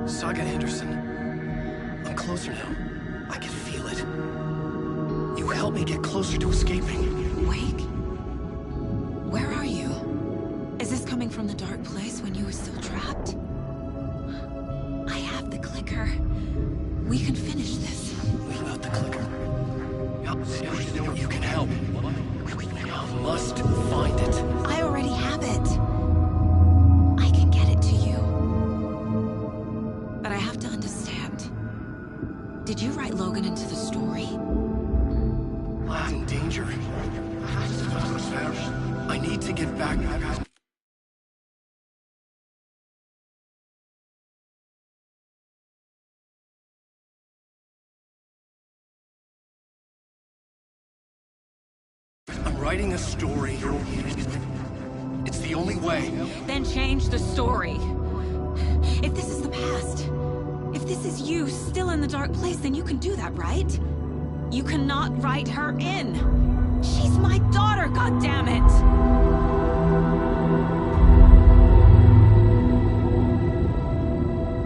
Saga Anderson. I'm closer now. I can feel it. You helped me get closer to escaping. Wake? Where are you? Is this coming from the dark place when you were still trapped? I have the clicker. We can finish this. Without the clicker? You can help. I must find it. I already have it. I can get it to you. But I have to understand. Did you write Logan into the story? I'm in danger. I need to get back. I'm writing a story. It's the only way. Then change the story. If this is the past, if this is you still in the dark place, then you can do that, right? You cannot write her in. She's my daughter, goddammit!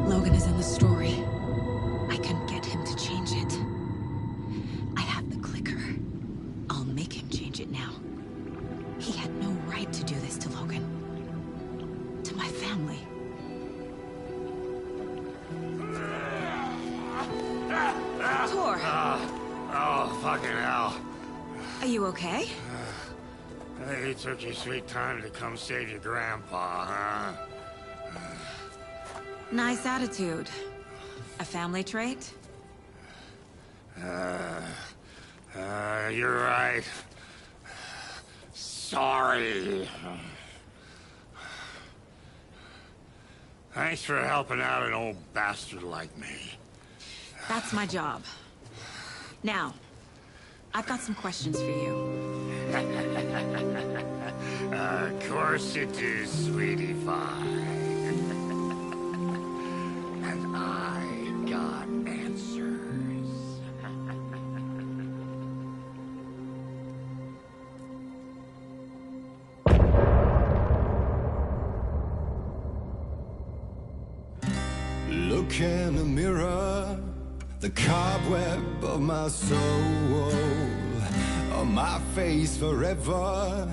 Logan is in the story. I can get him to change it. I have the clicker. I'll make him change it now. He had no right to do this to Logan. To my family. Tor! Oh, fucking hell. Are you okay? Hey, took your sweet time to come save your grandpa, huh? Nice attitude. A family trait? You're right. Sorry. Thanks for helping out an old bastard like me. That's my job. Now, I've got some questions for you. Of course you do, sweetie pie. And I got answers. Look in the mirror, the cobweb of my soul. My my face forever,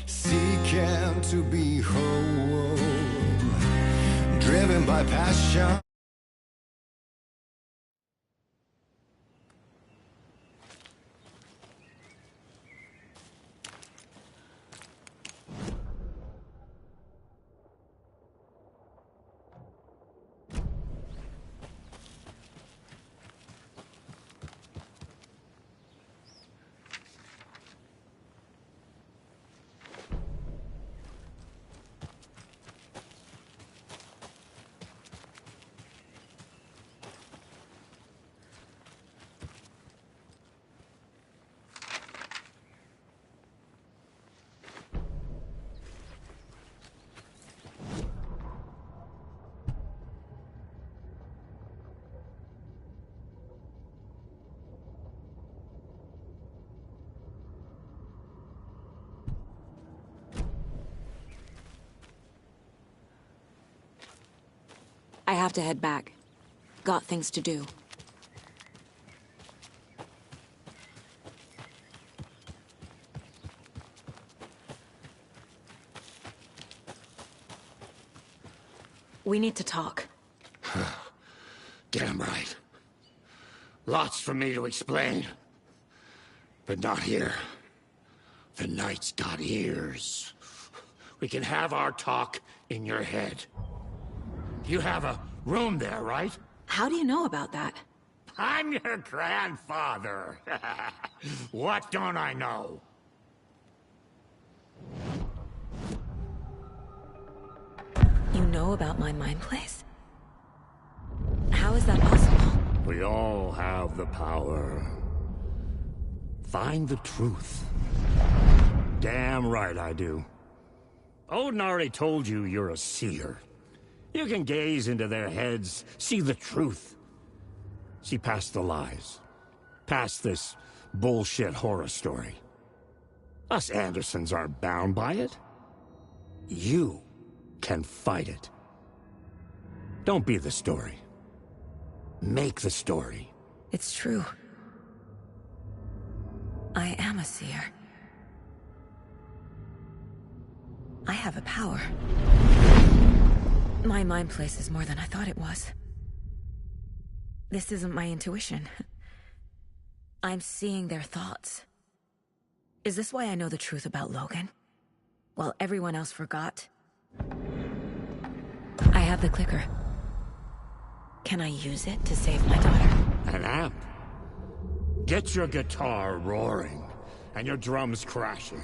seeking to be whole, driven by passion. I have to head back. Got things to do. We need to talk. Damn right. Lots for me to explain. But not here. The night's got ears. We can have our talk in your head. You have a room there, right? How do you know about that? I'm your grandfather. What don't I know? You know about my mind place? How is that possible? We all have the power. Find the truth. Damn right I do. Odin already told you you're a seer. You can gaze into their heads, see the truth. See past the lies. Past this bullshit horror story. Us Andersons aren't bound by it. You can fight it. Don't be the story. Make the story. It's true. I am a seer. I have a power. My mind place is more than I thought it was. This isn't my intuition. I'm seeing their thoughts. Is this why I know the truth about Logan? While everyone else forgot? I have the clicker. Can I use it to save my daughter? An amp? Get your guitar roaring, and your drums crashing.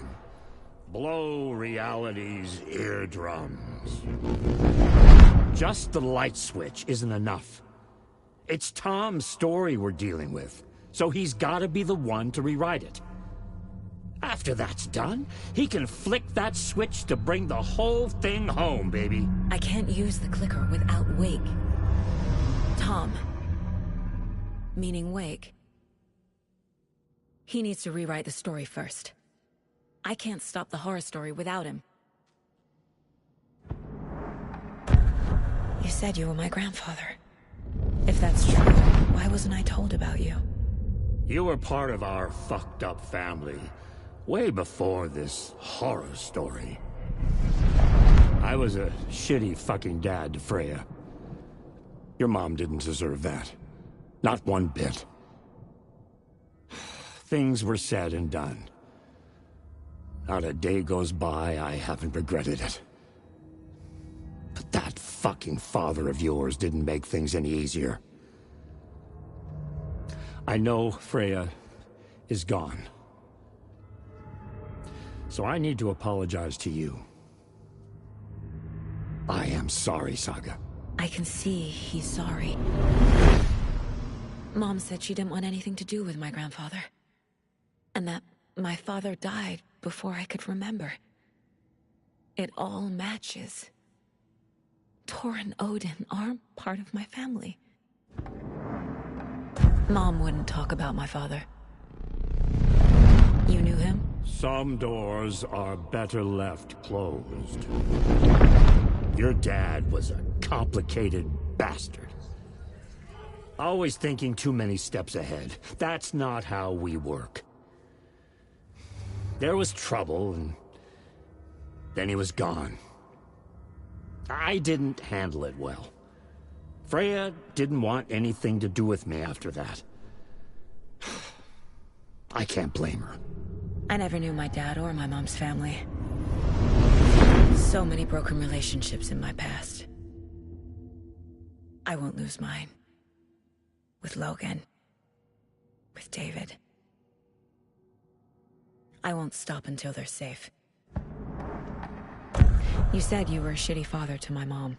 Blow reality's eardrums. Just the light switch isn't enough. It's Tom's story we're dealing with, so he's gotta be the one to rewrite it. After that's done, he can flick that switch to bring the whole thing home, baby. I can't use the clicker without Wake. Tom. Meaning Wake. He needs to rewrite the story first. I can't stop the horror story without him. You said you were my grandfather. If that's true, why wasn't I told about you? You were part of our fucked up family, way before this horror story. I was a shitty fucking dad to Freya. Your mom didn't deserve that. Not one bit. Things were said and done. Not a day goes by I haven't regretted it. But that fucking father of yours didn't make things any easier. I know Freya is gone. So I need to apologize to you. I am sorry, Saga. I can see he's sorry. Mom said she didn't want anything to do with my grandfather. And that my father died before I could remember. It all matches. Tor and Odin aren't part of my family. Mom wouldn't talk about my father. You knew him? Some doors are better left closed. Your dad was a complicated bastard. Always thinking too many steps ahead. That's not how we work. There was trouble, and then he was gone. I didn't handle it well. Freya didn't want anything to do with me after that. I can't blame her. I never knew my dad or my mom's family. So many broken relationships in my past. I won't lose mine. With Logan. With David. I won't stop until they're safe. You said you were a shitty father to my mom.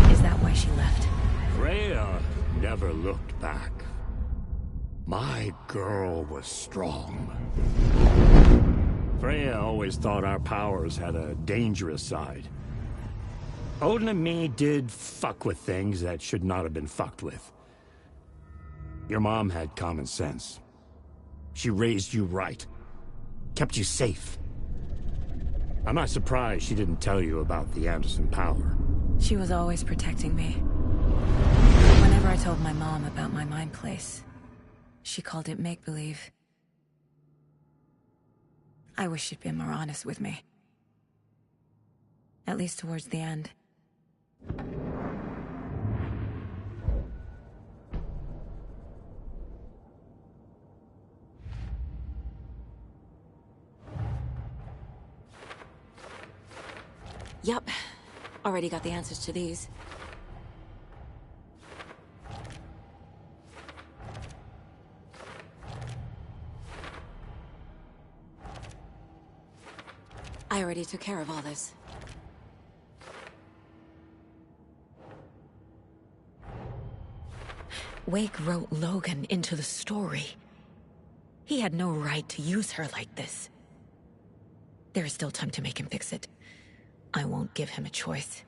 Is that why she left? Freya never looked back. My girl was strong. Freya always thought our powers had a dangerous side. Odin and me did fuck with things that should not have been fucked with. Your mom had common sense. She raised you right. Kept you safe. I'm not surprised she didn't tell you about the Anderson power. She was always protecting me. Whenever I told my mom about my mind place, she called it make-believe. I wish she'd been more honest with me. At least towards the end. Yup. Already got the answers to these. I already took care of all this. Wake wrote Logan into the story. He had no right to use her like this. There is still time to make him fix it. I won't give him a choice.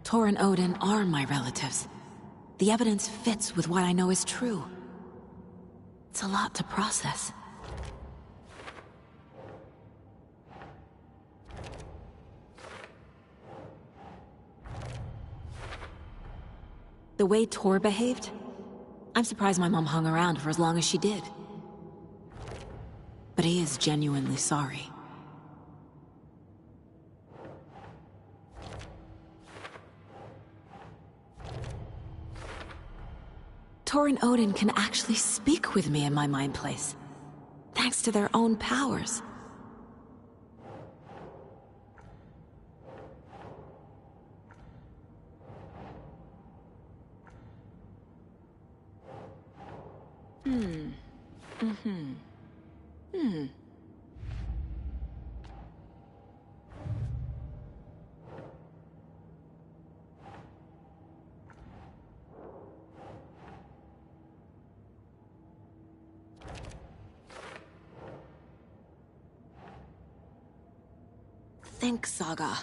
Thor and Odin are my relatives. The evidence fits with what I know is true. It's a lot to process. The way Thor behaved, I'm surprised my mom hung around for as long as she did. But he is genuinely sorry. Thor and Odin can actually speak with me in my mind place, thanks to their own powers. Think, Saga.